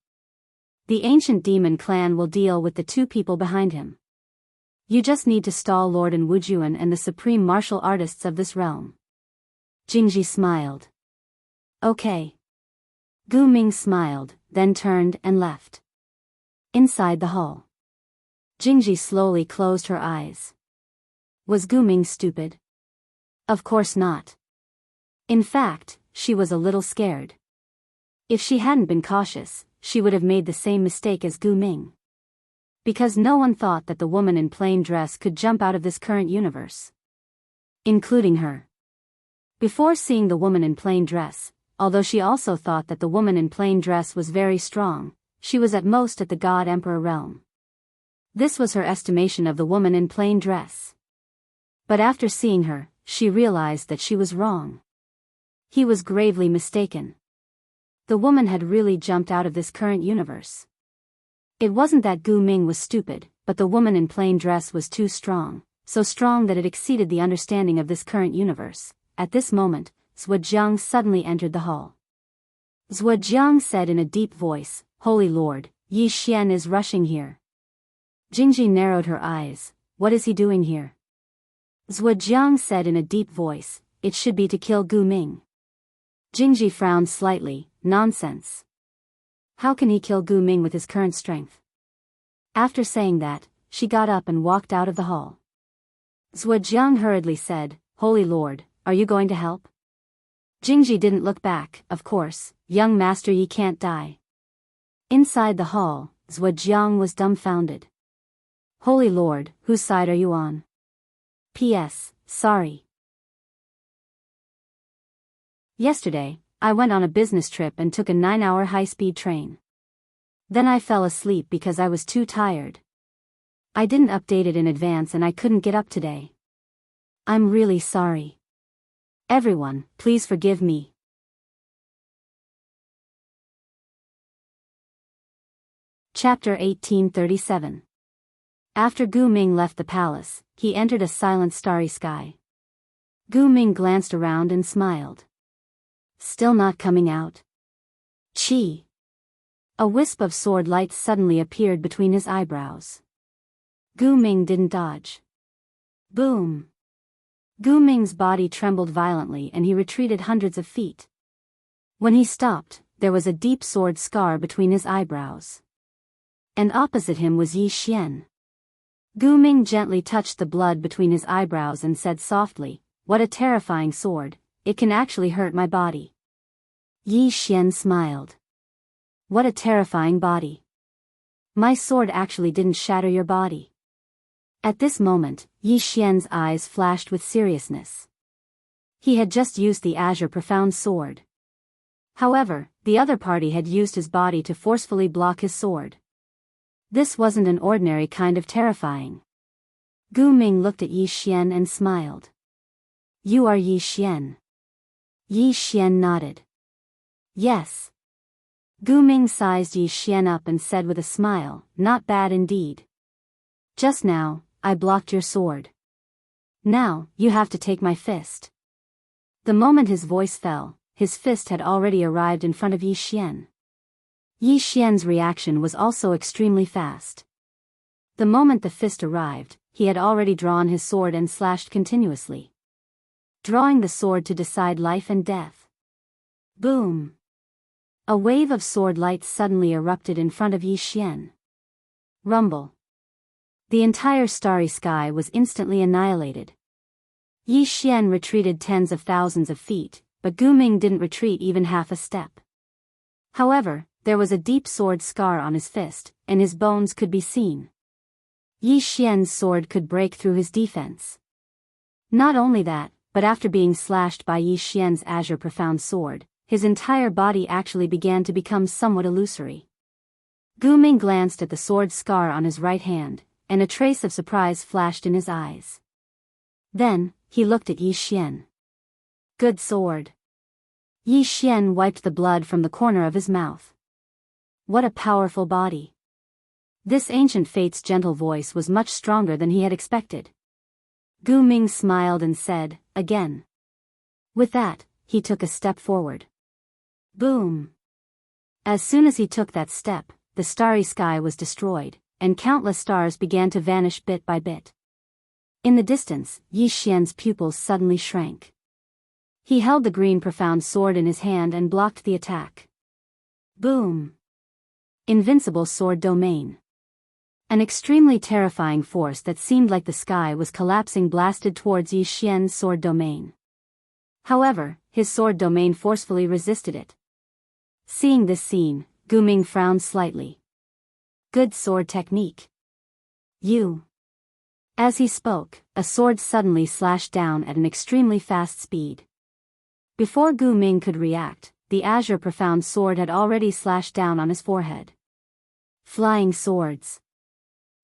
The ancient demon clan will deal with the two people behind him. You just need to stall Lord and Wujuan and the supreme martial artists of this realm." Jingji smiled. "Okay." Gu Ming smiled, then turned and left. Inside the hall, Jingji slowly closed her eyes. Was Gu Ming stupid? Of course not. In fact, she was a little scared. If she hadn't been cautious, she would have made the same mistake as Gu Ming. Because no one thought that the woman in plain dress could jump out of this current universe. Including her. Before seeing the woman in plain dress, although she also thought that the woman in plain dress was very strong, she was at most at the God Emperor realm. This was her estimation of the woman in plain dress. But after seeing her, she realized that she was wrong. He was gravely mistaken. The woman had really jumped out of this current universe. It wasn't that Gu Ming was stupid, but the woman in plain dress was too strong, so strong that it exceeded the understanding of this current universe. At this moment, Zhujiang suddenly entered the hall. Zhujiang said in a deep voice, "Holy Lord, Yi Xian is rushing here." Jingji narrowed her eyes. "What is he doing here?" Zhujiang said in a deep voice, "It should be to kill Gu Ming." Jingji frowned slightly. "Nonsense. How can he kill Gu Ming with his current strength?" After saying that, she got up and walked out of the hall. Zhujiang hurriedly said, "Holy Lord, are you going to help?" Jingji didn't look back. "Of course, young master, Yi can't die." Inside the hall, Zhujiang was dumbfounded. "Holy Lord, whose side are you on?" P.S. Sorry. Yesterday, I went on a business trip and took a 9-hour high-speed train. Then I fell asleep because I was too tired. I didn't update it in advance and I couldn't get up today. I'm really sorry. Everyone, please forgive me. Chapter 1837. After Gu Ming left the palace, he entered a silent starry sky. Gu Ming glanced around and smiled. Still not coming out? Chi. A wisp of sword light suddenly appeared between his eyebrows. Gu Ming didn't dodge. Boom. Gu Ming's body trembled violently and he retreated hundreds of feet. When he stopped, there was a deep sword scar between his eyebrows. And opposite him was Yi Xian. Gu Ming gently touched the blood between his eyebrows and said softly, "What a terrifying sword, it can actually hurt my body." Yi Xian smiled. "What a terrifying body. My sword actually didn't shatter your body." At this moment, Yi Xian's eyes flashed with seriousness. He had just used the Azure Profound Sword. However, the other party had used his body to forcefully block his sword. This wasn't an ordinary kind of terrifying. Gu Ming looked at Yi Xian and smiled. "You are Yi Xian." Yi Xian nodded. Yes. Gu Ming sized Yi Xian up and said with a smile, not bad indeed. Just now, I blocked your sword. Now, you have to take my fist. The moment his voice fell, his fist had already arrived in front of Yi Xian. Yi Xian's reaction was also extremely fast. The moment the fist arrived, he had already drawn his sword and slashed continuously. Drawing the sword to decide life and death. Boom! A wave of sword light suddenly erupted in front of Yi Xian. Rumble. The entire starry sky was instantly annihilated. Yi Xian retreated tens of thousands of feet, but Gu Ming didn't retreat even half a step. However, there was a deep sword scar on his fist, and his bones could be seen. Yi Xian's sword could break through his defense. Not only that, but after being slashed by Yi Xian's azure profound sword, his entire body actually began to become somewhat illusory. Gu Ming glanced at the sword scar on his right hand, and a trace of surprise flashed in his eyes. Then, he looked at Yi Xian. Good sword. Yi Xian wiped the blood from the corner of his mouth. What a powerful body. This ancient fate's gentle voice was much stronger than he had expected. Gu Ming smiled and said, again. With that, he took a step forward. Boom! As soon as he took that step, the starry sky was destroyed, and countless stars began to vanish bit by bit. In the distance, Yi Xian's pupils suddenly shrank. He held the green profound sword in his hand and blocked the attack. Boom! Invincible sword domain. An extremely terrifying force that seemed like the sky was collapsing blasted towards Yi Xian's sword domain. However, his sword domain forcefully resisted it. Seeing this scene, Gu Ming frowned slightly. Good sword technique. You. As he spoke, a sword suddenly slashed down at an extremely fast speed. Before Gu Ming could react, the azure profound sword had already slashed down on his forehead. Flying swords.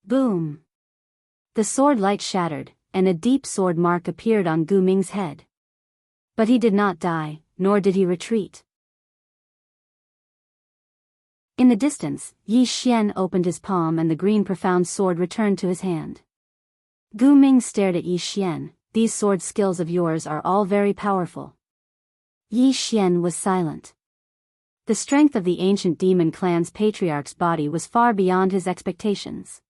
Boom! The sword light shattered, and a deep sword mark appeared on Gu Ming's head. But he did not die, nor did he retreat. In the distance, Yi Xian opened his palm and the green profound sword returned to his hand. Gu Ming stared at Yi Xian. These sword skills of yours are all very powerful. Yi Xian was silent. The strength of the ancient demon clan's patriarch's body was far beyond his expectations.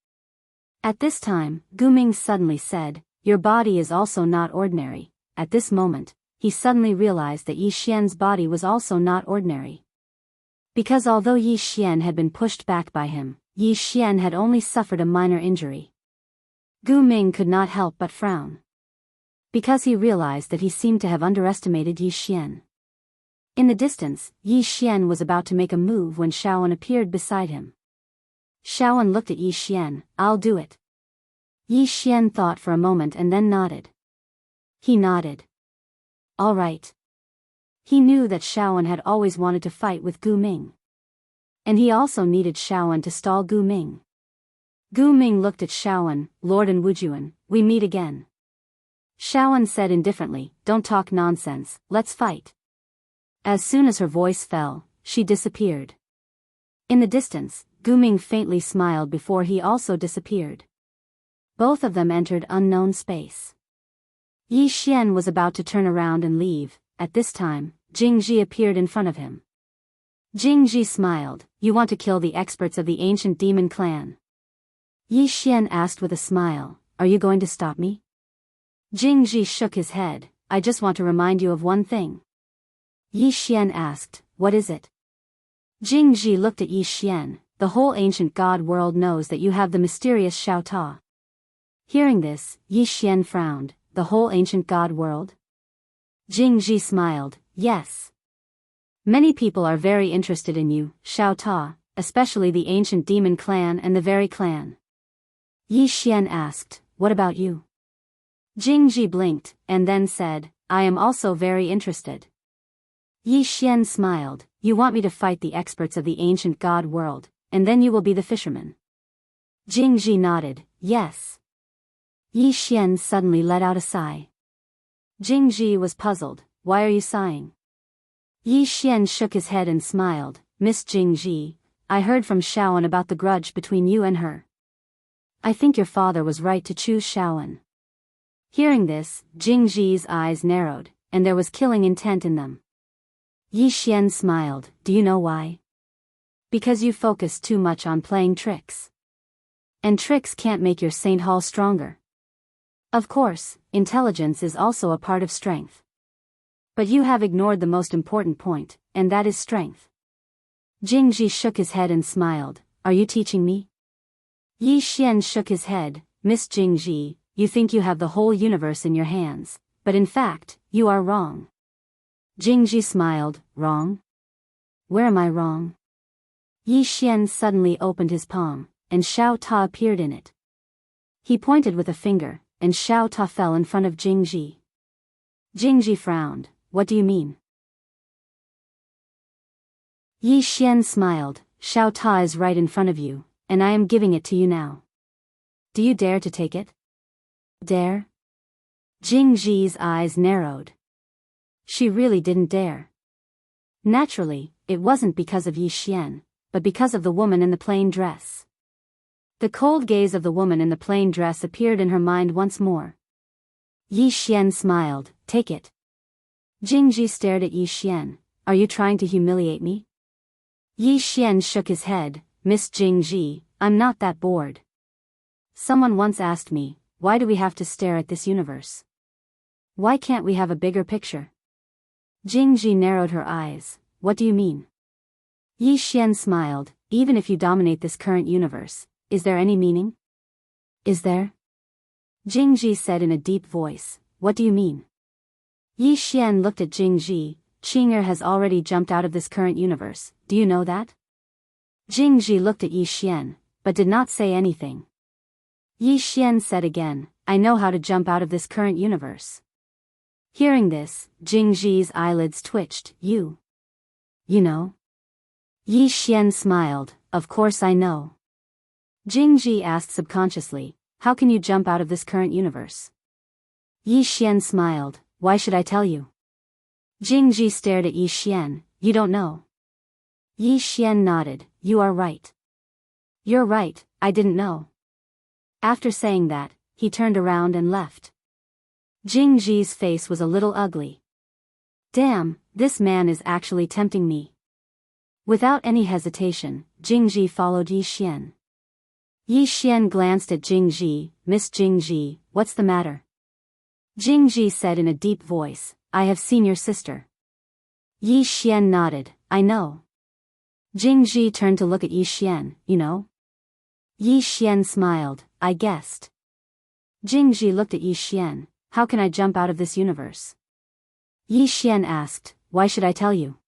At this time, Gu Ming suddenly said, your body is also not ordinary. At this moment, he suddenly realized that Yi Xian's body was also not ordinary. Because although Yi Xian had been pushed back by him, Yi Xian had only suffered a minor injury. Gu Ming could not help but frown. Because he realized that he seemed to have underestimated Yi Xian. In the distance, Yi Xian was about to make a move when Shaoan appeared beside him. Shaoan looked at Yi Xian. I'll do it. Yi Xian thought for a moment and then nodded. He nodded. All right. He knew that Shaoan had always wanted to fight with Gu Ming. And he also needed Shaoan to stall Gu Ming. Gu Ming looked at Shaoan. Lord and Wujuan, we meet again. Shaoan said indifferently, don't talk nonsense, let's fight. As soon as her voice fell, she disappeared. In the distance, Gu Ming faintly smiled before he also disappeared. Both of them entered unknown space. Yi Xian was about to turn around and leave. At this time, Jingji appeared in front of him. Jingji smiled. You want to kill the experts of the ancient demon clan? Yi Xian asked with a smile. Are you going to stop me? Jingji shook his head. I just want to remind you of one thing. Yi Xian asked, what is it? Jingji looked at Yi Xian. The whole ancient god world knows that you have the mysterious Xiao Ta. Hearing this, Yi Xian frowned. The whole ancient god world? Jingji smiled. Yes. Many people are very interested in you, Xiao Ta, especially the ancient demon clan and the very clan. Yi Xian asked, what about you? Jingji blinked, and then said, I am also very interested. Yi Xian smiled. You want me to fight the experts of the ancient god world, and then you will be the fisherman. Jingji nodded, yes. Yi Xian suddenly let out a sigh. Jingji was puzzled. Why are you sighing? Yi Xian shook his head and smiled. Miss Jingji, I heard from Shaoan about the grudge between you and her. I think your father was right to choose Shaoan. Hearing this, Jingji's eyes narrowed, and there was killing intent in them. Yi Xian smiled. Do you know why? Because you focus too much on playing tricks. And tricks can't make your Saint Hall stronger. Of course, intelligence is also a part of strength. But you have ignored the most important point, and that is strength. Jingji shook his head and smiled. Are you teaching me? Yi Xian shook his head. Miss Jingji, you think you have the whole universe in your hands, but in fact, you are wrong. Jingji smiled. Wrong? Where am I wrong? Yi Xian suddenly opened his palm, and Xiao Ta appeared in it. He pointed with a finger, and Xiao Ta fell in front of Jingji. Jingji frowned. What do you mean? Yi Xian smiled. Xiao Ta is right in front of you, and I am giving it to you now. Do you dare to take it? Dare? Jingji's eyes narrowed. She really didn't dare. Naturally, it wasn't because of Yi Xian, but because of the woman in the plain dress. The cold gaze of the woman in the plain dress appeared in her mind once more. Yi Xian smiled. Take it. Jingji stared at Yi Xian. Are you trying to humiliate me? Yi Xian shook his head. Miss Jingji, I'm not that bored. Someone once asked me, why do we have to stare at this universe? Why can't we have a bigger picture? Jingji narrowed her eyes. What do you mean? Yi Xian smiled. Even if you dominate this current universe, is there any meaning? Is there? Jingji said in a deep voice. What do you mean? Yi Xian looked at Jingji. Qing'er has already jumped out of this current universe, do you know that? Jingji looked at Yi Xian, but did not say anything. Yi Xian said again, I know how to jump out of this current universe. Hearing this, Jingji's eyelids twitched. You know? Yi Xian smiled. Of course I know. Jingji asked subconsciously, how can you jump out of this current universe? Yi Xian smiled. Why should I tell you? Jingji stared at Yi Xian. You don't know. Yi Xian nodded. You are right. You're right, I didn't know. After saying that, he turned around and left. Jingji's face was a little ugly. Damn, this man is actually tempting me. Without any hesitation, Jingji followed Yi Xian. Yi Xian glanced at Jingji. Miss Jingji, what's the matter? Jingji said in a deep voice, I have seen your sister. Yi Xian nodded. I know. Jingji turned to look at Yi Xian. You know? Yi Xian smiled. I guessed. Jingji looked at Yi Xian. How can I jump out of this universe? Yi Xian asked. Why should I tell you?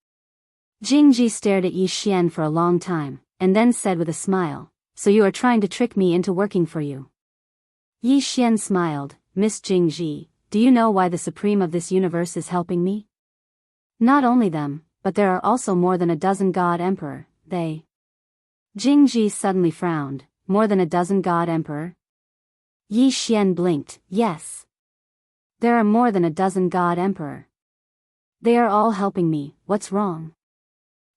Jingji stared at Yi Xian for a long time, and then said with a smile, so you are trying to trick me into working for you. Yi Xian smiled. Miss Jingji, do you know why the Supreme of this universe is helping me? Not only them, but there are also more than a dozen God Emperor, they. Jingji suddenly frowned. More than a dozen God Emperor? Yi Xian blinked. Yes. There are more than a dozen God Emperor. They are all helping me, what's wrong?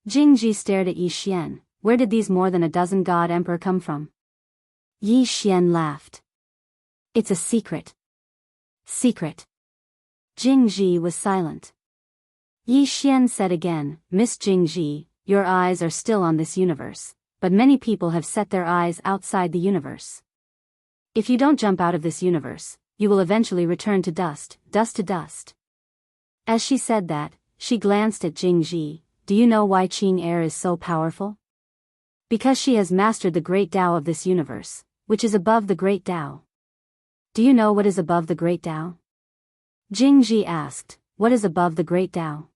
Jingji stared at Yi Xian. Where did these more than a dozen God Emperor come from? Yi Xian laughed. It's a secret. Secret. Jingji was silent. Yi Xian said again, Miss Jingji, your eyes are still on this universe, but many people have set their eyes outside the universe. If you don't jump out of this universe, you will eventually return to dust, dust to dust. As she said that, she glanced at Jingji. Do you know why Qing'er is so powerful? Because she has mastered the great Tao of this universe, which is above the great Tao. Do you know what is above the great Tao? Jingji asked. What is above the great Tao?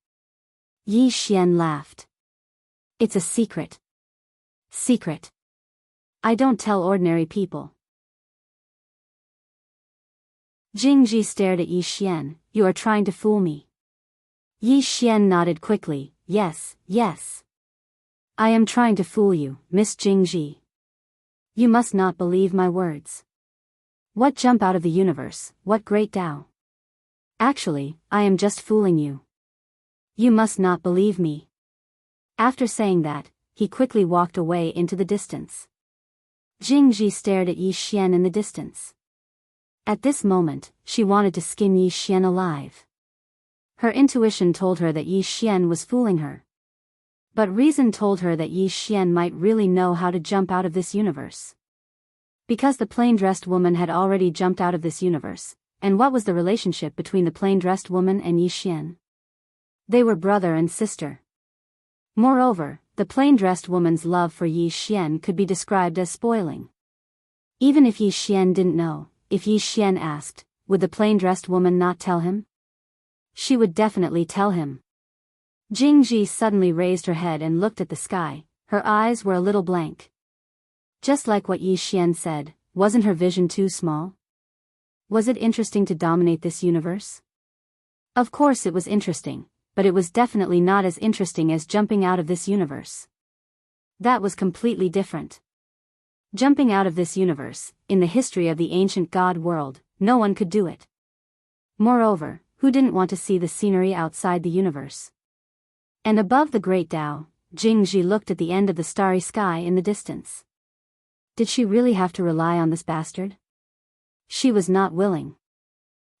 Yi Xian laughed. It's a secret. Secret. I don't tell ordinary people. Jingji stared at Yi Xian. You are trying to fool me. Yi Xian nodded quickly. Yes, yes. I am trying to fool you, Miss Jingji. You must not believe my words. What jump out of the universe, what great Tao? Actually, I am just fooling you. You must not believe me. After saying that, he quickly walked away into the distance. Jingji stared at Yi Xian in the distance. At this moment, she wanted to skin Yi Xian alive. Her intuition told her that Yi Xian was fooling her. But reason told her that Yi Xian might really know how to jump out of this universe. Because the plain-dressed woman had already jumped out of this universe, and what was the relationship between the plain-dressed woman and Yi Xian? They were brother and sister. Moreover, the plain-dressed woman's love for Yi Xian could be described as spoiling. Even if Yi Xian didn't know, if Yi Xian asked, would the plain-dressed woman not tell him? She would definitely tell him. Jingji suddenly raised her head and looked at the sky, her eyes were a little blank. Just like what Yi Xian said, wasn't her vision too small? Was it interesting to dominate this universe? Of course it was interesting, but it was definitely not as interesting as jumping out of this universe. That was completely different. Jumping out of this universe, in the history of the ancient god world, no one could do it. Moreover, who didn't want to see the scenery outside the universe? And above the great Tao, Jingji looked at the end of the starry sky in the distance. Did she really have to rely on this bastard? She was not willing.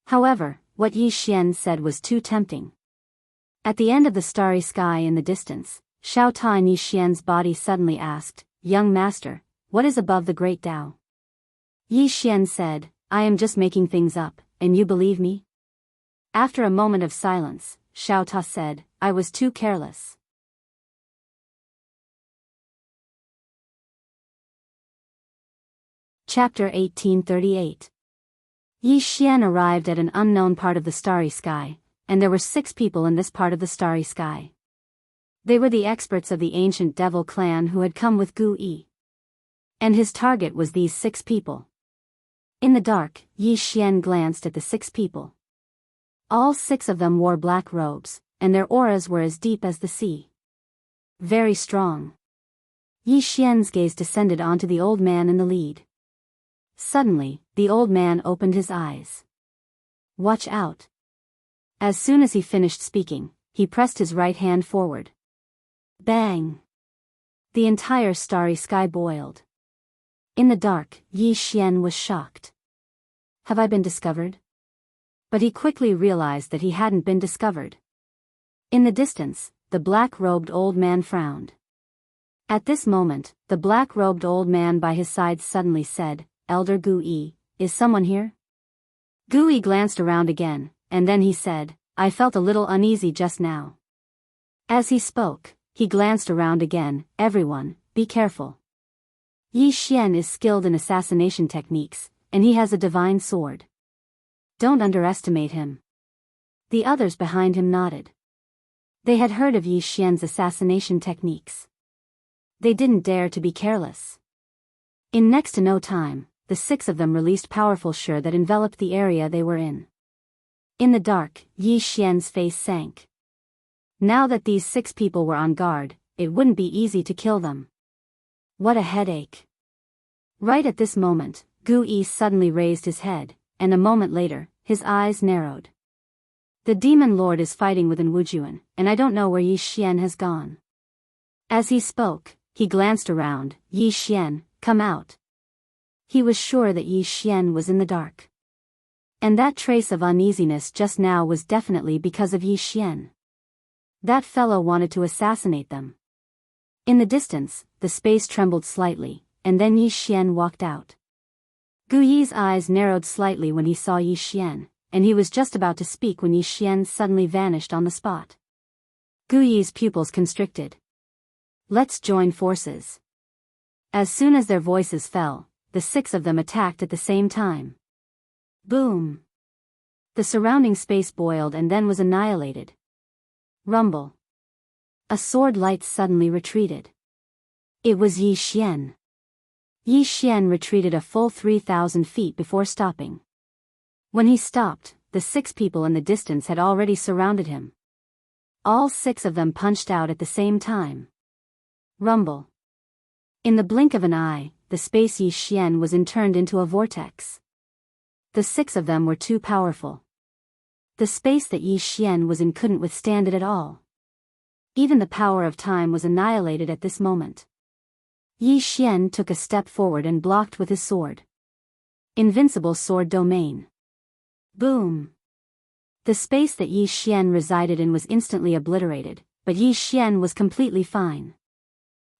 However, what Yi Xian said was too tempting. At the end of the starry sky in the distance, Xiao Ta in Yi Xian's body suddenly asked, "Young master, what is above the great Tao?" Yi Xian said, "I am just making things up, and you believe me?" After a moment of silence, Xiao Ta said, "I was too careless." Chapter 1838. Yi Xian arrived at an unknown part of the starry sky, and there were 6 people in this part of the starry sky. They were the experts of the ancient devil clan who had come with Gu Yi. And his target was these 6 people. In the dark, Yi Xian glanced at the 6 people. All 6 of them wore black robes, and their auras were as deep as the sea. Very strong. Yi Xian's gaze descended onto the old man in the lead. Suddenly, the old man opened his eyes. "Watch out." As soon as he finished speaking, he pressed his right hand forward. Bang! The entire starry sky boiled. In the dark, Yi Xian was shocked. Have I been discovered? But he quickly realized that he hadn't been discovered. In the distance, the black-robed old man frowned. At this moment, the black-robed old man by his side suddenly said, "Elder Gu Yi, is someone here?" Gu Yi glanced around again, and then he said, "I felt a little uneasy just now." As he spoke, he glanced around again, "Everyone, be careful. Yi Xian is skilled in assassination techniques, and he has a divine sword. Don't underestimate him." The others behind him nodded. They had heard of Yi Xian's assassination techniques. They didn't dare to be careless. In next to no time, the 6 of them released powerful sure that enveloped the area they were in. In the dark, Yi Xian's face sank. Now that these 6 people were on guard, it wouldn't be easy to kill them. What a headache. Right at this moment, Gu Yi suddenly raised his head, and a moment later, his eyes narrowed. The demon lord is fighting within Wujuan, and I don't know where Yi Xian has gone. As he spoke, he glanced around. "Yi Xian, come out." He was sure that Yi Xian was in the dark. And that trace of uneasiness just now was definitely because of Yi Xian. That fellow wanted to assassinate them. In the distance, the space trembled slightly, and then Yi Xian walked out. Gu Yi's eyes narrowed slightly when he saw Yi Xian, and he was just about to speak when Yi Xian suddenly vanished on the spot. Gu Yi's pupils constricted. "Let's join forces." As soon as their voices fell, the 6 of them attacked at the same time. Boom! The surrounding space boiled and then was annihilated. Rumble. A sword light suddenly retreated. It was Yi Xian. Yi Xian retreated a full 3,000 feet before stopping. When he stopped, the 6 people in the distance had already surrounded him. All 6 of them punched out at the same time. Rumble. In the blink of an eye, the space Yi Xian was turned into a vortex. The 6 of them were too powerful. The space that Yi Xian was in couldn't withstand it at all. Even the power of time was annihilated at this moment. Yi Xian took a step forward and blocked with his sword. Invincible sword domain. Boom! The space that Yi Xian resided in was instantly obliterated, but Yi Xian was completely fine.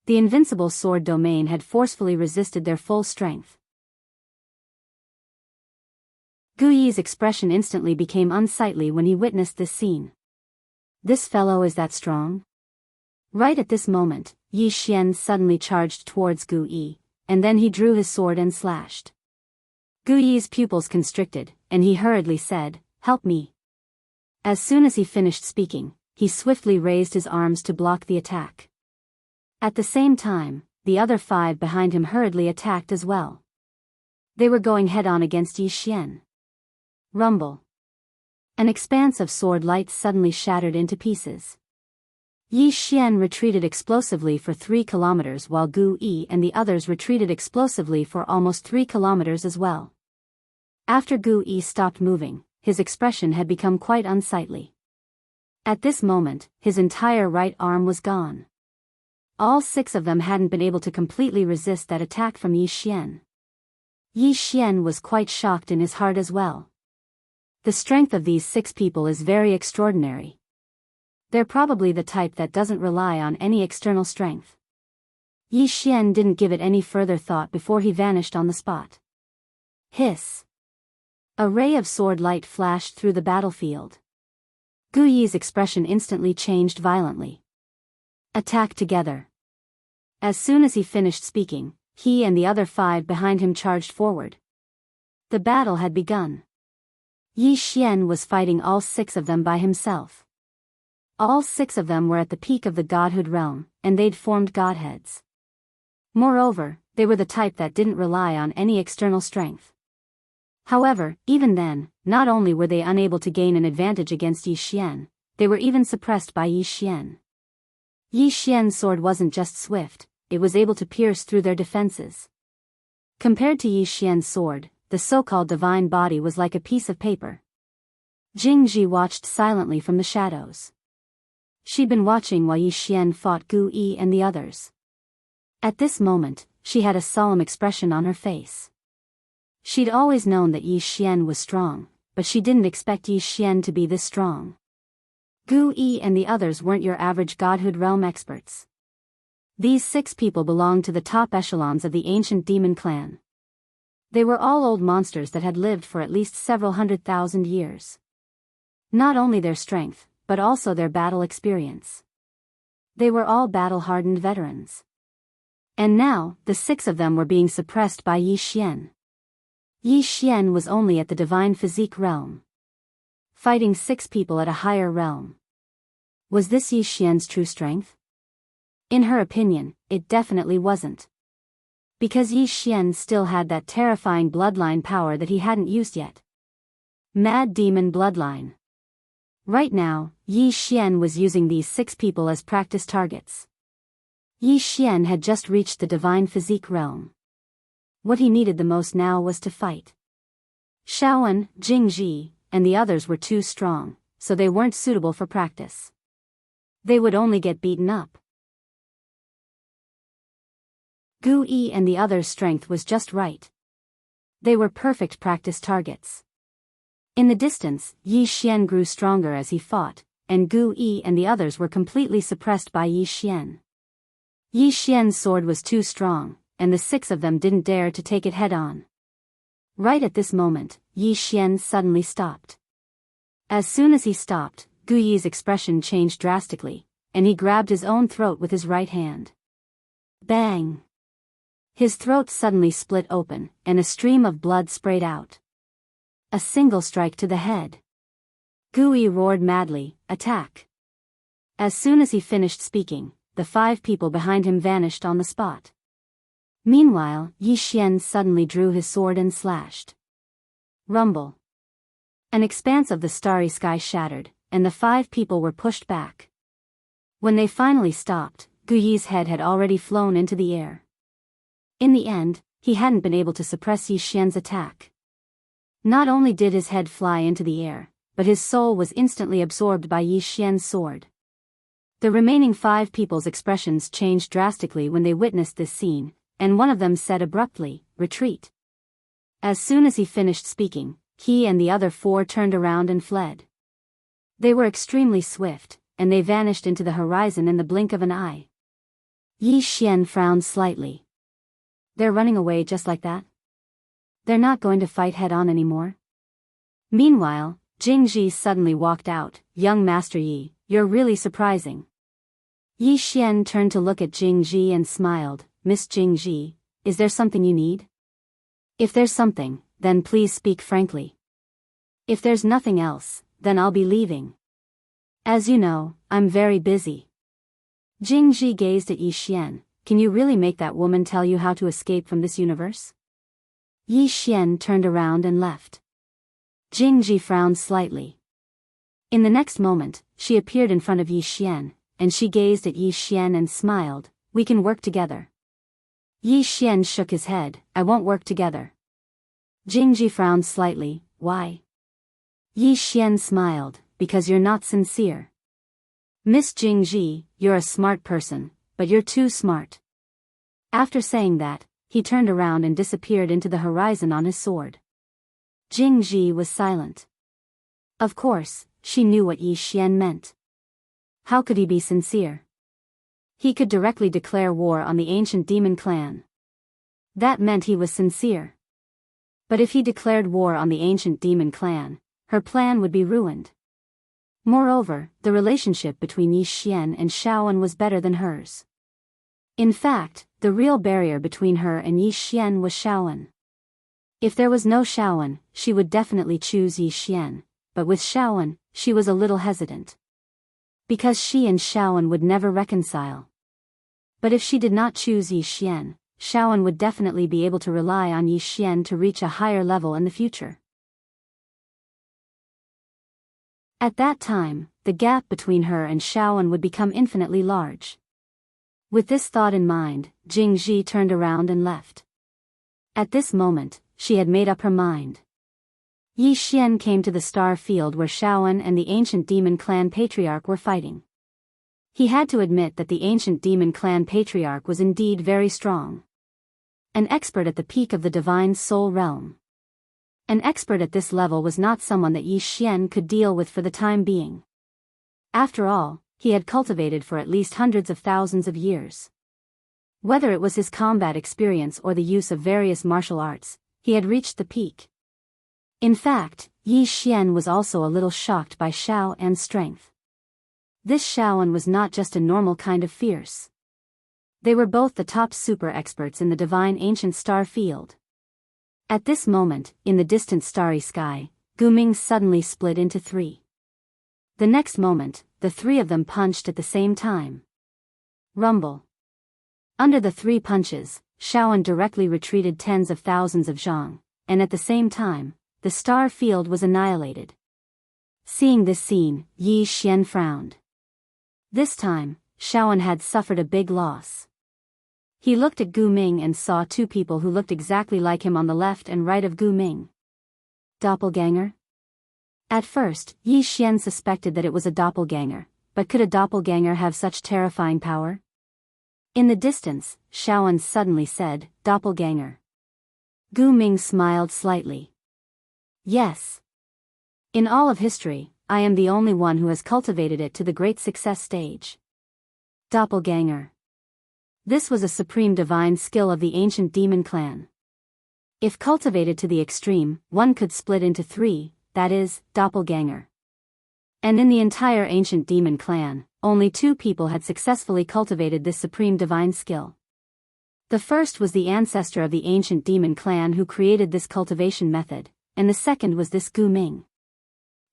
The invincible sword domain had forcefully resisted their full strength. Gu Yi's expression instantly became unsightly when he witnessed this scene. This fellow is that strong? Right at this moment, Yi Xian suddenly charged towards Gu Yi, and then he drew his sword and slashed. Gu Yi's pupils constricted, and he hurriedly said, "Help me." As soon as he finished speaking, he swiftly raised his arms to block the attack. At the same time, the other 5 behind him hurriedly attacked as well. They were going head-on against Yi Xian. Rumble. An expanse of sword light suddenly shattered into pieces. Yi Xian retreated explosively for 3 kilometers while Gu Yi and the others retreated explosively for almost 3 kilometers as well. After Gu Yi stopped moving, his expression had become quite unsightly. At this moment, his entire right arm was gone. All 6 of them hadn't been able to completely resist that attack from Yi Xian. Yi Xian was quite shocked in his heart as well. The strength of these 6 people is very extraordinary. They're probably the type that doesn't rely on any external strength. Yi Xian didn't give it any further thought before he vanished on the spot. Hiss! A ray of sword light flashed through the battlefield. Gu Yi's expression instantly changed violently. Attack together. As soon as he finished speaking, he and the other 5 behind him charged forward. The battle had begun. Yi Xian was fighting all 6 of them by himself. All 6 of them were at the peak of the godhood realm, and they'd formed godheads. Moreover, they were the type that didn't rely on any external strength. However, even then, not only were they unable to gain an advantage against Yi Xian, they were even suppressed by Yi Xian. Yi Xian's sword wasn't just swift, it was able to pierce through their defenses. Compared to Yi Xian's sword, the so-called divine body was like a piece of paper. Jianghu watched silently from the shadows. She'd been watching while Yi Xian fought Gu Yi and the others. At this moment, she had a solemn expression on her face. She'd always known that Yi Xian was strong, but she didn't expect Yi Xian to be this strong. Gu Yi and the others weren't your average godhood realm experts. These 6 people belonged to the top echelons of the ancient demon clan. They were all old monsters that had lived for at least several 100,000 years. Not only their strength, but also their battle experience. They were all battle-hardened veterans. And now, the 6 of them were being suppressed by Yi Xian. Yi Xian was only at the divine physique realm. Fighting 6 people at a higher realm. Was this Yi Xian's true strength? In her opinion, it definitely wasn't. Because Yi Xian still had that terrifying bloodline power that he hadn't used yet. Mad Demon Bloodline. Right now, Yi Xian was using these 6 people as practice targets. Yi Xian had just reached the divine physique realm. What he needed the most now was to fight. Shaoan, Jingji, and the others were too strong, so they weren't suitable for practice. They would only get beaten up. Gu Yi and the others' strength was just right. They were perfect practice targets. In the distance, Yi Xian grew stronger as he fought, and Gu Yi and the others were completely suppressed by Yi Xian. Yi Xian's sword was too strong, and the 6 of them didn't dare to take it head-on. Right at this moment, Yi Xian suddenly stopped. As soon as he stopped, Gu Yi's expression changed drastically, and he grabbed his own throat with his right hand. Bang! His throat suddenly split open, and a stream of blood sprayed out. A single strike to the head. Gu Yi roared madly, "Attack!" As soon as he finished speaking, the 5 people behind him vanished on the spot. Meanwhile, Yi Xian suddenly drew his sword and slashed. Rumble. An expanse of the starry sky shattered, and the 5 people were pushed back. When they finally stopped, Gu Yi's head had already flown into the air. In the end, he hadn't been able to suppress Yi Xian's attack. Not only did his head fly into the air, but his soul was instantly absorbed by Yi Xian's sword. The remaining 5 people's expressions changed drastically when they witnessed this scene, and one of them said abruptly, "Retreat." As soon as he finished speaking, he and the other 4 turned around and fled. They were extremely swift, and they vanished into the horizon in the blink of an eye. Yi Xian frowned slightly. They're running away just like that? They're not going to fight head-on anymore? Meanwhile, Jingji suddenly walked out. "Young Master Yi, you're really surprising." Yi Xian turned to look at Jingji and smiled. "Miss Jingji, is there something you need? If there's something, then please speak frankly. If there's nothing else, then I'll be leaving. As you know, I'm very busy." Jingji gazed at Yi Xian. "Can you really make that woman tell you how to escape from this universe?" Yi Xian turned around and left. Jingji frowned slightly. In the next moment, she appeared in front of Yi Xian, and she gazed at Yi Xian and smiled. "We can work together." Yi Xian shook his head. "I won't work together." Jingji frowned slightly. "Why?" Yi Xian smiled. "Because you're not sincere. Miss Jingji, you're a smart person, but you're too smart." After saying that, he turned around and disappeared into the horizon on his sword. Jingji was silent. Of course, she knew what Yi Xian meant. How could he be sincere? He could directly declare war on the ancient demon clan. That meant he was sincere. But if he declared war on the ancient demon clan, her plan would be ruined. Moreover, the relationship between Yi Xian and Shaoan was better than hers. In fact, the real barrier between her and Yi Xian was Shaoan. If there was no Shaoan, she would definitely choose Yi Xian, but with Shaoan, she was a little hesitant. Because she and Shaoan would never reconcile. But if she did not choose Yi Xian, Shaoan would definitely be able to rely on Yi Xian to reach a higher level in the future. At that time, the gap between her and Shaoan would become infinitely large. With this thought in mind, Jingji turned around and left. At this moment, she had made up her mind. Yi Xian came to the star field where Shaoan and the ancient demon clan patriarch were fighting. He had to admit that the ancient demon clan patriarch was indeed very strong. An expert at the peak of the divine soul realm. An expert at this level was not someone that Yi Xian could deal with for the time being. After all, he had cultivated for at least hundreds of thousands of years. Whether it was his combat experience or the use of various martial arts, he had reached the peak. In fact, Yi Xian was also a little shocked by Shaoan's strength. This Shaoan was not just a normal kind of fierce. They were both the top super experts in the divine ancient star field. At this moment, in the distant starry sky, Guming suddenly split into 3. The next moment, the 3 of them punched at the same time. Rumble. Under the 3 punches, Shaoan directly retreated tens of thousands of zhang, and at the same time, the star field was annihilated. Seeing this scene, Yi Xian frowned. This time, Shaoan had suffered a big loss. He looked at Gu Ming and saw 2 people who looked exactly like him on the left and right of Gu Ming. Doppelganger? At first, Yi Xian suspected that it was a doppelganger, but could a doppelganger have such terrifying power? In the distance, Shaoan suddenly said, "Doppelganger." Gu Ming smiled slightly. "Yes. In all of history, I am the only one who has cultivated it to the great success stage." Doppelganger. This was a supreme divine skill of the ancient demon clan. If cultivated to the extreme, one could split into 3, that is, doppelganger. And in the entire ancient demon clan, only 2 people had successfully cultivated this supreme divine skill. The first was the ancestor of the ancient demon clan who created this cultivation method, and the second was this Gu Ming.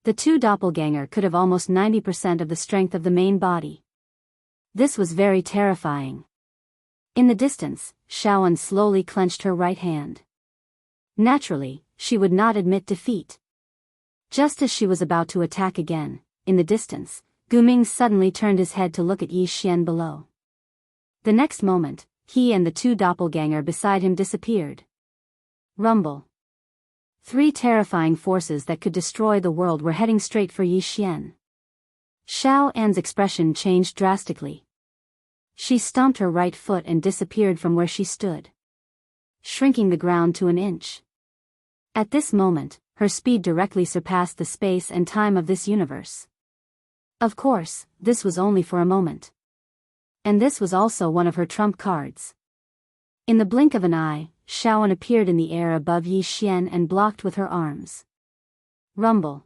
The 2 doppelganger could have almost 90% of the strength of the main body. This was very terrifying. In the distance, Shaoan slowly clenched her right hand. Naturally, she would not admit defeat. Just as she was about to attack again, in the distance, Gu Ming suddenly turned his head to look at Yi Xian below. The next moment, he and the 2 doppelganger beside him disappeared. Rumble. 3 terrifying forces that could destroy the world were heading straight for Yi Xian. Xiao An's expression changed drastically. She stomped her right foot and disappeared from where she stood, shrinking the ground to an inch. At this moment, her speed directly surpassed the space and time of this universe. Of course, this was only for a moment. And this was also one of her trump cards. In the blink of an eye, Xiaoan appeared in the air above Yi Xian and blocked with her arms. Rumble.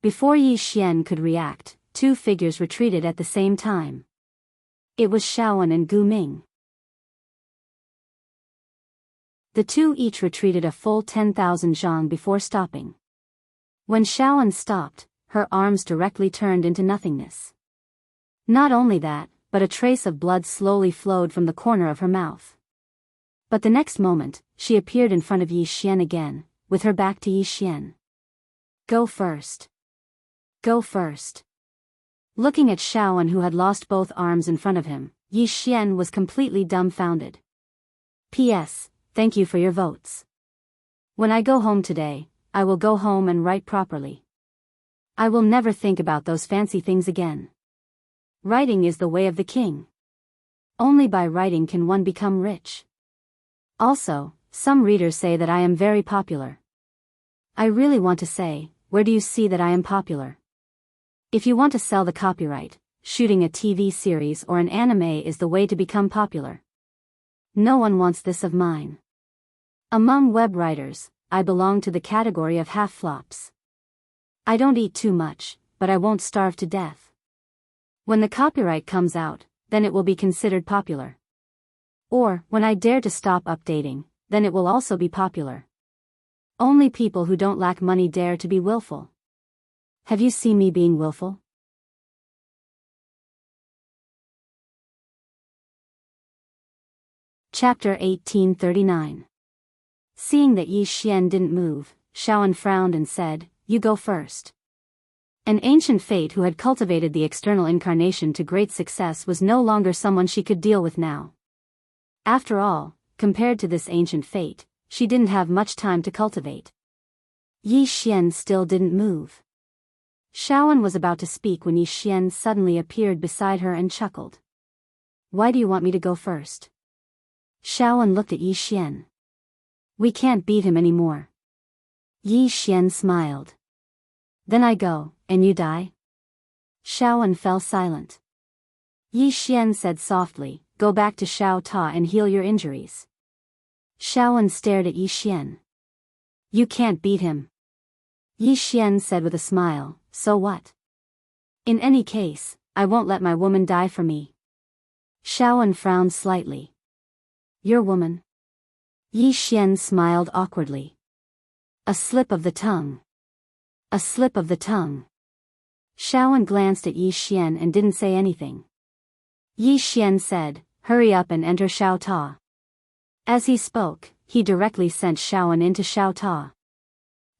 Before Yi Xian could react, two figures retreated at the same time. It was Xiaoan and Gu Ming. The two each retreated a full 10,000 zhang before stopping. When Xiaoan stopped, her arms directly turned into nothingness. Not only that, but a trace of blood slowly flowed from the corner of her mouth. But the next moment, she appeared in front of Yi Xian again, with her back to Yi Xian. Go first. Go first. Looking at Xiaoan, who had lost both arms in front of him, Yi Xian was completely dumbfounded. P.S. Thank you for your votes. When I go home today, I will go home and write properly. I will never think about those fancy things again. Writing is the way of the king. Only by writing can one become rich. Also, some readers say that I am very popular. I really want to say, where do you see that I am popular? If you want to sell the copyright, shooting a TV series or an anime is the way to become popular. No one wants this of mine. Among web writers, I belong to the category of half-flops. I don't eat too much, but I won't starve to death. When the copyright comes out, then it will be considered popular. Or, when I dare to stop updating, then it will also be popular. Only people who don't lack money dare to be willful. Have you seen me being willful? Chapter 1839. Seeing that Yi Xian didn't move, Xiaoan frowned and said, You go first. An ancient fate who had cultivated the external incarnation to great success was no longer someone she could deal with now. After all, compared to this ancient fate, she didn't have much time to cultivate. Yi Xian still didn't move. Xiaoan was about to speak when Yi Xian suddenly appeared beside her and chuckled. Why do you want me to go first? Xiaoan looked at Yi Xian. We can't beat him anymore. Yi Xian smiled. Then I go, and you die? Xiaoan fell silent. Yi Xian said softly, Go back to Xiao Ta and heal your injuries. Xiaoan stared at Yi Xian. You can't beat him. Yi Xian said with a smile, So what? In any case, I won't let my woman die for me. Xiaoan frowned slightly. Your woman? Yi Xian smiled awkwardly. A slip of the tongue. A slip of the tongue. Xiaoan glanced at Yi Xian and didn't say anything. Yi Xian said, Hurry up and enter Xiao Ta. As he spoke, he directly sent Xiaoan into Xiao Ta.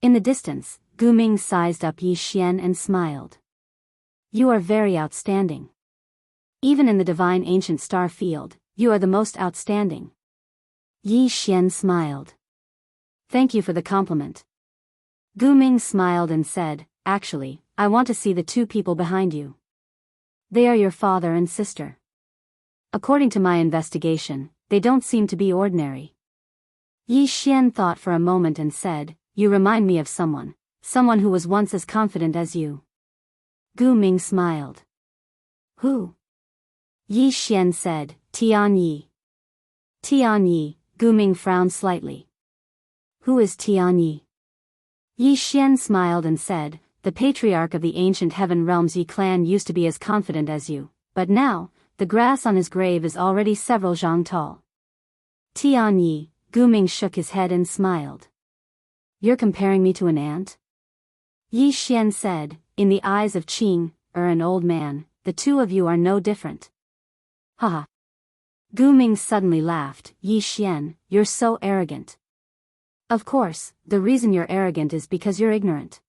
In the distance, Gu Ming sized up Yi Xian and smiled. You are very outstanding. Even in the divine ancient star field, you are the most outstanding. Yi Xian smiled. Thank you for the compliment. Gu Ming smiled and said, Actually, I want to see the two people behind you. They are your father and sister. According to my investigation, they don't seem to be ordinary. Yi Xian thought for a moment and said, You remind me of someone who was once as confident as you. Gu Ming smiled. Who? Yi Xian said, Tian Yi. Tian Yi. Gu Ming frowned slightly. Who is Tian Yi? Yi Xian smiled and said, The patriarch of the ancient heaven realms Yi clan used to be as confident as you, but now, the grass on his grave is already several zhang tall. Tian Yi. Gu Ming shook his head and smiled. You're comparing me to an ant? Yi Xian said, In the eyes of Qing, an old man, the two of you are no different. Haha. Gu Ming suddenly laughed. Yi Xian, you're so arrogant. Of course, the reason you're arrogant is because you're ignorant.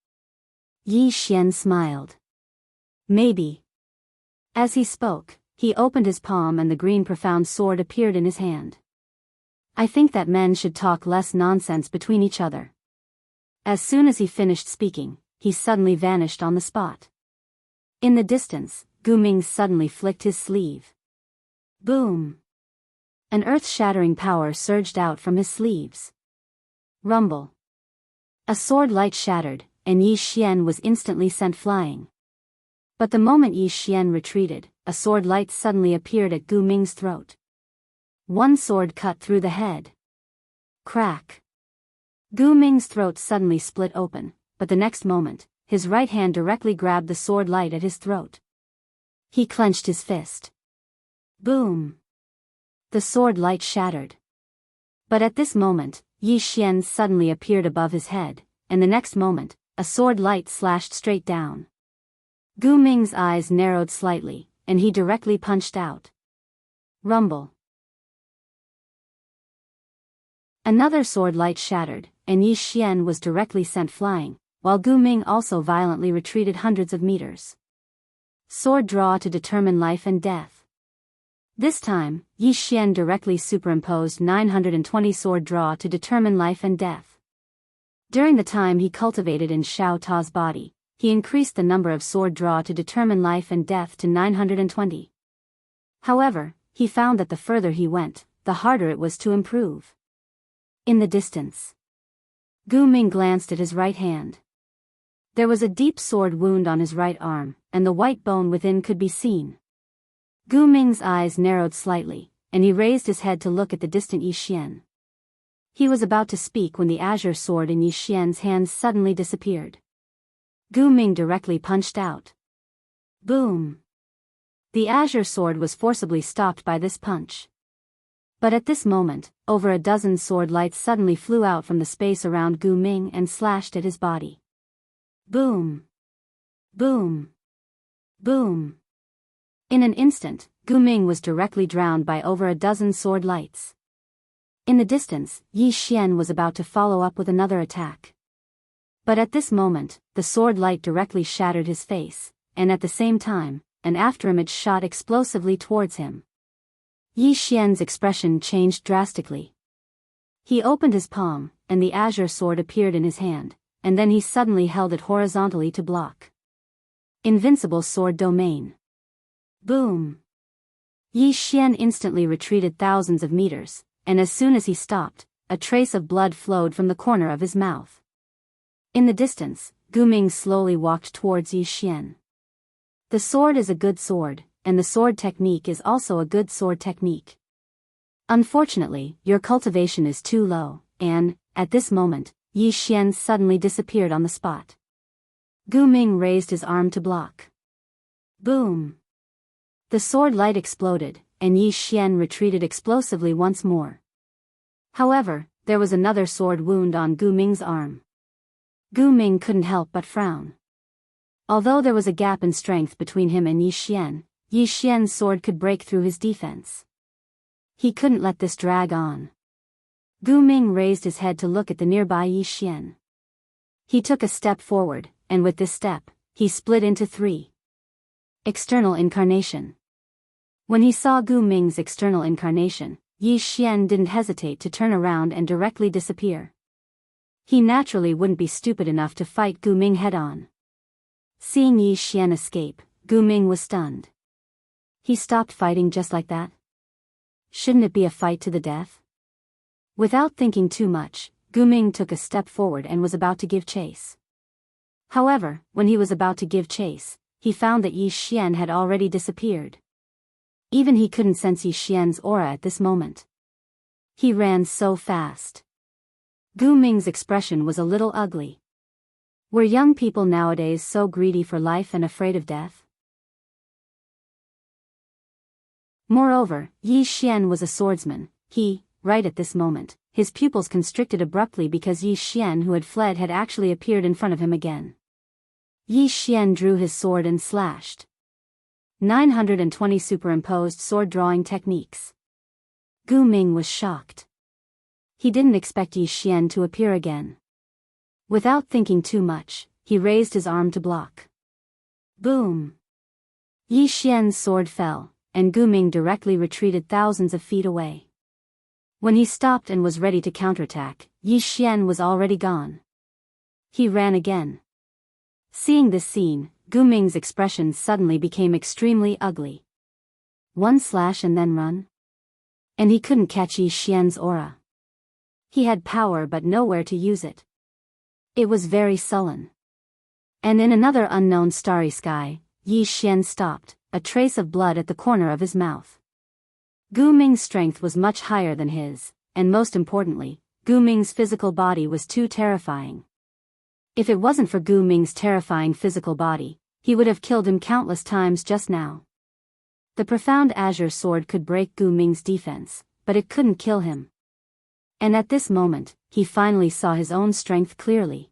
Yi Xian smiled. Maybe. As he spoke, he opened his palm and the green profound sword appeared in his hand. I think that men should talk less nonsense between each other. As soon as he finished speaking, he suddenly vanished on the spot. In the distance, Gu Ming suddenly flicked his sleeve. Boom! An earth-shattering power surged out from his sleeves. Rumble! A sword light shattered, and Yi Xian was instantly sent flying. But the moment Yi Xian retreated, a sword light suddenly appeared at Gu Ming's throat. One sword cut through the head. Crack! Gu Ming's throat suddenly split open, but the next moment, his right hand directly grabbed the sword light at his throat. He clenched his fist. Boom! The sword light shattered. But at this moment, Yi Xian suddenly appeared above his head, and the next moment, a sword light slashed straight down. Gu Ming's eyes narrowed slightly, and he directly punched out. Rumble! Another sword light shattered, and Yi Xian was directly sent flying, while Gu Ming also violently retreated hundreds of meters. Sword draw to determine life and death. This time, Yi Xian directly superimposed 920 sword draw to determine life and death. During the time he cultivated in Xiao Ta's body, he increased the number of sword draw to determine life and death to 920. However, he found that the further he went, the harder it was to improve. In the distance, Gu Ming glanced at his right hand. There was a deep sword wound on his right arm, and the white bone within could be seen. Gu Ming's eyes narrowed slightly, and he raised his head to look at the distant Yi Xian. He was about to speak when the azure sword in Yi Xian's hands suddenly disappeared. Gu Ming directly punched out. Boom! The azure sword was forcibly stopped by this punch. But at this moment, over a dozen sword lights suddenly flew out from the space around Gu Ming and slashed at his body. Boom! Boom! Boom! In an instant, Gu Ming was directly drowned by over a dozen sword lights. In the distance, Yi Xian was about to follow up with another attack. But at this moment, the sword light directly shattered his face, and at the same time, an afterimage shot explosively towards him. Yi Xian's expression changed drastically. He opened his palm, and the azure sword appeared in his hand, and then he suddenly held it horizontally to block. Invincible sword domain. Boom! Yi Xian instantly retreated thousands of meters, and as soon as he stopped, a trace of blood flowed from the corner of his mouth. In the distance, Gu Ming slowly walked towards Yi Xian. The sword is a good sword, and the sword technique is also a good sword technique. Unfortunately, your cultivation is too low, and, at this moment, Yi Xian suddenly disappeared on the spot. Gu Ming raised his arm to block. Boom! The sword light exploded, and Yi Xian retreated explosively once more. However, there was another sword wound on Gu Ming's arm. Gu Ming couldn't help but frown. Although there was a gap in strength between him and Yi Xian's sword could break through his defense. He couldn't let this drag on. Gu Ming raised his head to look at the nearby Yi Xian. He took a step forward, and with this step, he split into three. External incarnation. When he saw Gu Ming's external incarnation, Yi Xian didn't hesitate to turn around and directly disappear. He naturally wouldn't be stupid enough to fight Gu Ming head-on. Seeing Yi Xian escape, Gu Ming was stunned. He stopped fighting just like that? Shouldn't it be a fight to the death? Without thinking too much, Gu Ming took a step forward and was about to give chase. However, when he was about to give chase, he found that Yi Xian had already disappeared. Even he couldn't sense Yi Xian's aura at this moment. He ran so fast. Gu Ming's expression was a little ugly. Were young people nowadays so greedy for life and afraid of death? Moreover, Yi Xian was a swordsman. Right at this moment, his pupils constricted abruptly because Yi Xian who had fled had actually appeared in front of him again. Yi Xian drew his sword and slashed. 920 superimposed sword drawing techniques. Gu Ming was shocked. He didn't expect Yi Xian to appear again. Without thinking too much, he raised his arm to block. Boom! Yi Xian's sword fell, and Gu Ming directly retreated thousands of feet away. When he stopped and was ready to counterattack, Yi Xian was already gone. He ran again. Seeing this scene, Gu Ming's expression suddenly became extremely ugly. One slash and then run? And he couldn't catch Yi Xian's aura. He had power but nowhere to use it. It was very sullen. And in another unknown starry sky, Yi Xian stopped, a trace of blood at the corner of his mouth. Gu Ming's strength was much higher than his, and most importantly, Gu Ming's physical body was too terrifying. If it wasn't for Gu Ming's terrifying physical body, he would have killed him countless times just now. The profound azure sword could break Gu Ming's defense, but it couldn't kill him. And at this moment, he finally saw his own strength clearly.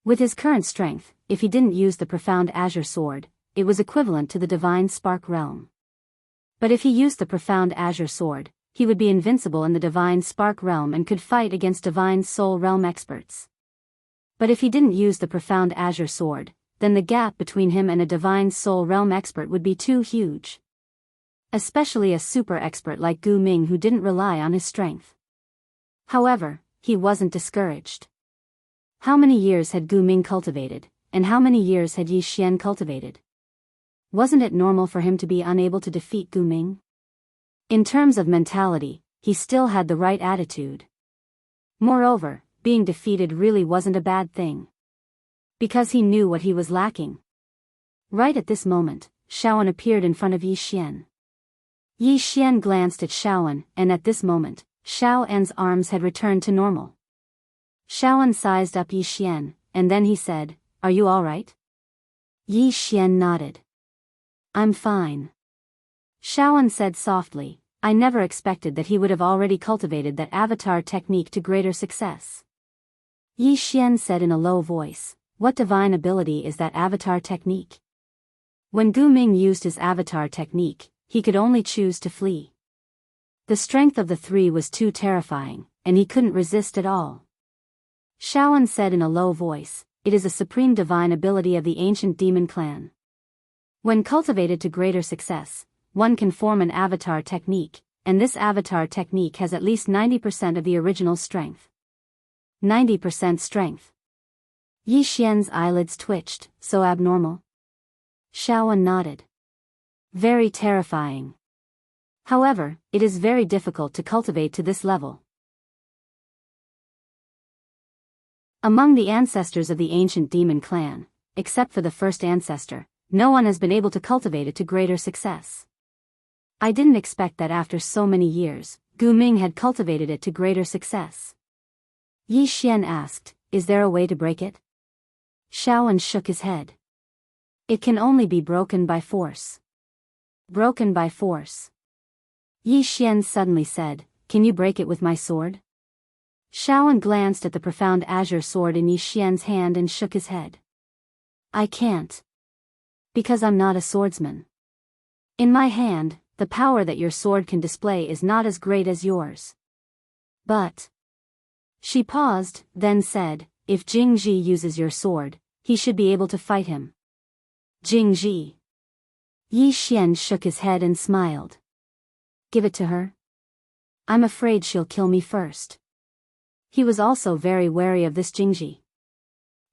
With his current strength, if he didn't use the profound azure sword, it was equivalent to the divine spark realm. But if he used the profound azure sword, he would be invincible in the divine spark realm and could fight against divine soul realm experts. But if he didn't use the profound azure sword, then the gap between him and a divine soul realm expert would be too huge. Especially a super expert like Gu Ming who didn't rely on his strength. However, he wasn't discouraged. How many years had Gu Ming cultivated, and how many years had Yi Xian cultivated? Wasn't it normal for him to be unable to defeat Gu Ming? In terms of mentality, he still had the right attitude. Moreover, being defeated really wasn't a bad thing. Because he knew what he was lacking. Right at this moment, Shaoan appeared in front of Yi Xian. Yi Xian glanced at Shaoan, and at this moment, Shaoan's arms had returned to normal. Shaoan sized up Yi Xian, and then he said, "Are you all right?" Yi Xian nodded. "I'm fine." Shaoan said softly, "I never expected that he would have already cultivated that avatar technique to greater success." Yi Xian said in a low voice, "What divine ability is that avatar technique?" When Gu Ming used his avatar technique, he could only choose to flee. The strength of the three was too terrifying, and he couldn't resist at all. Shaoan said in a low voice, "It is a supreme divine ability of the ancient demon clan. When cultivated to greater success, one can form an avatar technique, and this avatar technique has at least 90% of the original strength." 90% strength. Yi Xian's eyelids twitched, "So abnormal?" Shaoan nodded. "Very terrifying. However, it is very difficult to cultivate to this level." Among the ancestors of the ancient demon clan, except for the first ancestor, no one has been able to cultivate it to greater success. I didn't expect that after so many years, Gu Ming had cultivated it to greater success. Yi Xian asked, "Is there a way to break it?" Shaoan shook his head. "It can only be broken by force." Broken by force. Yi Xian suddenly said, "Can you break it with my sword?" Shaoan glanced at the profound azure sword in Yi Xian's hand and shook his head. "I can't. Because I'm not a swordsman. In my hand, the power that your sword can display is not as great as yours. But..." She paused, then said, "If Jingji uses your sword, he should be able to fight him." Jingji. Yi Xian shook his head and smiled. "Give it to her? I'm afraid she'll kill me first." He was also very wary of this Jingji.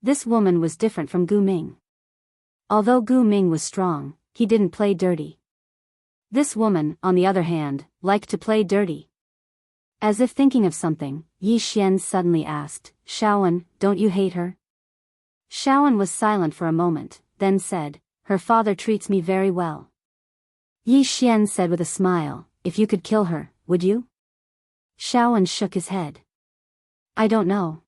This woman was different from Gu Ming. Although Gu Ming was strong, he didn't play dirty. This woman, on the other hand, liked to play dirty. As if thinking of something, Yi Xian suddenly asked, "Shaoan, don't you hate her?" Shaoan was silent for a moment, then said, "Her father treats me very well." Yi Xian said with a smile, "If you could kill her, would you?" Shaoan shook his head. "I don't know."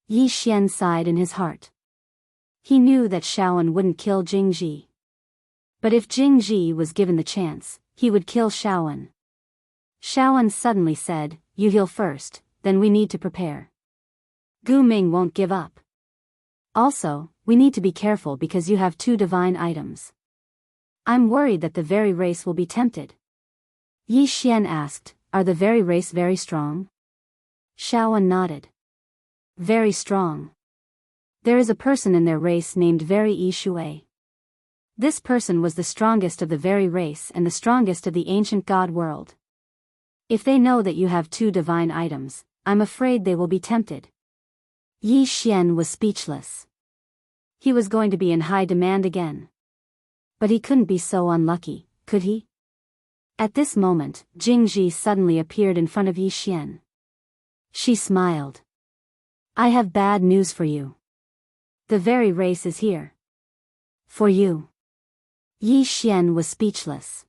Yi Xian sighed in his heart. He knew that Shaoan wouldn't kill Jingji. But if Jingji was given the chance, he would kill Shaoan. Shaoan suddenly said, "You heal first, then we need to prepare. Gu Ming won't give up. Also, we need to be careful because you have 2 divine items. I'm worried that the very race will be tempted." Yi Xian asked, "Are the very race very strong?" Shaoan nodded. "Very strong. There is a person in their race named Very Yi Shui. This person was the strongest of the very race and the strongest of the ancient god world. If they know that you have 2 divine items, I'm afraid they will be tempted." Yi Xian was speechless. He was going to be in high demand again. But he couldn't be so unlucky, could he? At this moment, Jingji suddenly appeared in front of Yi Xian. She smiled. I have bad news for you. The very race is here. For you. Yi Xian was speechless.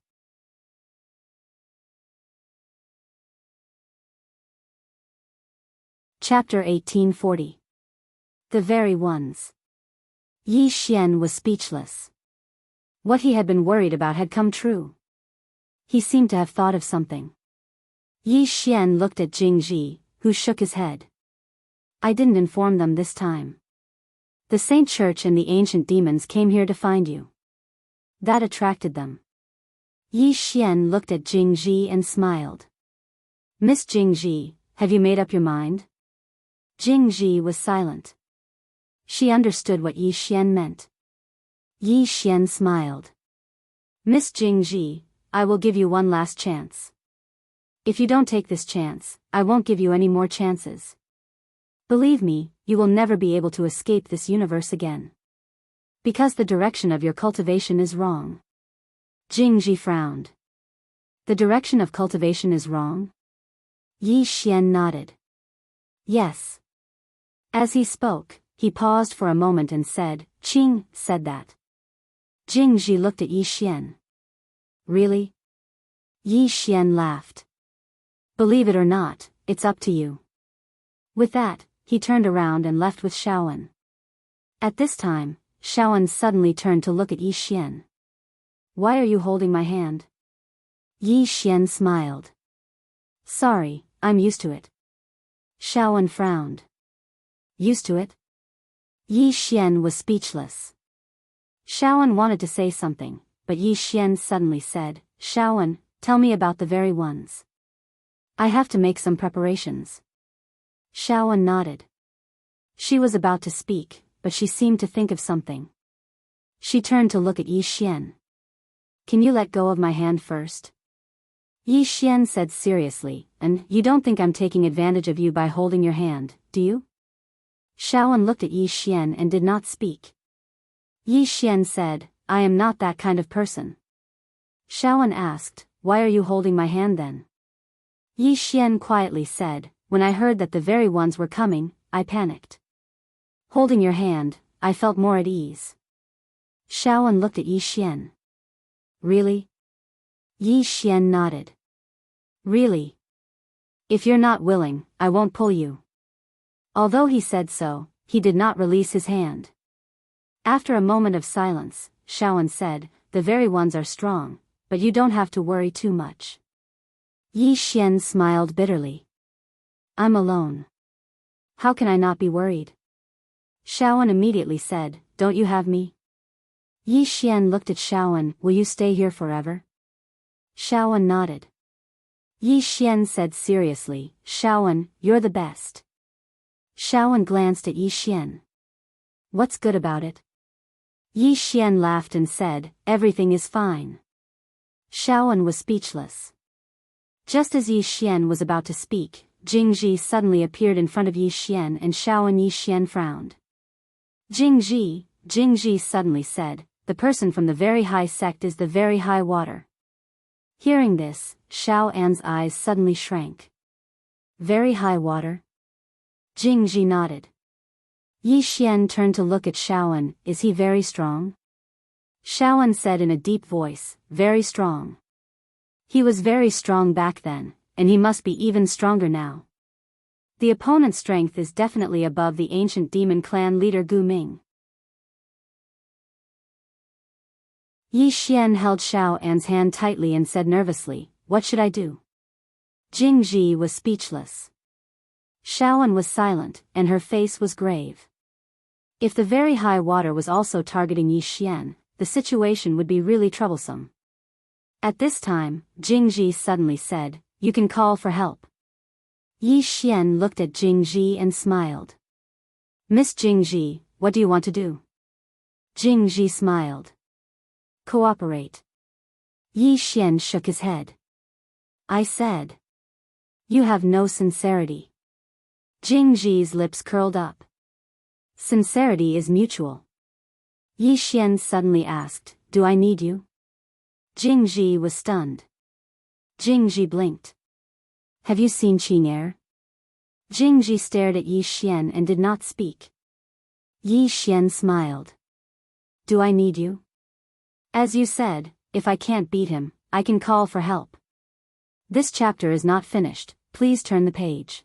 Chapter 1840. The very ones. Yi Xian was speechless. What he had been worried about had come true. He seemed to have thought of something. Yi Xian looked at Jingji, who shook his head. I didn't inform them this time. The Saint Church and the ancient demons came here to find you. That attracted them. Yi Xian looked at Jingji and smiled. Miss Jingji, have you made up your mind? Jingji was silent. She understood what Yi Xian meant. Yi Xian smiled. Miss Jingji, I will give you one last chance. If you don't take this chance, I won't give you any more chances. Believe me, you will never be able to escape this universe again. Because the direction of your cultivation is wrong. Jingji frowned. The direction of cultivation is wrong? Yi Xian nodded. Yes. As he spoke, he paused for a moment and said, Qing said that. Jingji looked at Yi Xian. Really? Yi Xian laughed. Believe it or not, it's up to you. With that, he turned around and left with Shaoan. At this time, Shaoan suddenly turned to look at Yi Xian. Why are you holding my hand? Yi Xian smiled. Sorry, I'm used to it. Shaoan frowned. Used to it? Yi Xian was speechless. Shaoan wanted to say something, but Yi Xian suddenly said, Shaoan, tell me about the very ones. I have to make some preparations. Shaoan nodded. She was about to speak, but she seemed to think of something. She turned to look at Yi Xian. Can you let go of my hand first? Yi Xian said seriously, and you don't think I'm taking advantage of you by holding your hand, do you? Shaoan looked at Yi Xian and did not speak. Yi Xian said, I am not that kind of person. Shaoan asked, why are you holding my hand then? Yi Xian quietly said, when I heard that the very ones were coming, I panicked. Holding your hand, I felt more at ease. Shaoan looked at Yi Xian. Really? Yi Xian nodded. Really? If you're not willing, I won't pull you. Although he said so, he did not release his hand. After a moment of silence, Shaoan said, the very ones are strong, but you don't have to worry too much. Yi Xian smiled bitterly. I'm alone. How can I not be worried? Shaoan immediately said, don't you have me? Yi Xian looked at Shaoan, will you stay here forever? Shaoan nodded. Yi Xian said seriously, Shaoan, you're the best. Shaoan glanced at Yi Xian. What's good about it? Yi Xian laughed and said, everything is fine. Shaoan was speechless. Just as Yi Xian was about to speak, Jingji suddenly appeared in front of Yi Xian and Yi Xian frowned. Jingji suddenly said, the person from the very high sect is the very high water. Hearing this, Shaoan's eyes suddenly shrank. Very high water? Jingji nodded. Yi Xian turned to look at Shaoan, is he very strong? Shaoan said in a deep voice, very strong. He was very strong back then, and he must be even stronger now. The opponent's strength is definitely above the ancient demon clan leader Gu Ming. Yi Xian held Shaoan's hand tightly and said nervously, what should I do? Jingji was speechless. Shaoan was silent, and her face was grave. If the very high water was also targeting Yi Xian, the situation would be really troublesome. At this time, Jingji suddenly said, you can call for help. Yi Xian looked at Jingji and smiled. Miss Jingji, what do you want to do? Jingji smiled. Cooperate. Yi Xian shook his head. I said. You have no sincerity. Jingji's lips curled up. Sincerity is mutual. Yi Xian suddenly asked, "Do I need you?" Jingji was stunned. Jingji blinked. "Have you seen Qing'er?" Jingji stared at Yi Xian and did not speak. Yi Xian smiled. "Do I need you?" "As you said, if I can't beat him, I can call for help." "This chapter is not finished, please turn the page."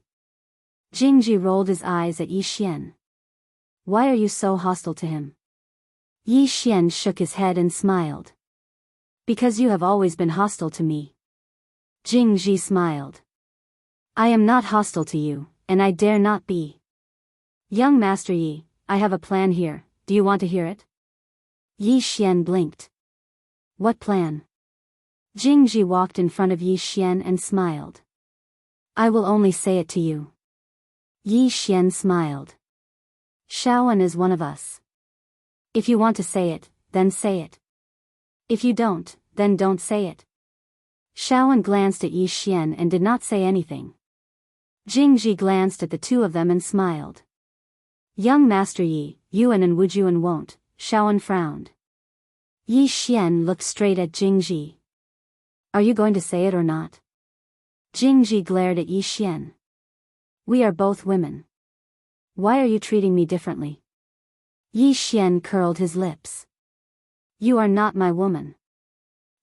Jingji rolled his eyes at Yi Xian. "Why are you so hostile to him?" Yi Xian shook his head and smiled. "Because you have always been hostile to me." Jingji smiled. "I am not hostile to you, and I dare not be." "Young Master Yi, I have a plan here, do you want to hear it?" Yi Xian blinked. "What plan?" Jingji walked in front of Yi Xian and smiled. "I will only say it to you." Yi Xian smiled. "Shaoan is one of us. If you want to say it, then say it. If you don't, then don't say it." Shaoan glanced at Yi Xian and did not say anything. Jingji glanced at the two of them and smiled. "Young Master Yi, Yuan and Wujuan won't," Shaoan frowned. Yi Xian looked straight at Jingji. "Are you going to say it or not?" Jingji glared at Yi Xian. "We are both women. Why are you treating me differently?" Yi Xian curled his lips. "You are not my woman."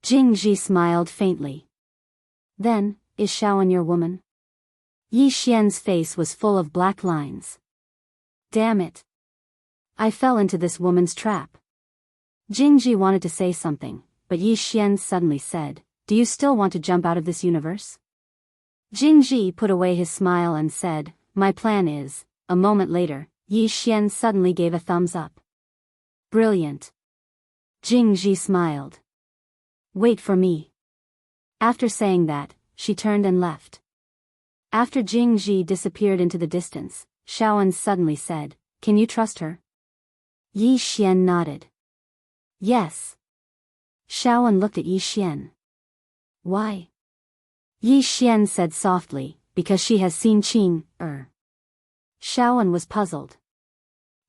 Jingji smiled faintly. "Then, is Shaoan your woman?" Yi Xian's face was full of black lines. "Damn it. I fell into this woman's trap." Jingji wanted to say something, but Yi Xian suddenly said, "Do you still want to jump out of this universe?" Jingji put away his smile and said, "My plan is." A moment later, Yi Xian suddenly gave a thumbs up. "Brilliant." Jingji smiled. "Wait for me." After saying that, she turned and left. After Jingji disappeared into the distance, Shaoan suddenly said, "Can you trust her?" Yi Xian nodded. "Yes." Shaoan looked at Yi Xian. "Why?" Yi Xian said softly, "Because she has seen Qing'er." Shaoan was puzzled.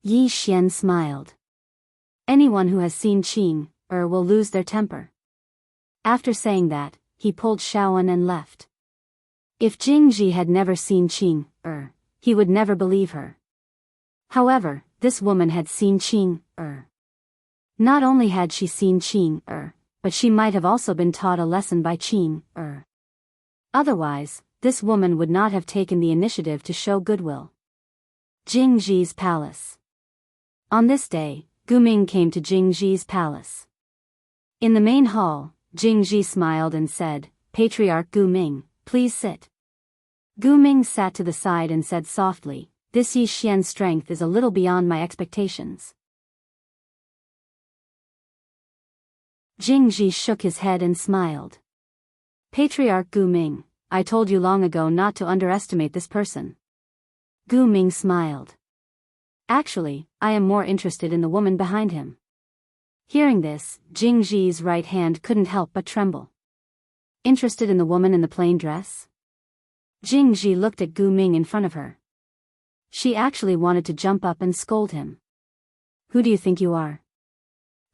Yi Xian smiled. "Anyone who has seen Qing'er will lose their temper." After saying that, he pulled Shaoan and left. If Jingji had never seen Qing'er, he would never believe her. However, this woman had seen Qing'er. Not only had she seen Qing'er, but she might have also been taught a lesson by Qing'er. Otherwise, this woman would not have taken the initiative to show goodwill. Jingji's palace. On this day, Guming came to Jingji's palace. In the main hall, Jingji smiled and said, "Patriarch Guming, please sit." Guming sat to the side and said softly, "This Yi Xian's strength is a little beyond my expectations." Jingji shook his head and smiled. "Patriarch Guming, I told you long ago not to underestimate this person." Guming smiled. "Actually, I am more interested in the woman behind him." Hearing this, Jingji's right hand couldn't help but tremble. "Interested in the woman in the plain dress?" Jingji looked at Guming in front of her. She actually wanted to jump up and scold him. "Who do you think you are?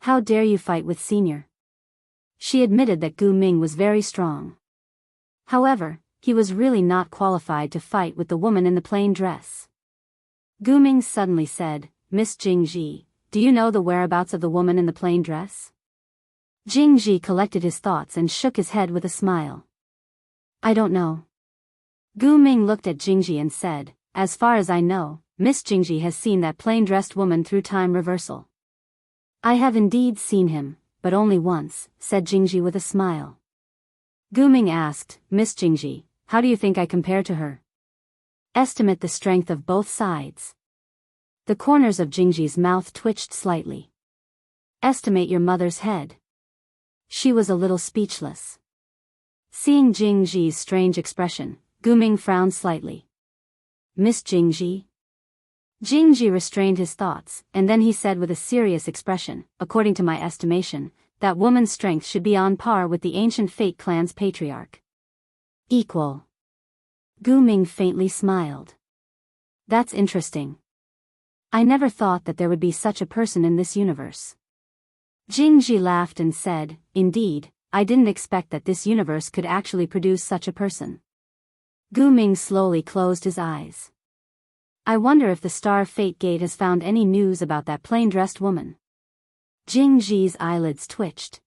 How dare you fight with Senior?" She admitted that Guming was very strong. However, he was really not qualified to fight with the woman in the plain dress. Guming suddenly said, "Miss Jingji, do you know the whereabouts of the woman in the plain dress?" Jingji collected his thoughts and shook his head with a smile. "I don't know." Guming looked at Jingji and said, "As far as I know, Miss Jingji has seen that plain-dressed woman through time reversal." "I have indeed seen him, but only once," said Jingji with a smile. Guming asked, "Miss Jingji, how do you think I compare to her?" "Estimate the strength of both sides." The corners of Jingji's mouth twitched slightly. "Estimate your mother's head." She was a little speechless. Seeing Jingji's strange expression, Guming frowned slightly. "Miss Jingji?" Jingji restrained his thoughts, and then he said with a serious expression, "According to my estimation, that woman's strength should be on par with the ancient Fate clan's patriarch." "Equal." Guming faintly smiled. "That's interesting." I never thought that there would be such a person in this universe. Jingji laughed and said, indeed, I didn't expect that this universe could actually produce such a person. Gu Ming slowly closed his eyes. I wonder if the Star Fate Gate has found any news about that plain-dressed woman. Jingji's eyelids twitched.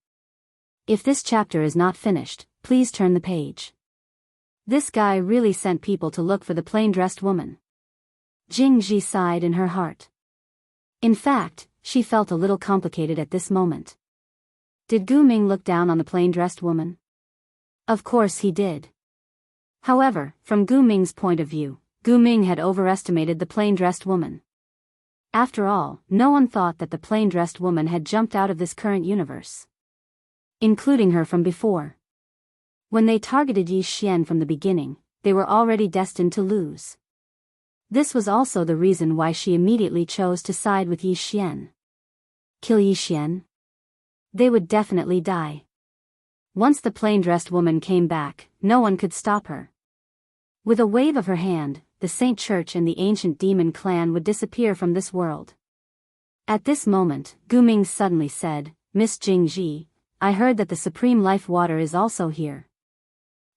If this chapter is not finished, please turn the page. This guy really sent people to look for the plain-dressed woman. Jingji sighed in her heart. In fact, she felt a little complicated at this moment. Did Gu Ming look down on the plain-dressed woman? Of course he did. However, from Gu Ming's point of view, Gu Ming had overestimated the plain-dressed woman. After all, no one thought that the plain-dressed woman had jumped out of this current universe, including her from before. When they targeted Yi Xian from the beginning, they were already destined to lose. This was also the reason why she immediately chose to side with Yi Xian. Kill Yi Xian? They would definitely die. Once the plain-dressed woman came back, no one could stop her. With a wave of her hand, the Saint Church and the ancient demon clan would disappear from this world. At this moment, Gu Ming suddenly said, Miss Jingji, I heard that the Supreme Life Water is also here.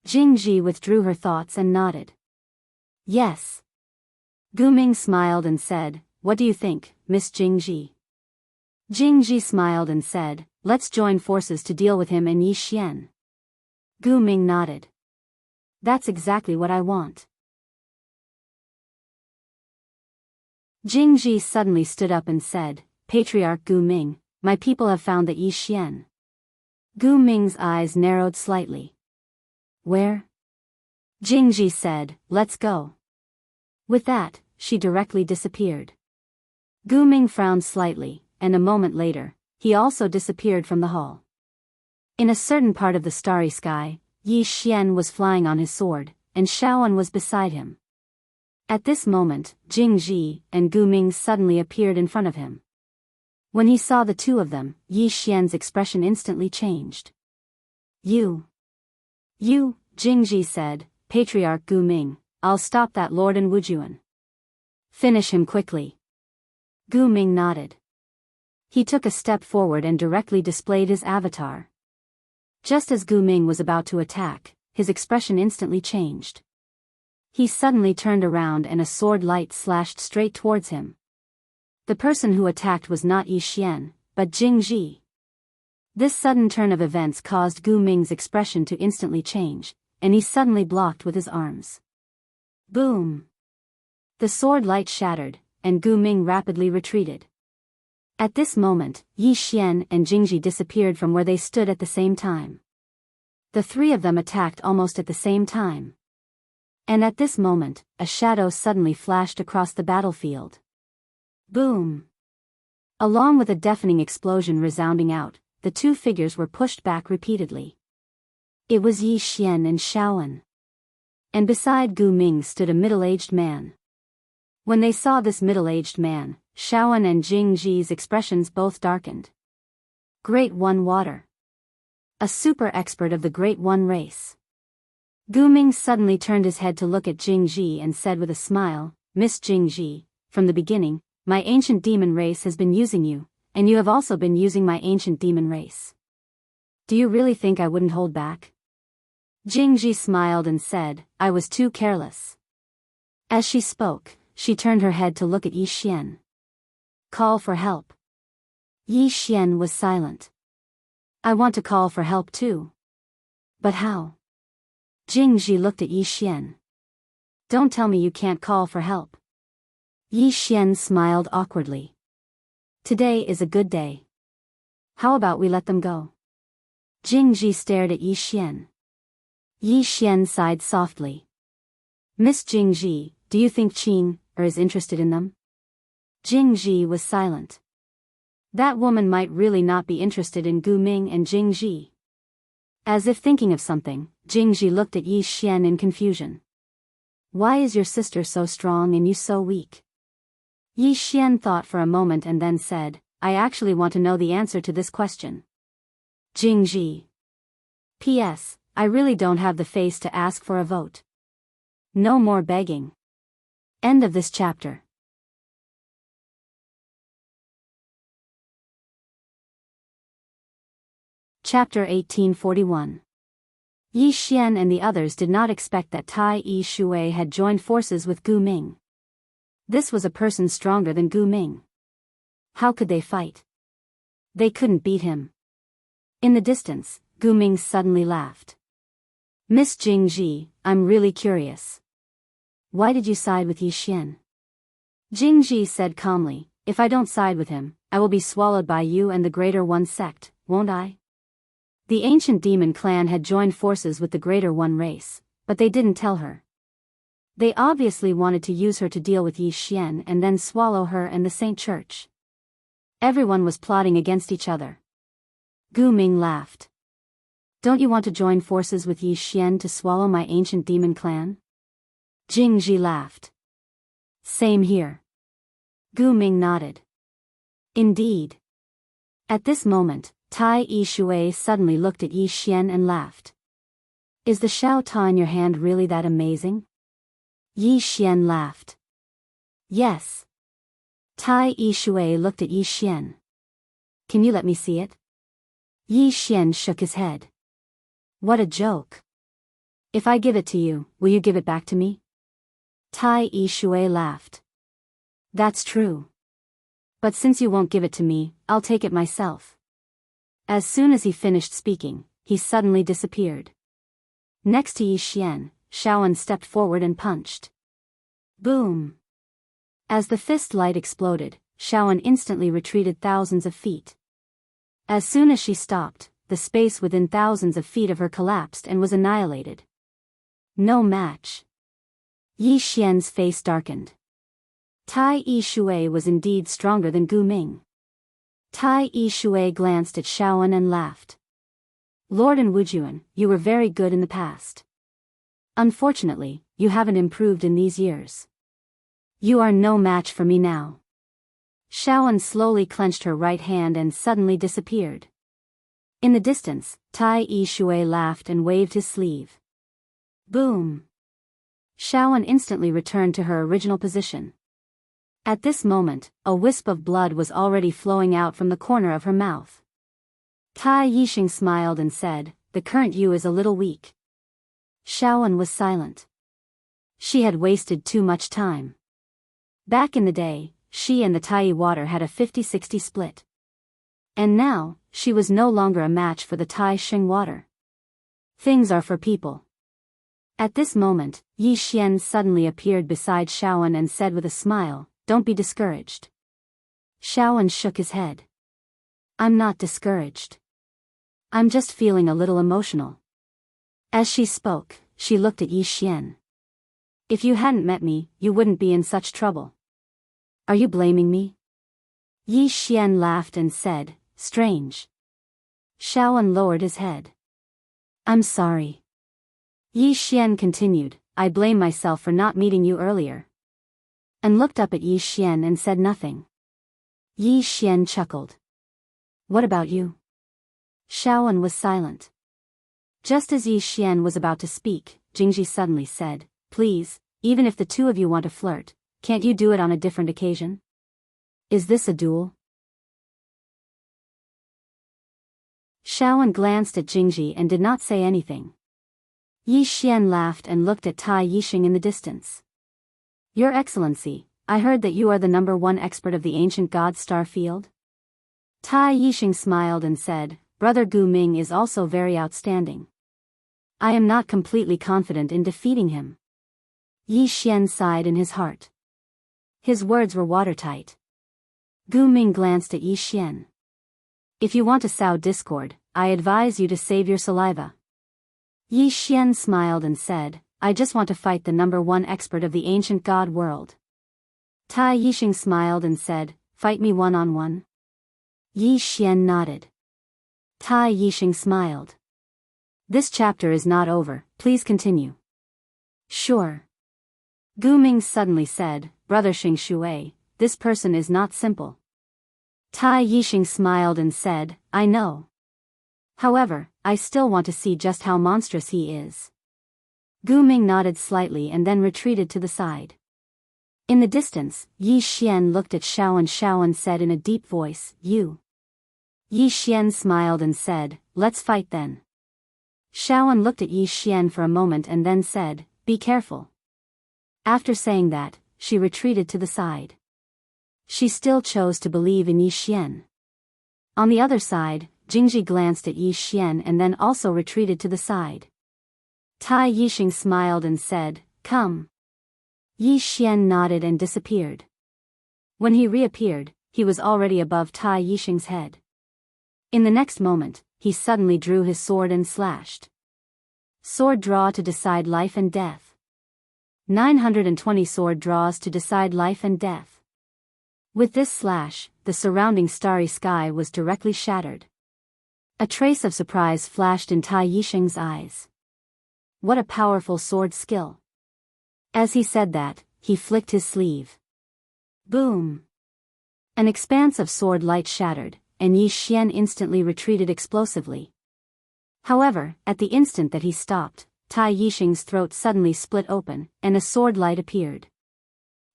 Jingji withdrew her thoughts and nodded. Yes. Gu Ming smiled and said, what do you think, Miss Jingji? Jingji smiled and said, let's join forces to deal with him and Yi Xian. Gu Ming nodded. That's exactly what I want. Jingji suddenly stood up and said, Patriarch Gu Ming, my people have found the Yi Xian. Gu Ming's eyes narrowed slightly. Where? Jingji said, let's go. With that, she directly disappeared. Gu Ming frowned slightly, and a moment later, he also disappeared from the hall. In a certain part of the starry sky, Yi Xian was flying on his sword, and Shaoan was beside him. At this moment, Jingji and Gu Ming suddenly appeared in front of him. When he saw the two of them, Yi Xian's expression instantly changed. You, Jingji said, Patriarch Gu Ming, I'll stop that Lord in Wujuan. Finish him quickly. Gu Ming nodded. He took a step forward and directly displayed his avatar. Just as Gu Ming was about to attack, his expression instantly changed. He suddenly turned around and a sword light slashed straight towards him. The person who attacked was not Yi Xian, but Jingji. This sudden turn of events caused Gu Ming's expression to instantly change, and he suddenly blocked with his arms. Boom! The sword light shattered, and Gu Ming rapidly retreated. At this moment, Yi Xian and Jingji disappeared from where they stood at the same time. The three of them attacked almost at the same time. And at this moment, a shadow suddenly flashed across the battlefield. Boom! Along with a deafening explosion resounding out, the two figures were pushed back repeatedly. It was Yi Xian and Shaoan. And beside Gu Ming stood a middle-aged man. When they saw this middle-aged man, Shaoan and Jingji's expressions both darkened. Great One Water. A super expert of the Great One race. Gu Ming suddenly turned his head to look at Jingji and said with a smile, Miss Jingji, from the beginning, my ancient demon race has been using you, and you have also been using my ancient demon race. Do you really think I wouldn't hold back? Jingji smiled and said, I was too careless. As she spoke, she turned her head to look at Yi Xian. Call for help. Yi Xian was silent. I want to call for help too. But how? Jingji looked at Yi Xian. Don't tell me you can't call for help. Yi Xian smiled awkwardly. Today is a good day. How about we let them go? Jingji stared at Yi Xian. Yi Xian sighed softly. Miss Jingji, do you think Qin is interested in them? Jingji was silent. That woman might really not be interested in Gu Ming and Jingji. As if thinking of something, Jingji looked at Yi Xian in confusion. Why is your sister so strong and you so weak? Yi Xian thought for a moment and then said, I actually want to know the answer to this question. Jingji. P.S. I really don't have the face to ask for a vote. No more begging. End of this chapter. Chapter 1841. Yi Xian and the others did not expect that Tai Yi Shui had joined forces with Gu Ming. This was a person stronger than Gu Ming. How could they fight? They couldn't beat him. In the distance, Gu Ming suddenly laughed. Miss Jingji, I'm really curious. Why did you side with Yi Xian? Jingji said calmly, if I don't side with him, I will be swallowed by you and the Greater One sect, won't I? The ancient demon clan had joined forces with the Greater One race, but they didn't tell her. They obviously wanted to use her to deal with Yi Xian and then swallow her and the Saint Church. Everyone was plotting against each other. Gu Ming laughed. Don't you want to join forces with Yi Xian to swallow my ancient demon clan? Jingji laughed. Same here. Gu Ming nodded. Indeed. At this moment, Tai Yi Shui suddenly looked at Yi Xian and laughed. Is the Shao Ta in your hand really that amazing? Yi Xian laughed. Yes. Tai Yi Shui looked at Yi Xian. Can you let me see it? Yi Xian shook his head. What a joke. If I give it to you, will you give it back to me? Tai Yi Shui laughed. That's true. But since you won't give it to me, I'll take it myself. As soon as he finished speaking, he suddenly disappeared. Next to Yi Xian, Shaoan stepped forward and punched. Boom! As the fist light exploded, Shaoan instantly retreated thousands of feet. As soon as she stopped, the space within thousands of feet of her collapsed and was annihilated. No match. Yi Xian's face darkened. Tai Yi Shui was indeed stronger than Gu Ming. Tai Yi Shui glanced at Shaoan and laughed. Lord and Wujuan, you were very good in the past. Unfortunately, you haven't improved in these years. You are no match for me now. Shaoan slowly clenched her right hand and suddenly disappeared. In the distance, Tai Yi Shui laughed and waved his sleeve. Boom! Shaoan instantly returned to her original position. At this moment, a wisp of blood was already flowing out from the corner of her mouth. Tai Yixing smiled and said, the current you is a little weak. Shaoan was silent. She had wasted too much time. Back in the day, she and the Tai water had a 50-60 split. And now, she was no longer a match for the Tai Xing water. Things are for people. At this moment, Yi Xian suddenly appeared beside Shaoan and said with a smile, don't be discouraged. Shaoan shook his head. I'm not discouraged. I'm just feeling a little emotional. As she spoke, she looked at Yi Xian. If you hadn't met me, you wouldn't be in such trouble. Are you blaming me? Yi Xian laughed and said, strange. Shaoan lowered his head. I'm sorry. Yi Xian continued, I blame myself for not meeting you earlier. And looked up at Yi Xian and said nothing. Yi Xian chuckled. What about you? Shaoan was silent. Just as Yi Xian was about to speak, Jingji suddenly said, please, even if the two of you want to flirt, can't you do it on a different occasion? Is this a duel? Shaoan glanced at Jingji and did not say anything. Yi Xian laughed and looked at Tai Yixing in the distance. Your Excellency, I heard that you are the #1 expert of the ancient god star field? Tai Yixing smiled and said, Brother Gu Ming is also very outstanding. I am not completely confident in defeating him. Yi Xian sighed in his heart. His words were watertight. Gu Ming glanced at Yi Xian. If you want to sow discord, I advise you to save your saliva. Yi Xian smiled and said, I just want to fight the #1 expert of the ancient god world. Tai Yixing smiled and said, fight me one-on-one. Yi Xian nodded. Tai Yixing smiled. This chapter is not over, please continue. Sure. Gu Ming suddenly said, Brother Xing Shui, this person is not simple. Tai Yixing smiled and said, I know. However, I still want to see just how monstrous he is. Gu Ming nodded slightly and then retreated to the side. In the distance, Yi Xian looked at Shaoan. Shaoan said in a deep voice, you. Yi Xian smiled and said, let's fight then. Shaoan looked at Yi Xian for a moment and then said, be careful. After saying that, she retreated to the side. She still chose to believe in Yi Xian. On the other side, Jingji glanced at Yi Xian and then also retreated to the side. Tai Yixing smiled and said, come. Yi Xian nodded and disappeared. When he reappeared, he was already above Tai Yixing's head. In the next moment, he suddenly drew his sword and slashed. Sword draw to decide life and death. 920 sword draws to decide life and death. With this slash, the surrounding starry sky was directly shattered. A trace of surprise flashed in Tai Yixing's eyes. What a powerful sword skill. As he said that, he flicked his sleeve. Boom! An expanse of sword light shattered, and Yi Xian instantly retreated explosively. However, at the instant that he stopped, Tai Yixing's throat suddenly split open, and a sword light appeared.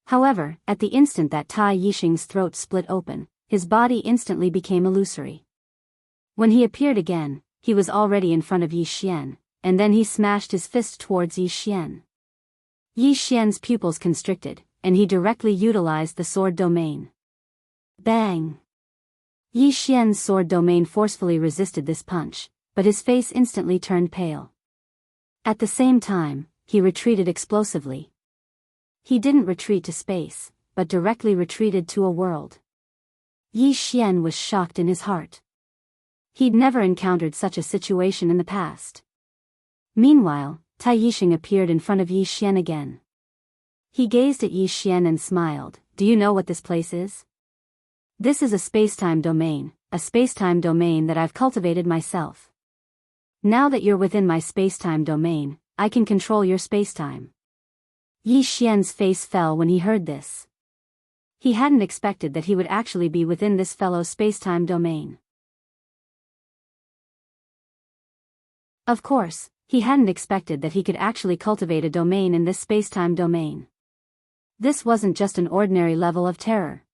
However, at the instant that Tai Yixing's throat split open, his body instantly became illusory. When he appeared again, he was already in front of Yi Xian, and then he smashed his fist towards Yi Xian. Yi Xian's pupils constricted, and he directly utilized the sword domain. Bang! Yi Xian's sword domain forcefully resisted this punch, but his face instantly turned pale. At the same time, he retreated explosively. He didn't retreat to space, but directly retreated to a world. Yi Xian was shocked in his heart. He'd never encountered such a situation in the past. Meanwhile, Tai Yixing appeared in front of Yi Xian again. He gazed at Yi Xian and smiled. Do you know what this place is? This is a space-time domain that I've cultivated myself. Now that you're within my space-time domain, I can control your space-time. Yi Xian's face fell when he heard this. He hadn't expected that he would actually be within this fellow's space-time domain. Of course, he hadn't expected that he could actually cultivate a domain in this space-time domain. This wasn't just an ordinary level of terror.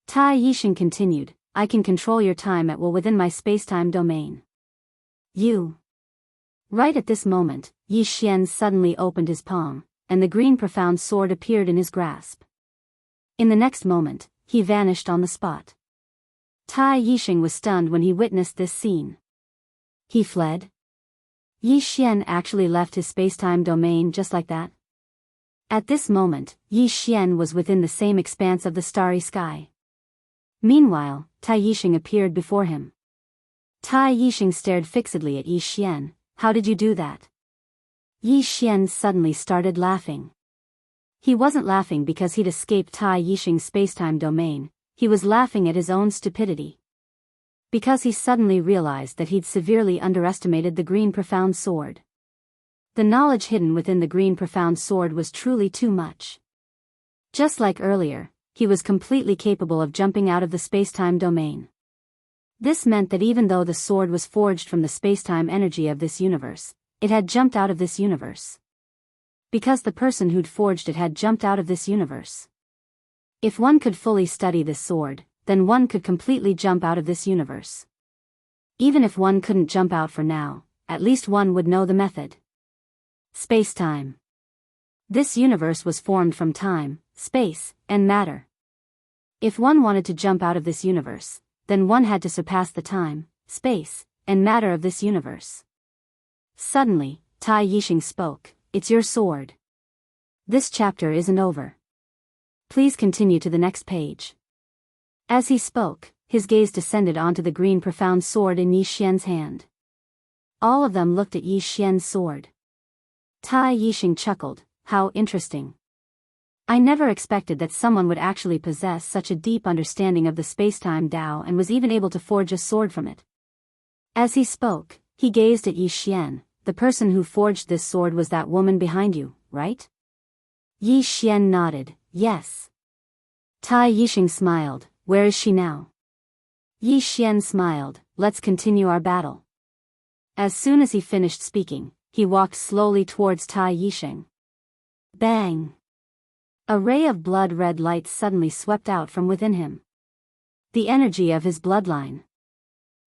Tai Yixing continued, I can control your time at will within my space-time domain. You. Right at this moment, Yi Xian suddenly opened his palm, and the green profound sword appeared in his grasp. In the next moment, he vanished on the spot. Tai Yixing was stunned when he witnessed this scene. He fled? Yi Xian actually left his space-time domain just like that? At this moment, Yi Xian was within the same expanse of the starry sky. Meanwhile, Tai Yixing appeared before him. Tai Yixing stared fixedly at Yi Xian. How did you do that? Yi Xian suddenly started laughing. He wasn't laughing because he'd escaped Tai Yixing's space-time domain, he was laughing at his own stupidity. Because he suddenly realized that he'd severely underestimated the green profound sword. The knowledge hidden within the green profound sword was truly too much. Just like earlier, he was completely capable of jumping out of the space-time domain. This meant that even though the sword was forged from the space-time energy of this universe, it had jumped out of this universe. Because the person who'd forged it had jumped out of this universe. If one could fully study this sword, then one could completely jump out of this universe. Even if one couldn't jump out for now, at least one would know the method. Space-time. This universe was formed from time, space, and matter. If one wanted to jump out of this universe, then one had to surpass the time, space, and matter of this universe. Suddenly, Tai Yixing spoke, it's your sword. This chapter isn't over. Please continue to the next page. As he spoke, his gaze descended onto the green profound sword in Yi Xian's hand. All of them looked at Yi Xian's sword. Tai Yixing chuckled, how interesting. I never expected that someone would actually possess such a deep understanding of the space-time Tao and was even able to forge a sword from it. As he spoke, he gazed at Yi Xian. The person who forged this sword was that woman behind you, right? Yi Xian nodded, yes. Tai Yixing smiled, where is she now? Yi Xian smiled, let's continue our battle. As soon as he finished speaking, he walked slowly towards Tai Yixing. Bang! A ray of blood-red light suddenly swept out from within him. The energy of his bloodline.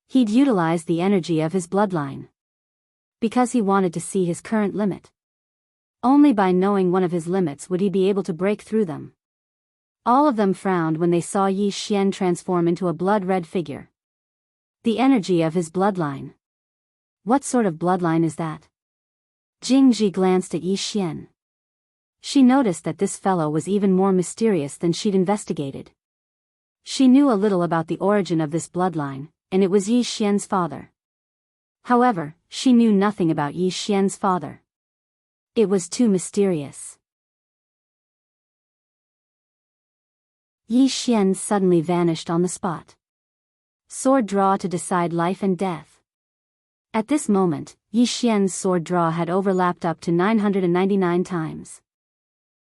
He'd utilize the energy of his bloodline. Because he wanted to see his current limit. Only by knowing one of his limits would he be able to break through them. All of them frowned when they saw Yi Xian transform into a blood-red figure. The energy of his bloodline. What sort of bloodline is that? Jingji glanced at Yi Xian. She noticed that this fellow was even more mysterious than she'd investigated. She knew a little about the origin of this bloodline, and it was Yi Xian's father. However, she knew nothing about Yi Xian's father. It was too mysterious. Yi Xian suddenly vanished on the spot. Sword draw to decide life and death. At this moment, Yi Xian's sword draw had overlapped up to 999 times.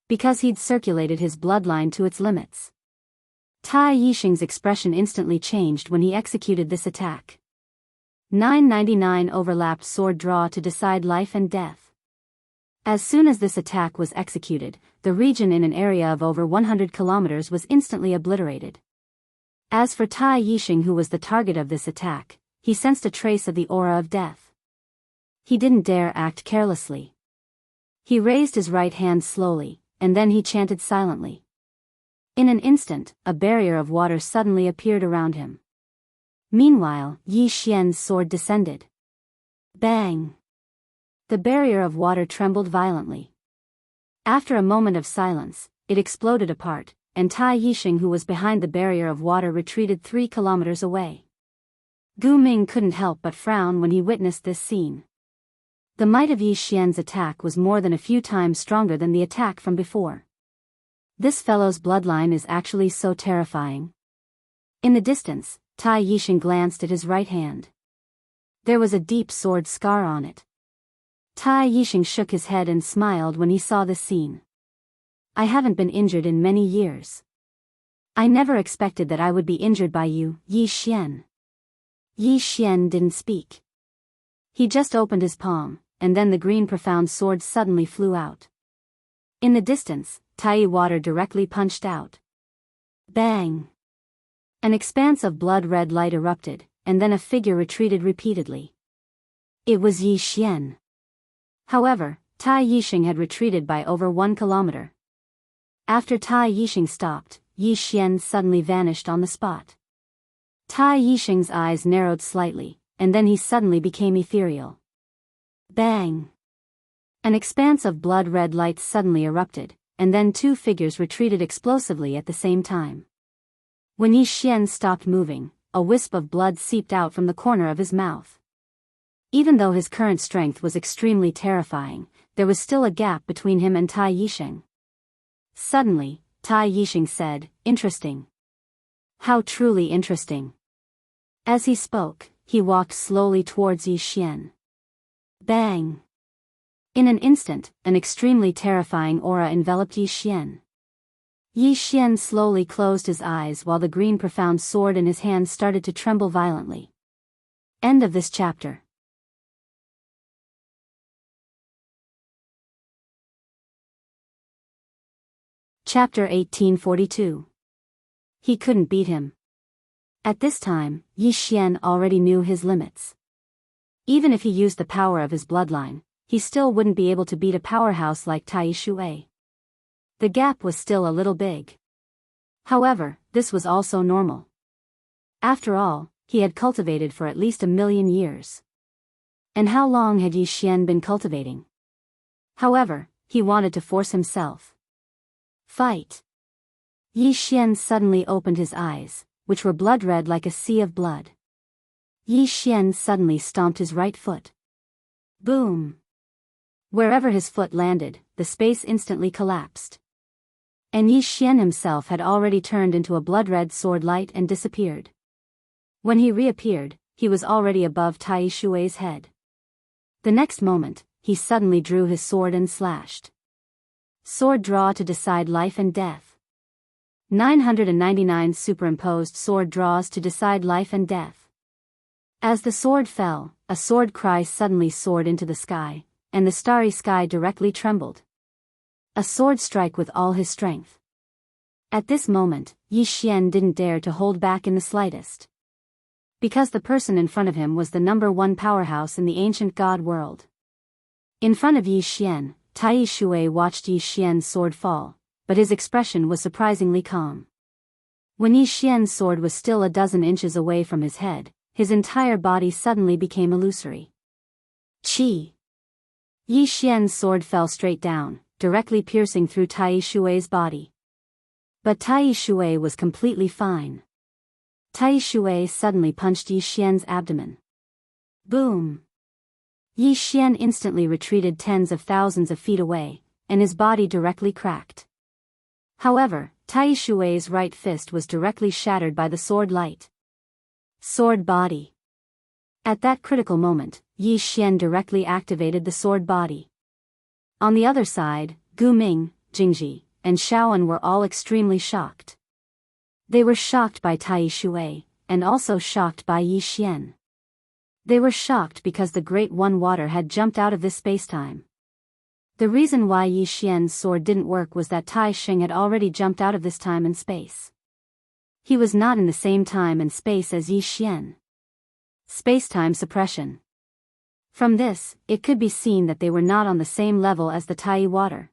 Because he'd circulated his bloodline to its limits. Tai Yixing's expression instantly changed when he executed this attack. 999 overlapped sword draw to decide life and death. As soon as this attack was executed, the region in an area of over 100 kilometers was instantly obliterated. As for Tai Yixing, who was the target of this attack, he sensed a trace of the aura of death. He didn't dare act carelessly. He raised his right hand slowly, and then he chanted silently. In an instant, a barrier of water suddenly appeared around him. Meanwhile, Yi Xian's sword descended. Bang! The barrier of water trembled violently. After a moment of silence, it exploded apart, and Tai Yixing, who was behind the barrier of water, retreated 3 kilometers away. Gu Ming couldn't help but frown when he witnessed this scene. The might of Yi Xian's attack was more than a few times stronger than the attack from before. This fellow's bloodline is actually so terrifying. In the distance, Tai Yixing glanced at his right hand. There was a deep sword scar on it. Tai Yixing shook his head and smiled when he saw this scene. I haven't been injured in many years. I never expected that I would be injured by you, Yi Xian. Yi Xian didn't speak. He just opened his palm, and then the green profound sword suddenly flew out. In the distance, Tai water directly punched out. Bang! An expanse of blood-red light erupted, and then a figure retreated repeatedly. It was Yi Xian. However, Tai Yixing had retreated by over 1 kilometer. After Tai Yixing stopped, Yi Xian suddenly vanished on the spot. Tai Yixing's eyes narrowed slightly, and then he suddenly became ethereal. Bang! An expanse of blood-red light suddenly erupted, and then 2 figures retreated explosively at the same time. When Yi Xian stopped moving, a wisp of blood seeped out from the corner of his mouth. Even though his current strength was extremely terrifying, there was still a gap between him and Tai Yixing. Suddenly, Tai Yixing said, "Interesting." How truly interesting. As he spoke, he walked slowly towards Yi Xian. Bang! In an instant, an extremely terrifying aura enveloped Yi Xian. Yi Xian slowly closed his eyes while the green profound sword in his hand started to tremble violently. End of this chapter. Chapter 1842. He couldn't beat him. At this time, Yi Xian already knew his limits. Even if he used the power of his bloodline, he still wouldn't be able to beat a powerhouse like Tai Shui. The gap was still a little big. However, this was also normal. After all, he had cultivated for at least 1,000,000 years. And how long had Yi Xian been cultivating? However, he wanted to force himself. Fight! Yi Xian suddenly opened his eyes, which were blood-red like a sea of blood. Yi Xian suddenly stomped his right foot. Boom! Wherever his foot landed, the space instantly collapsed. And Yi Xian himself had already turned into a blood-red sword light and disappeared. When he reappeared, he was already above Tai Shui's head. The next moment, he suddenly drew his sword and slashed. Sword draw to decide life and death. 999 superimposed sword draws to decide life and death. As the sword fell, a sword cry suddenly soared into the sky, and the starry sky directly trembled. A sword strike with all his strength. At this moment, Yi Xian didn't dare to hold back in the slightest. Because the person in front of him was the #1 powerhouse in the ancient god world. In front of Yi Xian, Tai Shui watched Yi Xian's sword fall, but his expression was surprisingly calm. When Yi Xian's sword was still a dozen inches away from his head, his entire body suddenly became illusory. Chi! Yi Xian's sword fell straight down, directly piercing through Tai Shui's body. But Tai Shui was completely fine. Tai Shui suddenly punched Yi Xian's abdomen. Boom! Yi Xian instantly retreated tens of thousands of feet away, and his body directly cracked. However, Tai Shui's right fist was directly shattered by the sword light. Sword body. At that critical moment, Yi Xian directly activated the sword body. On the other side, Gu Ming, Jingji, and Shaoan were all extremely shocked. They were shocked by Tai Shui, and also shocked by Yi Xian. They were shocked because the Great One Water had jumped out of this spacetime. The reason why Yi Xian's sword didn't work was that Tai Xing had already jumped out of this time and space. He was not in the same time and space as Yi Xian. Spacetime suppression. From this, it could be seen that they were not on the same level as the Tai water.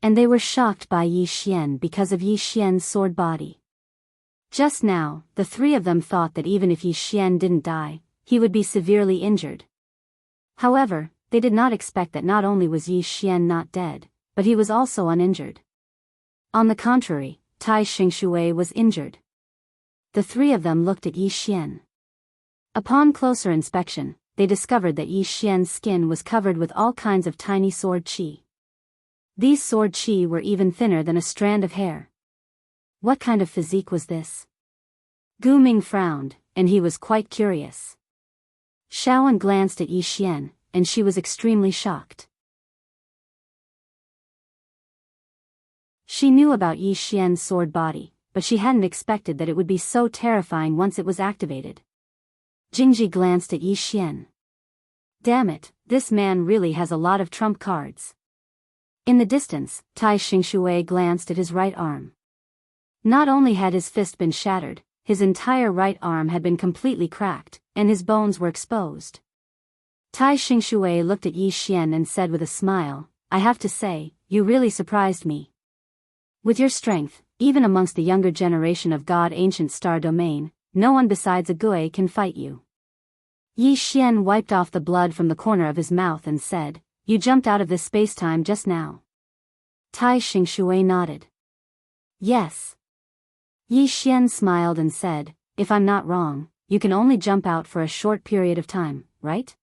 And they were shocked by Yi Xian because of Yi Xian's sword body. Just now, the three of them thought that even if Yi Xian didn't die, he would be severely injured. However, they did not expect that not only was Yi Xian not dead, but he was also uninjured. On the contrary, Tai Xingshui was injured. The three of them looked at Yi Xian. Upon closer inspection, they discovered that Yi Xian's skin was covered with all kinds of tiny sword qi. These sword qi were even thinner than a strand of hair. What kind of physique was this? Gu Ming frowned, and he was quite curious. Shaoan glanced at Yi Xian, and she was extremely shocked. She knew about Yi Xian's sword body, but she hadn't expected that it would be so terrifying once it was activated. Jingji glanced at Yi Xian. Damn it, this man really has a lot of trump cards. In the distance, Tai Xingshui glanced at his right arm. Not only had his fist been shattered, his entire right arm had been completely cracked, and his bones were exposed. Tai Xingshui looked at Yi Xian and said with a smile, "I have to say, you really surprised me. With your strength, even amongst the younger generation of God Ancient Star Domain, no one besides a Gui can fight you." Yi Xian wiped off the blood from the corner of his mouth and said, "You jumped out of this spacetime just now." Tai Xingshui nodded. "Yes." Yi Xian smiled and said, "If I'm not wrong, you can only jump out for a short period of time, right?"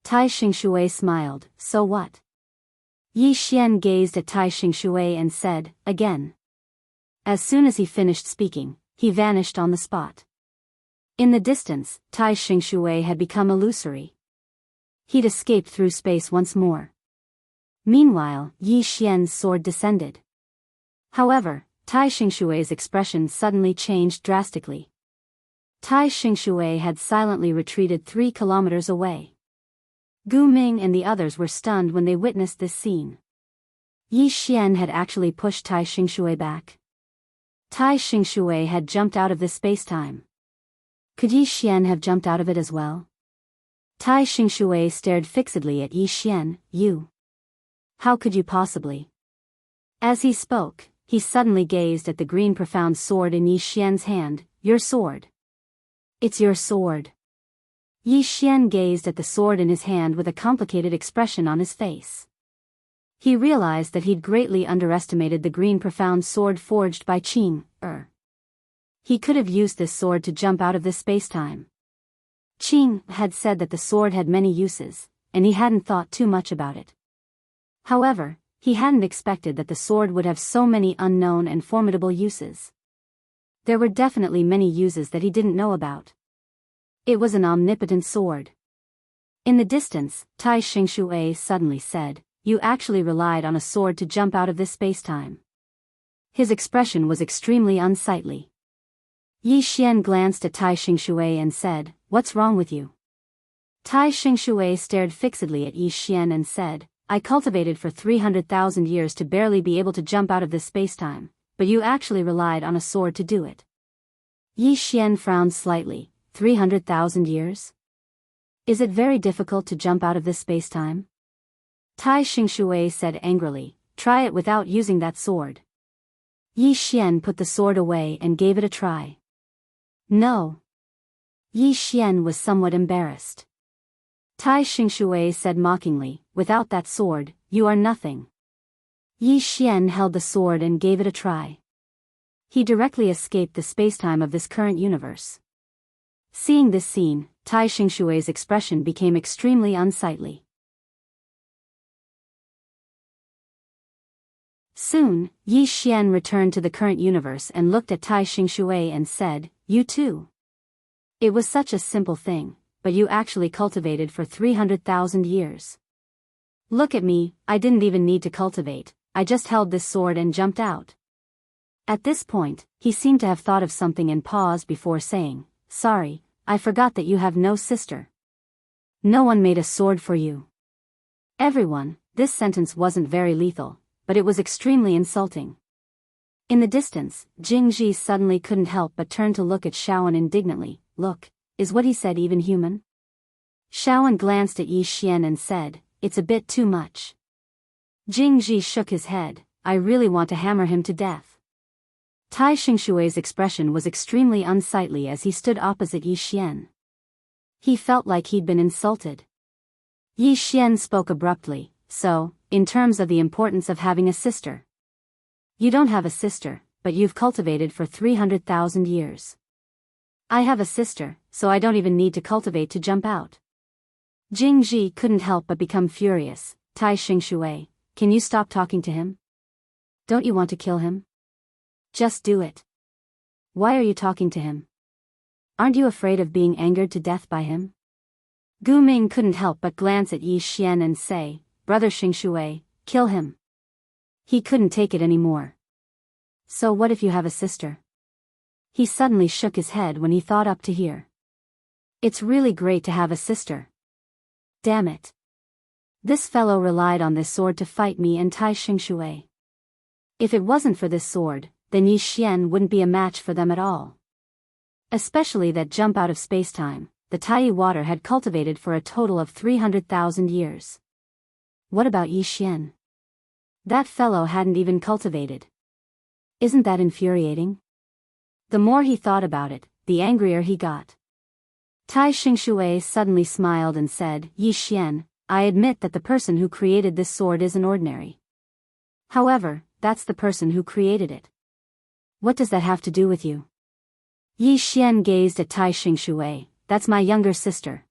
Tai Xingshui smiled, "So what?" Yi Xian gazed at Tai Xingshui and said, "Again." As soon as he finished speaking, he vanished on the spot. In the distance, Tai Xingshui had become illusory. He'd escaped through space once more. Meanwhile, Yi Xian's sword descended. However, Tai Xingshui's expression suddenly changed drastically. Tai Xingshui had silently retreated 3 kilometers away. Gu Ming and the others were stunned when they witnessed this scene. Yi Xian had actually pushed Tai Xingshui back. Tai Xingshui had jumped out of this spacetime. Could Yi Xian have jumped out of it as well? Tai Xingshui stared fixedly at Yi Xian. "You? How could you possibly?" As he spoke, he suddenly gazed at the green profound sword in Yi Xian's hand. "Your sword. It's your sword." Yi Xian gazed at the sword in his hand with a complicated expression on his face. He realized that he'd greatly underestimated the green profound sword forged by Qing. He could have used this sword to jump out of this spacetime. Qing had said that the sword had many uses, and he hadn't thought too much about it. However, he hadn't expected that the sword would have so many unknown and formidable uses. There were definitely many uses that he didn't know about. It was an omnipotent sword. In the distance, Tai Xingshui suddenly said, "You actually relied on a sword to jump out of this spacetime." His expression was extremely unsightly. Yi Xian glanced at Tai Xingshui and said, "What's wrong with you?" Tai Xingshui stared fixedly at Yi Xian and said, "I cultivated for 300,000 years to barely be able to jump out of this spacetime, but you actually relied on a sword to do it." Yi Xian frowned slightly. 300,000 years? Is it very difficult to jump out of this space-time? Tai Xingshui said angrily, try it without using that sword. Yi Xian put the sword away and gave it a try. No. Yi Xian was somewhat embarrassed. Tai Xingshui said mockingly, without that sword, you are nothing. Yi Xian held the sword and gave it a try. He directly escaped the spacetime of this current universe. Seeing this scene, Tai Xingshui's expression became extremely unsightly. Soon, Yi Xian returned to the current universe and looked at Tai Xingshui and said, you too. It was such a simple thing, but you actually cultivated for 300,000 years. Look at me, I didn't even need to cultivate, I just held this sword and jumped out. At this point, he seemed to have thought of something and paused before saying, sorry, I forgot that you have no sister. No one made a sword for you. Everyone, this sentence wasn't very lethal, but it was extremely insulting. In the distance, Jingji suddenly couldn't help but turn to look at Shaoan indignantly. Look, is what he said even human? Shaoan glanced at Yi Xian and said, it's a bit too much. Jingji shook his head, I really want to hammer him to death. Tai Xingshui's expression was extremely unsightly as he stood opposite Yi Xian. He felt like he'd been insulted. Yi Xian spoke abruptly, so, in terms of the importance of having a sister. You don't have a sister, but you've cultivated for 300,000 years. I have a sister, so I don't even need to cultivate to jump out. Jingji couldn't help but become furious. Tai Xingshui, can you stop talking to him? Don't you want to kill him? Just do it. Why are you talking to him? Aren't you afraid of being angered to death by him? Gu Ming couldn't help but glance at Yi Xian and say, Brother Xingshui, kill him. He couldn't take it anymore. So what if you have a sister? He suddenly shook his head when he thought up to here. It's really great to have a sister. Damn it. This fellow relied on this sword to fight me and Tai Xingshui. If it wasn't for this sword, then Yi Xian wouldn't be a match for them at all. Especially that jump out of spacetime, the Tai water had cultivated for a total of 300,000 years. What about Yi Xian? That fellow hadn't even cultivated. Isn't that infuriating? The more he thought about it, the angrier he got. Tai Xingshui suddenly smiled and said, Yi Xian, I admit that the person who created this sword isn't ordinary. However, that's the person who created it. What does that have to do with you? Yi Xian gazed at Tai Xingshui, that's my younger sister.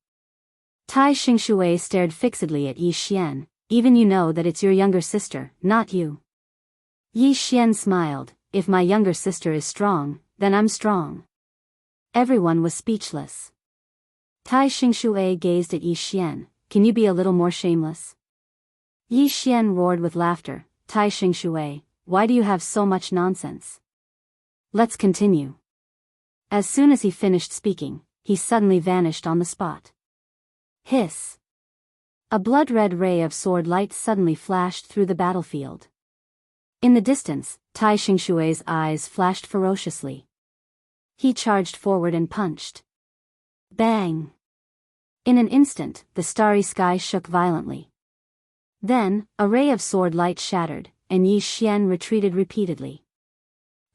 Tai Xingshui stared fixedly at Yi Xian, even you know that it's your younger sister, not you. Yi Xian smiled, if my younger sister is strong, then I'm strong. Everyone was speechless. Tai Xingshui gazed at Yi Xian, can you be a little more shameless? Yi Xian roared with laughter, Tai Xingshui, why do you have so much nonsense? Let's continue. As soon as he finished speaking, he suddenly vanished on the spot. Hiss. A blood-red ray of sword light suddenly flashed through the battlefield. In the distance, Tai Xingshui's eyes flashed ferociously. He charged forward and punched. Bang! In an instant, the starry sky shook violently. Then, a ray of sword light shattered, and Yi Xian retreated repeatedly.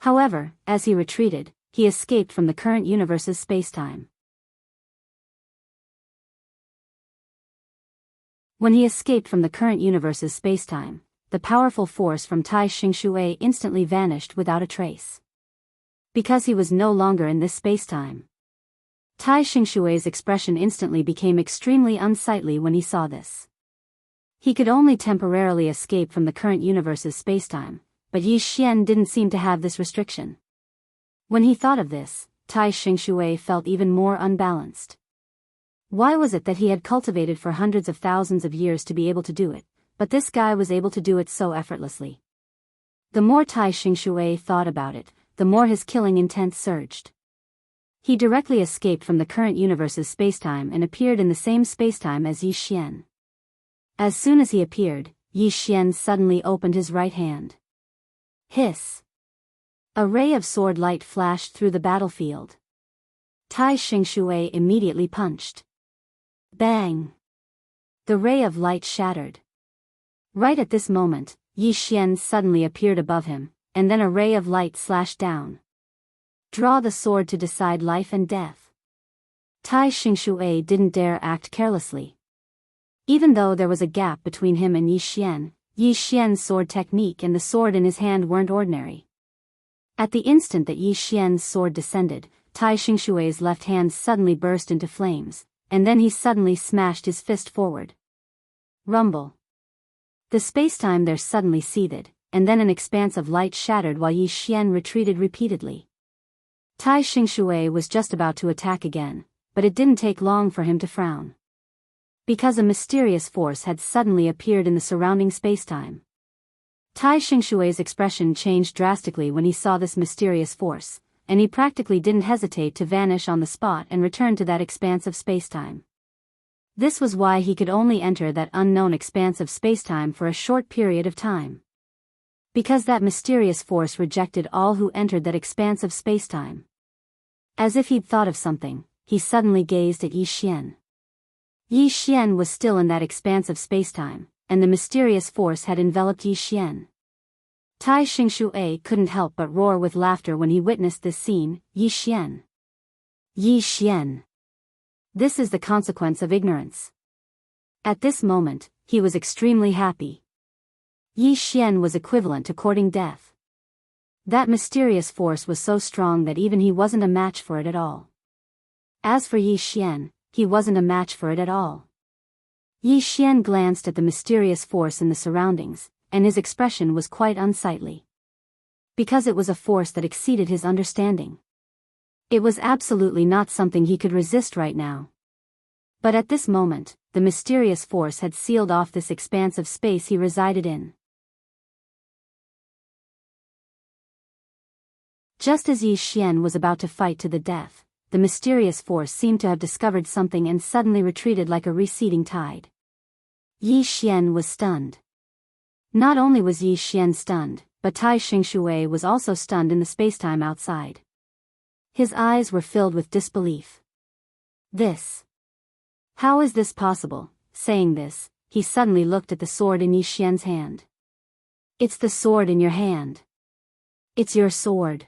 However, as he retreated, he escaped from the current universe's spacetime. When he escaped from the current universe's spacetime, the powerful force from Tai Xingshui instantly vanished without a trace. Because he was no longer in this spacetime. Tai Xingshui's expression instantly became extremely unsightly when he saw this. He could only temporarily escape from the current universe's spacetime, but Yi Xian didn't seem to have this restriction. When he thought of this, Tai Xingshui felt even more unbalanced. Why was it that he had cultivated for hundreds of thousands of years to be able to do it, but this guy was able to do it so effortlessly? The more Tai Xingshui thought about it, the more his killing intent surged. He directly escaped from the current universe's spacetime and appeared in the same spacetime as Yi Xian. As soon as he appeared, Yi Xian suddenly opened his right hand. Hiss! A ray of sword light flashed through the battlefield. Tai Xingshui immediately punched. Bang! The ray of light shattered. Right at this moment, Yi Xian suddenly appeared above him, and then a ray of light slashed down. Draw the sword to decide life and death. Tai Xingshui didn't dare act carelessly. Even though there was a gap between him and Yi Xian's sword technique and the sword in his hand weren't ordinary. At the instant that Yi Xian's sword descended, Tai Xingshui's left hand suddenly burst into flames, and then he suddenly smashed his fist forward. Rumble. The spacetime there suddenly seethed, and then an expanse of light shattered while Yi Xian retreated repeatedly. Tai Xingshui was just about to attack again, but it didn't take long for him to frown. Because a mysterious force had suddenly appeared in the surrounding spacetime. Tai Xingshui's expression changed drastically when he saw this mysterious force, and he practically didn't hesitate to vanish on the spot and return to that expanse of spacetime. This was why he could only enter that unknown expanse of spacetime for a short period of time. Because that mysterious force rejected all who entered that expanse of spacetime. As if he'd thought of something, he suddenly gazed at Yi Xian. Yi Xian was still in that expanse of spacetime, and the mysterious force had enveloped Yi Xian. Tai Xingshui couldn't help but roar with laughter when he witnessed this scene. Yi Xian. Yi Xian. This is the consequence of ignorance. At this moment, he was extremely happy. Yi Xian was equivalent to courting death. That mysterious force was so strong that even he wasn't a match for it at all. As for Yi Xian, he wasn't a match for it at all. Yi Xian glanced at the mysterious force in the surroundings, and his expression was quite unsightly. Because it was a force that exceeded his understanding. It was absolutely not something he could resist right now. But at this moment, the mysterious force had sealed off this expanse of space he resided in. Just as Yi Xian was about to fight to the death, the mysterious force seemed to have discovered something and suddenly retreated like a receding tide. Yi Xian was stunned. Not only was Yi Xian stunned, but Tai Xingshui was also stunned in the spacetime outside. His eyes were filled with disbelief. This. How is this possible? Saying this, he suddenly looked at the sword in Yi Xian's hand. It's the sword in your hand. It's your sword.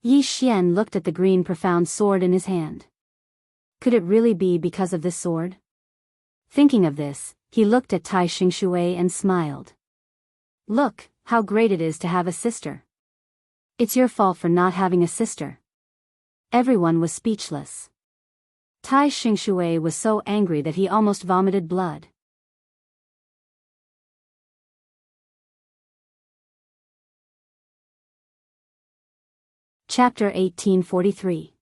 Yi Xian looked at the green profound sword in his hand. Could it really be because of this sword? Thinking of this, he looked at Tai Xingshui and smiled. Look, how great it is to have a sister. It's your fault for not having a sister. Everyone was speechless. Tai Xingshui was so angry that he almost vomited blood. Chapter 1843.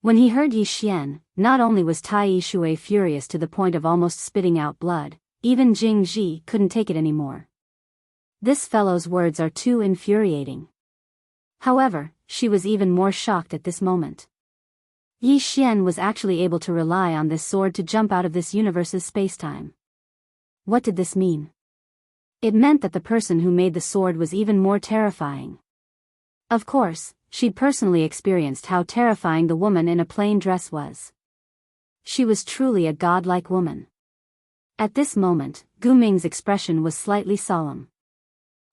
When he heard Yi Xian, not only was Tai Xingshui furious to the point of almost spitting out blood, even Jing Ji couldn't take it anymore. This fellow's words are too infuriating. However, she was even more shocked at this moment. Yi Xian was actually able to rely on this sword to jump out of this universe's spacetime. What did this mean? It meant that the person who made the sword was even more terrifying. Of course, she'd personally experienced how terrifying the woman in a plain dress was. She was truly a godlike woman. At this moment, Gu Ming's expression was slightly solemn.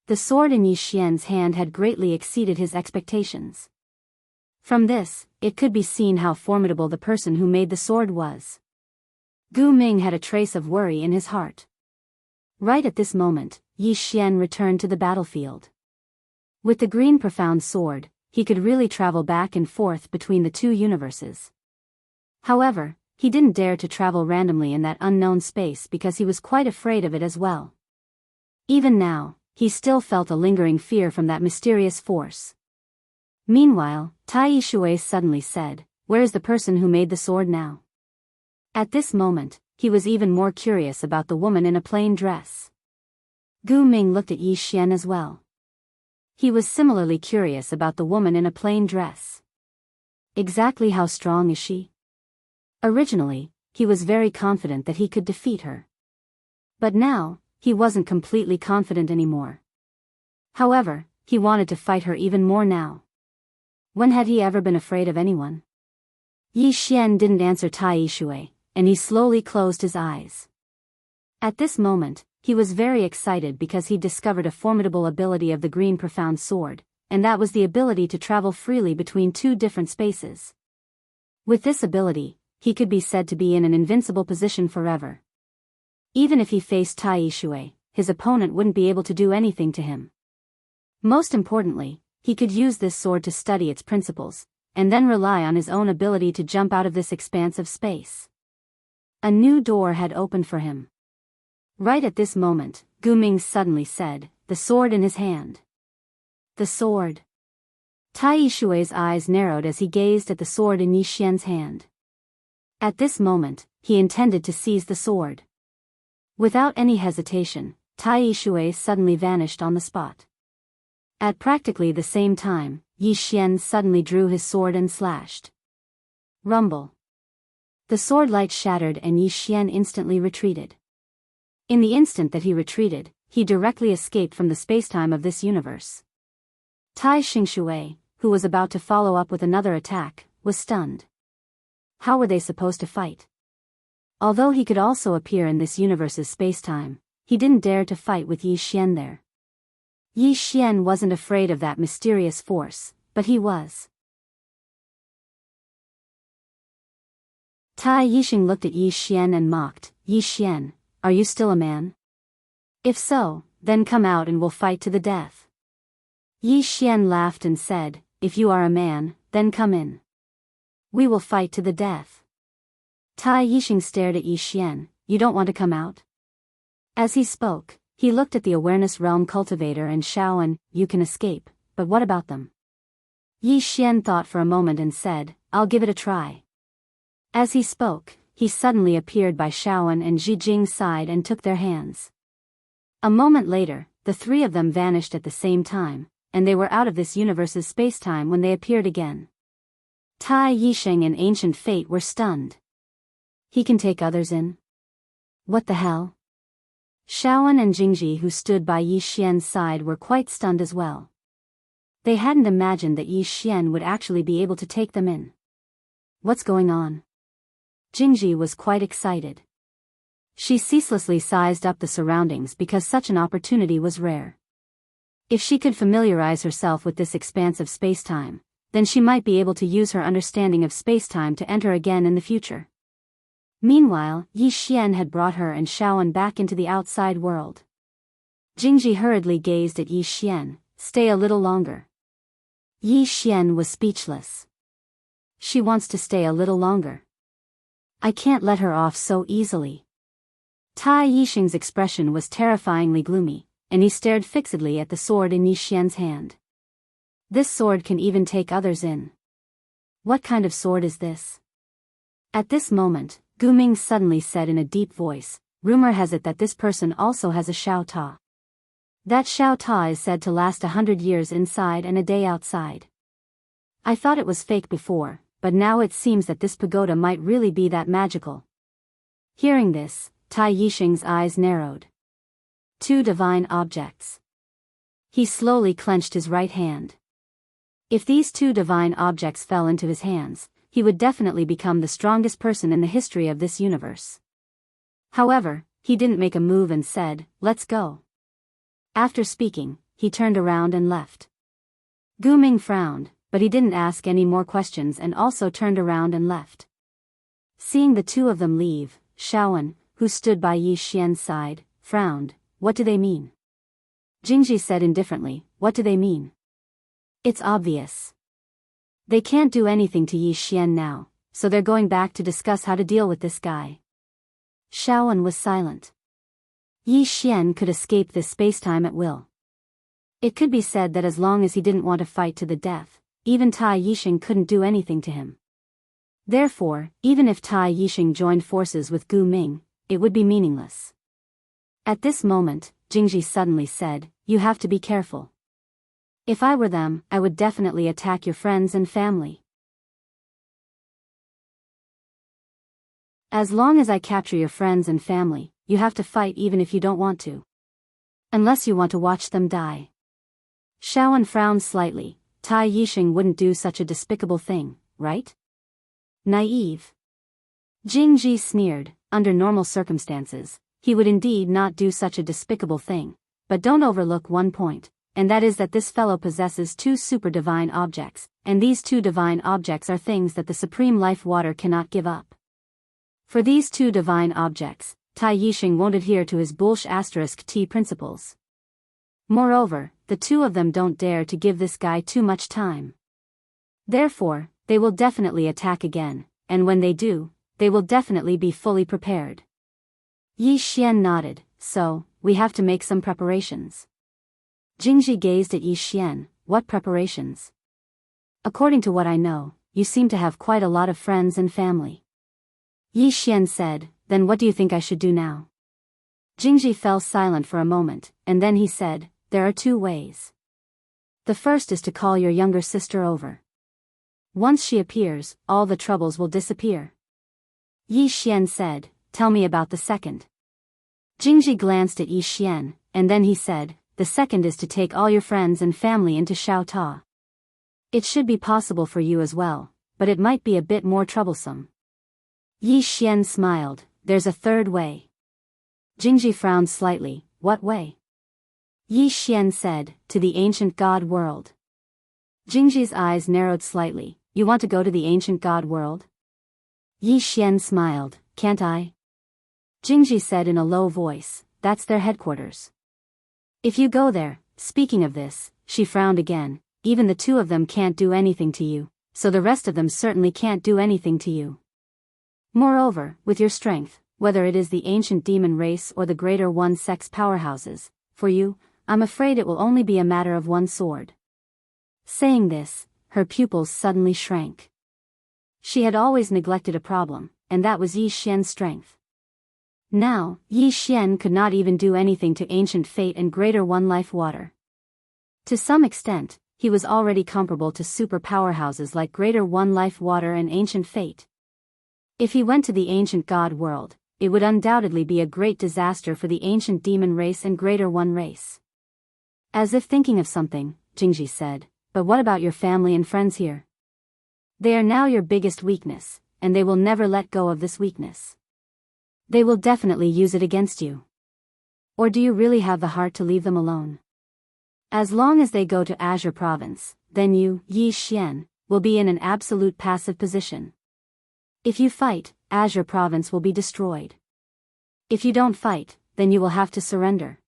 The sword in Yi Xian's hand had greatly exceeded his expectations. From this, it could be seen how formidable the person who made the sword was. Gu Ming had a trace of worry in his heart. Right at this moment, Yi Xian returned to the battlefield. With the green profound sword, he could really travel back and forth between the two universes. However, he didn't dare to travel randomly in that unknown space because he was quite afraid of it as well. Even now, he still felt a lingering fear from that mysterious force. Meanwhile, Tai Xingshui suddenly said, "Where is the person who made the sword now?" At this moment, he was even more curious about the woman in a plain dress. Gu Ming looked at Yi Xian as well. He was similarly curious about the woman in a plain dress. Exactly how strong is she? Originally, he was very confident that he could defeat her. But now, he wasn't completely confident anymore. However, he wanted to fight her even more now. When had he ever been afraid of anyone? Yi Xian didn't answer Tai Yishui, and he slowly closed his eyes. At this moment, he was very excited because he discovered a formidable ability of the Green Profound Sword, and that was the ability to travel freely between two different spaces. With this ability, he could be said to be in an invincible position forever. Even if he faced Tai Yishui, his opponent wouldn't be able to do anything to him. Most importantly, he could use this sword to study its principles, and then rely on his own ability to jump out of this expanse of space. A new door had opened for him. Right at this moment, Gu Ming suddenly said, the sword in his hand. The sword. Tai Yishui's eyes narrowed as he gazed at the sword in Yi Xian's hand. At this moment, he intended to seize the sword. Without any hesitation, Tai Yishui suddenly vanished on the spot. At practically the same time, Yi Xian suddenly drew his sword and slashed. Rumble. The sword light shattered and Yi Xian instantly retreated. In the instant that he retreated, he directly escaped from the spacetime of this universe. Tai Xingshui, who was about to follow up with another attack, was stunned. How were they supposed to fight? Although he could also appear in this universe's spacetime, he didn't dare to fight with Yi Xian there. Yi Xian wasn't afraid of that mysterious force, but he was. Tai Yixing looked at Yi Xian and mocked, Yi Xian, are you still a man? If so, then come out and we'll fight to the death. Yi Xian laughed and said, if you are a man, then come in. We will fight to the death. Tai Yixing stared at Yi Xian, you don't want to come out? As he spoke, he looked at the awareness realm cultivator and Shaoan, you can escape, but what about them? Yi Xian thought for a moment and said, I'll give it a try. As he spoke, he suddenly appeared by Shaoan and Zhi Jing's side and took their hands. A moment later, the three of them vanished at the same time, and they were out of this universe's spacetime when they appeared again. Tai Yixing and Ancient Fate were stunned. He can take others in? What the hell? Shaoan and Jingji, who stood by Yi Xian's side, were quite stunned as well. They hadn't imagined that Yi Xian would actually be able to take them in. What's going on? Jingji was quite excited. She ceaselessly sized up the surroundings because such an opportunity was rare. If she could familiarize herself with this expanse of spacetime, then she might be able to use her understanding of spacetime to enter again in the future. Meanwhile, Yi Xian had brought her and Shaoan back into the outside world. Jingji hurriedly gazed at Yi Xian, stay a little longer. Yi Xian was speechless. She wants to stay a little longer. I can't let her off so easily. Tai Yixing's expression was terrifyingly gloomy, and he stared fixedly at the sword in Yi Xian's hand. This sword can even take others in. What kind of sword is this? At this moment, Gu Ming suddenly said in a deep voice, rumor has it that this person also has a Xiao Ta. That Xiao Ta is said to last 100 years inside and a day outside. I thought it was fake before, but now it seems that this pagoda might really be that magical. Hearing this, Tai Yixing's eyes narrowed. Two divine objects. He slowly clenched his right hand. If these two divine objects fell into his hands, he would definitely become the strongest person in the history of this universe. However, he didn't make a move and said, let's go. After speaking, he turned around and left. Gu Ming frowned, but he didn't ask any more questions and also turned around and left. Seeing the two of them leave, Shaoan, who stood by Yi Xian's side, frowned. What do they mean? Jingji said indifferently, what do they mean? It's obvious. They can't do anything to Yi Xian now, so they're going back to discuss how to deal with this guy. Shaoan was silent. Yi Xian could escape this spacetime at will. It could be said that as long as he didn't want to fight to the death, even Tai Yixing couldn't do anything to him. Therefore, even if Tai Yixing joined forces with Gu Ming, it would be meaningless. At this moment, Jingji suddenly said, you have to be careful. If I were them, I would definitely attack your friends and family. As long as I capture your friends and family, you have to fight even if you don't want to. Unless you want to watch them die. Shaoan frowned slightly. Tai Yixing wouldn't do such a despicable thing, right? Naive. Jingji sneered. Under normal circumstances, he would indeed not do such a despicable thing. But don't overlook one point, and that is that this fellow possesses two super divine objects, and these two divine objects are things that the supreme life water cannot give up. For these two divine objects, Tai Yixing won't adhere to his **T principles. Moreover, the two of them don't dare to give this guy too much time. Therefore, they will definitely attack again, and when they do, they will definitely be fully prepared. Yi Xian nodded. So, we have to make some preparations. Jingji gazed at Yi Xian. What preparations? According to what I know, you seem to have quite a lot of friends and family. Yi Xian said, then what do you think I should do now? Jingji fell silent for a moment, and then he said, there are two ways. The first is to call your younger sister over. Once she appears, all the troubles will disappear. Yi Xian said, tell me about the second. Jingji glanced at Yi Xian, and then he said, the second is to take all your friends and family into Xiaota. It should be possible for you as well, but it might be a bit more troublesome. Yi Xian smiled, there's a third way. Jingji frowned slightly, what way? Yi Xian said, to the ancient god world. Jingji's eyes narrowed slightly, you want to go to the ancient god world? Yi Xian smiled, can't I? Jingji said in a low voice, that's their headquarters. If you go there, speaking of this, she frowned again, even the two of them can't do anything to you, so the rest of them certainly can't do anything to you. Moreover, with your strength, whether it is the ancient demon race or the greater one-sex powerhouses, for you, I'm afraid it will only be a matter of one sword. Saying this, her pupils suddenly shrank. She had always neglected a problem, and that was Yi Xian's strength. Now, Yi Xian could not even do anything to ancient fate and greater one life water. To some extent, he was already comparable to super powerhouses like greater one life water and ancient fate. If he went to the ancient god world, it would undoubtedly be a great disaster for the ancient demon race and greater one race. As if thinking of something, Jingji said, but what about your family and friends here? They are now your biggest weakness, and they will never let go of this weakness. They will definitely use it against you. Or do you really have the heart to leave them alone? As long as they go to Azure Province, then you, Yi Xian, will be in an absolute passive position. If you fight, Azure Province will be destroyed. If you don't fight, then you will have to surrender.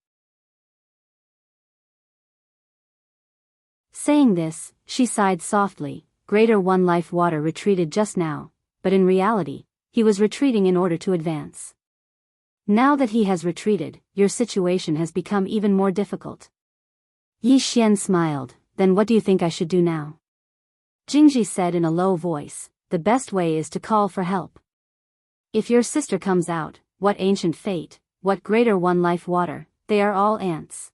Saying this, she sighed softly. Greater One Life Water retreated just now, but in reality, he was retreating in order to advance. Now that he has retreated, your situation has become even more difficult. Yi Xian smiled, then what do you think I should do now? Jingji said in a low voice, the best way is to call for help. If your sister comes out, what ancient fate, what greater one life water, they are all ants.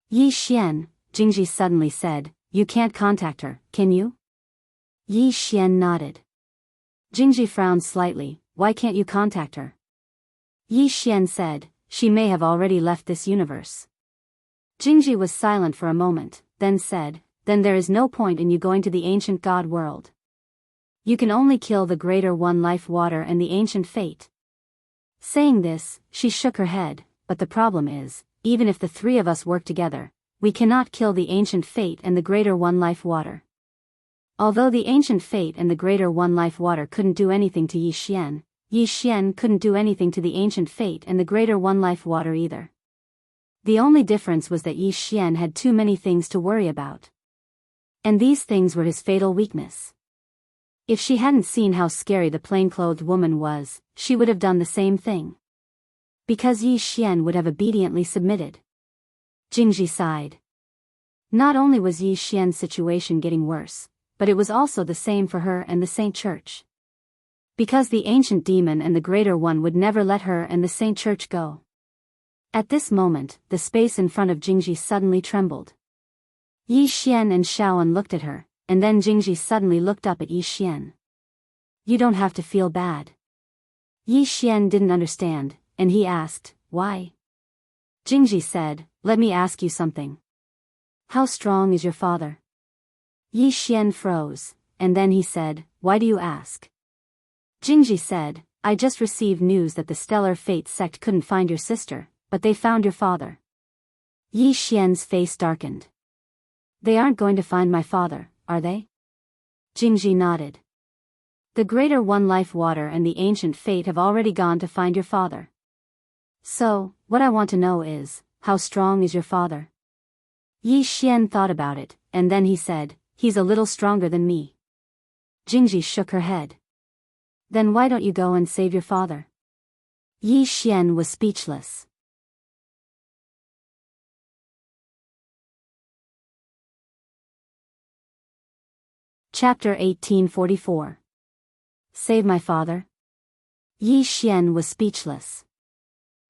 Yi Xian, Jingji suddenly said, you can't contact her, can you? Yi Xian nodded. Jingji frowned slightly, why can't you contact her? Yi Xian said, she may have already left this universe. Jingji was silent for a moment, then said, then there is no point in you going to the ancient god world. You can only kill the greater one life water and the ancient fate. Saying this, she shook her head, but the problem is, even if the three of us work together, we cannot kill the ancient fate and the greater one life water. Although the ancient fate and the greater one life water couldn't do anything to Yi Xian couldn't do anything to the ancient fate and the greater one life water either. The only difference was that Yi Xian had too many things to worry about. And these things were his fatal weakness. If she hadn't seen how scary the plain-clothed woman was, she would have done the same thing. Because Yi Xian would have obediently submitted. Jingji sighed. Not only was Yi Xian's situation getting worse, but it was also the same for her and the Saint Church. Because the ancient demon and the greater one would never let her and the Saint Church go. At this moment, the space in front of Jingji suddenly trembled. Yi Xian and Shaoan looked at her, and then Jingji suddenly looked up at Yi Xian. You don't have to feel bad. Yi Xian didn't understand, and he asked, why? Jingji said, let me ask you something. How strong is your father? Yi Xian froze, and then he said, why do you ask? Jingji said, I just received news that the Stellar Fate sect couldn't find your sister, but they found your father. Yi Xian's face darkened. They aren't going to find my father, are they? Jingji nodded. The Greater One Life Water and the Ancient Fate have already gone to find your father. So, what I want to know is, how strong is your father? Yi Xian thought about it, and then he said, he's a little stronger than me. Jingji shook her head. Then why don't you go and save your father? Yi Xian was speechless. Chapter 1844. Save my father? Yi Xian was speechless.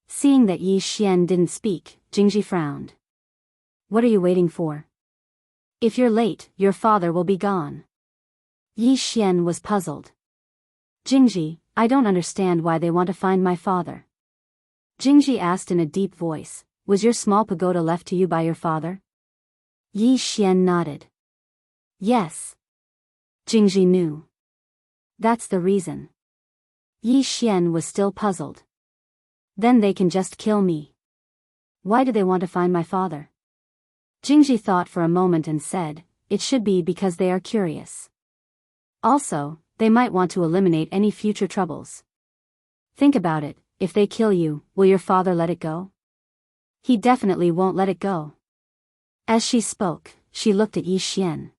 Seeing that Yi Xian didn't speak, Jingji frowned. What are you waiting for? If you're late, your father will be gone. Yi Xian was puzzled. Jingji, I don't understand why they want to find my father. Jingji asked in a deep voice, was your small pagoda left to you by your father? Yi Xian nodded. Yes. Jingji knew. That's the reason. Yi Xian was still puzzled. Then they can just kill me. Why do they want to find my father? Jingji thought for a moment and said, it should be because they are curious. Also, they might want to eliminate any future troubles. Think about it, if they kill you, will your father let it go? He definitely won't let it go. As she spoke, she looked at Yi Xian.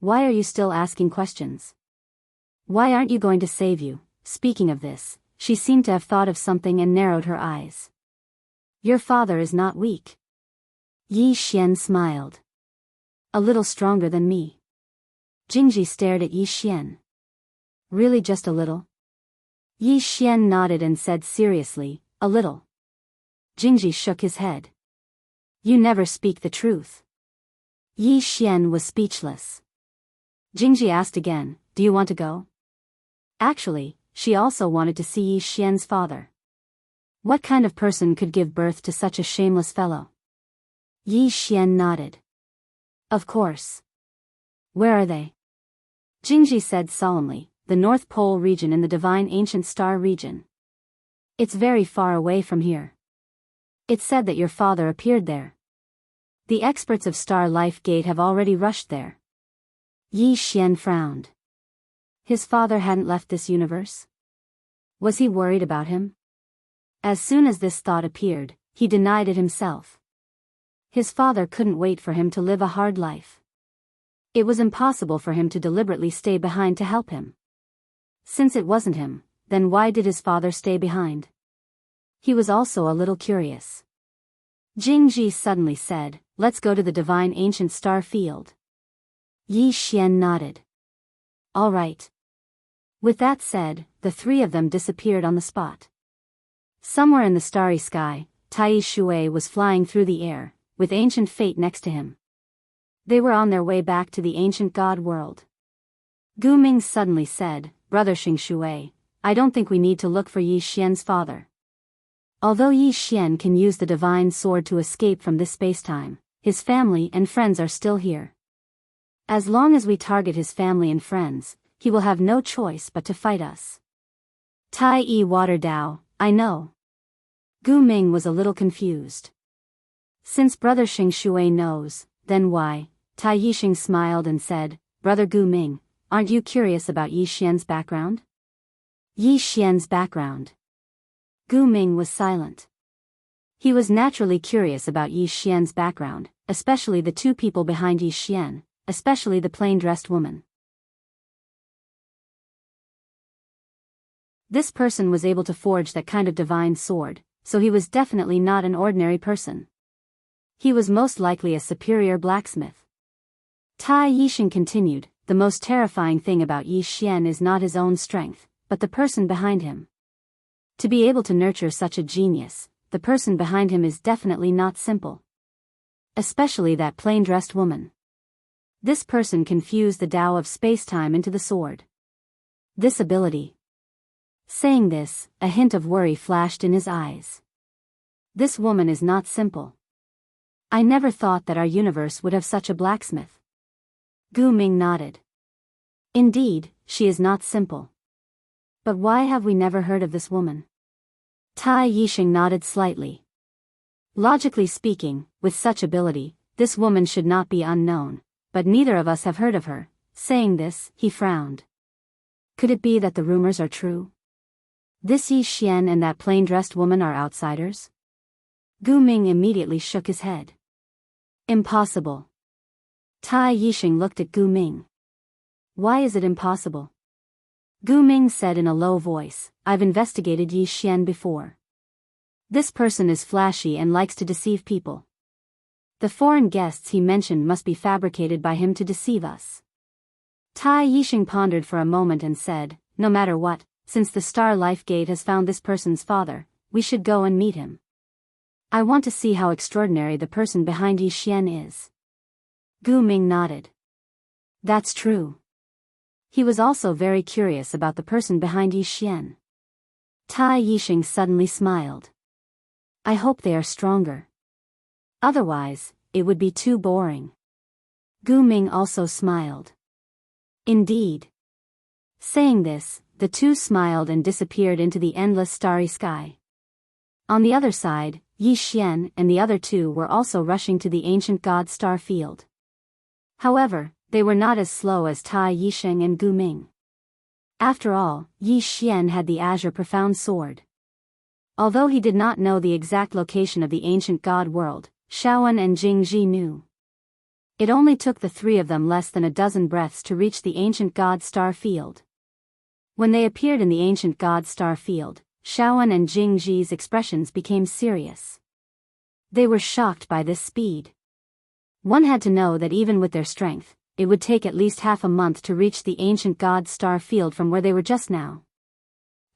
Why are you still asking questions? Why aren't you going to save you? Speaking of this, she seemed to have thought of something and narrowed her eyes. Your father is not weak. Yi Xian smiled. A little stronger than me. Jingji stared at Yi Xian. Really just a little? Yi Xian nodded and said seriously, a little. Jingji shook his head. You never speak the truth. Yi Xian was speechless. Jingji asked again, do you want to go? Actually, she also wanted to see Yi Xian's father. What kind of person could give birth to such a shameless fellow? Yi Xian nodded. Of course. Where are they? Jingji said solemnly, the North Pole region in the Divine Ancient Star region. It's very far away from here. It's said that your father appeared there. The experts of Star Life Gate have already rushed there. Yi Xian frowned. His father hadn't left this universe? Was he worried about him? As soon as this thought appeared, he denied it himself. His father couldn't wait for him to live a hard life. It was impossible for him to deliberately stay behind to help him. Since it wasn't him, then why did his father stay behind? He was also a little curious. Jingji suddenly said, let's go to the Divine Ancient Star Field. Yi Xian nodded. All right. With that said, the three of them disappeared on the spot. Somewhere in the starry sky, Tai Shui was flying through the air, with Ancient Fate next to him. They were on their way back to the ancient god world. Gu Ming suddenly said, Brother Xing Shui, I don't think we need to look for Yi Xian's father. Although Yi Xian can use the divine sword to escape from this spacetime, his family and friends are still here. As long as we target his family and friends, he will have no choice but to fight us. Tai Yi Water Dao, I know. Gu Ming was a little confused. Since Brother Xing Shui knows, then why? Tai Yixing smiled and said, Brother Gu Ming, aren't you curious about Yi Xian's background? Yi Xian's background. Gu Ming was silent. He was naturally curious about Yi Xian's background, especially the two people behind Yi Xian, especially the plain-dressed woman. This person was able to forge that kind of divine sword, so he was definitely not an ordinary person. He was most likely a superior blacksmith. Tai Yixing continued, the most terrifying thing about Yi Xian is not his own strength, but the person behind him. To be able to nurture such a genius, the person behind him is definitely not simple. Especially that plain-dressed woman. This person can fuse the Tao of space-time into the sword. This ability. Saying this, a hint of worry flashed in his eyes. This woman is not simple. I never thought that our universe would have such a blacksmith. Gu Ming nodded. Indeed, she is not simple. But why have we never heard of this woman? Tai Yixing nodded slightly. Logically speaking, with such ability, this woman should not be unknown, but neither of us have heard of her. Saying this, he frowned. Could it be that the rumors are true? This Yi Xian and that plain-dressed woman are outsiders? Gu Ming immediately shook his head. Impossible. Tai Yixing looked at Gu Ming. Why is it impossible? Gu Ming said in a low voice, I've investigated Yi Xian before. This person is flashy and likes to deceive people. The foreign guests he mentioned must be fabricated by him to deceive us. Tai Yixing pondered for a moment and said, no matter what, since the Star Life Gate has found this person's father, we should go and meet him. I want to see how extraordinary the person behind Yi Xian is. Gu Ming nodded. That's true. He was also very curious about the person behind Yi Xian. Tai Yixing suddenly smiled. I hope they are stronger. Otherwise, it would be too boring. Gu Ming also smiled. Indeed. Saying this, the two smiled and disappeared into the endless starry sky. On the other side, Yi Xian and the other two were also rushing to the ancient god star field. However, they were not as slow as Tai Yixing and Gu Ming. After all, Yi Xian had the azure profound sword. Although he did not know the exact location of the ancient god world, Shaoan and Jingji knew. It only took the three of them less than a dozen breaths to reach the ancient god star field. When they appeared in the ancient god star field, Shaoan and Jingji's expressions became serious. They were shocked by this speed. One had to know that even with their strength, it would take at least half a month to reach the ancient god star field from where they were just now.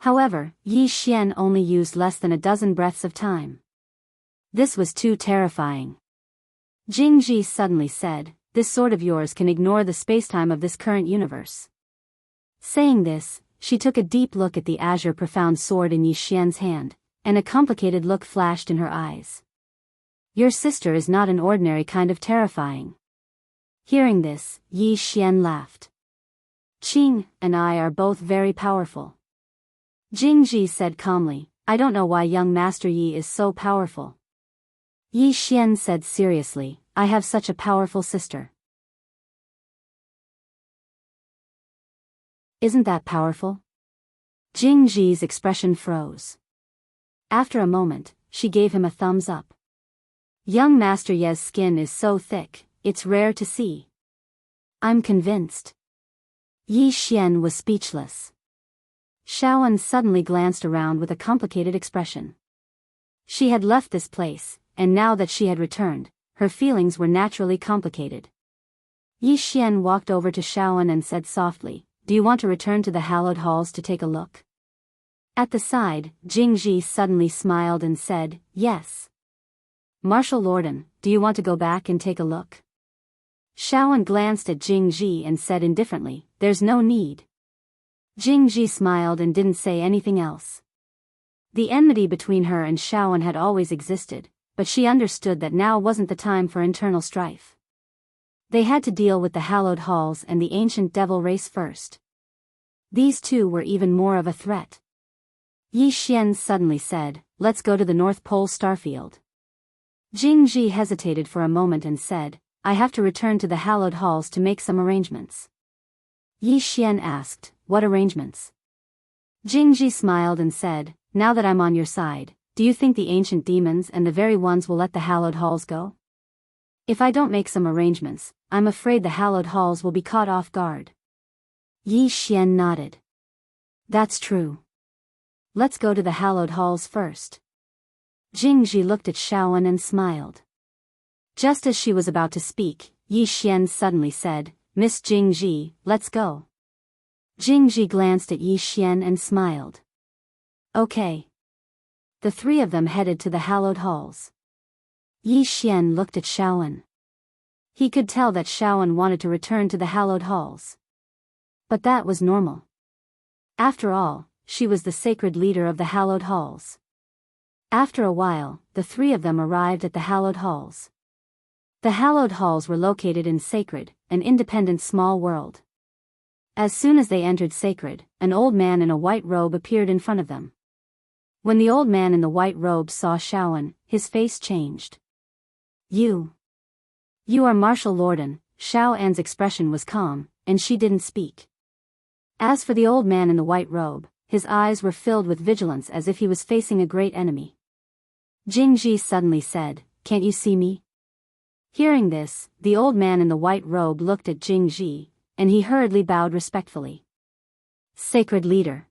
However, Yi Xian only used less than a dozen breaths of time. This was too terrifying. Jingji suddenly said, this sword of yours can ignore the spacetime of this current universe. Saying this, she took a deep look at the azure profound sword in Yi Xian's hand, and a complicated look flashed in her eyes. Your sister is not an ordinary kind of terrifying. Hearing this, Yi Xian laughed. Qing and I are both very powerful. Jingji said calmly, I don't know why young Master Yi is so powerful. Yi Xian said seriously, I have such a powerful sister. Isn't that powerful? Jingji's expression froze. After a moment, she gave him a thumbs up. Young Master Ye's skin is so thick, it's rare to see. I'm convinced. Yi Xian was speechless. Shaoan suddenly glanced around with a complicated expression. She had left this place, and now that she had returned, her feelings were naturally complicated. Yi Xian walked over to Shaoan and said softly, do you want to return to the hallowed halls to take a look? At the side, Jingji suddenly smiled and said, yes. Marshal Lorden, do you want to go back and take a look? Shaoan glanced at Jingji and said indifferently, there's no need. Jingji smiled and didn't say anything else. The enmity between her and Shaoan had always existed, but she understood that now wasn't the time for internal strife. They had to deal with the hallowed halls and the ancient devil race first. These two were even more of a threat. Yi Xian suddenly said, let's go to the North Pole starfield. Jingji hesitated for a moment and said, I have to return to the hallowed halls to make some arrangements. Yi Xian asked, what arrangements? Jingji smiled and said, now that I'm on your side, do you think the ancient demons and the very ones will let the hallowed halls go? If I don't make some arrangements, I'm afraid the hallowed halls will be caught off guard. Yi Xian nodded. That's true. Let's go to the hallowed halls first. Jingji looked at Shaoan and smiled. Just as she was about to speak, Yi Xian suddenly said, Miss Jingji, let's go. Jingji glanced at Yi Xian and smiled. Okay. The three of them headed to the hallowed halls. Yi Xian looked at Shaoan. He could tell that Shaoan wanted to return to the hallowed halls. But that was normal. After all, she was the sacred leader of the hallowed halls. After a while, the three of them arrived at the hallowed halls. The hallowed halls were located in Sacred, an independent small world. As soon as they entered sacred, an old man in a white robe appeared in front of them. When the old man in the white robe saw Shaoan, his face changed. You are Martial Lorden." Shaoan's expression was calm, and she didn't speak. As for the old man in the white robe, his eyes were filled with vigilance as if he was facing a great enemy. Jingji suddenly said, "Can't you see me?" Hearing this, the old man in the white robe looked at Jingji, and he hurriedly bowed respectfully. "Sacred leader."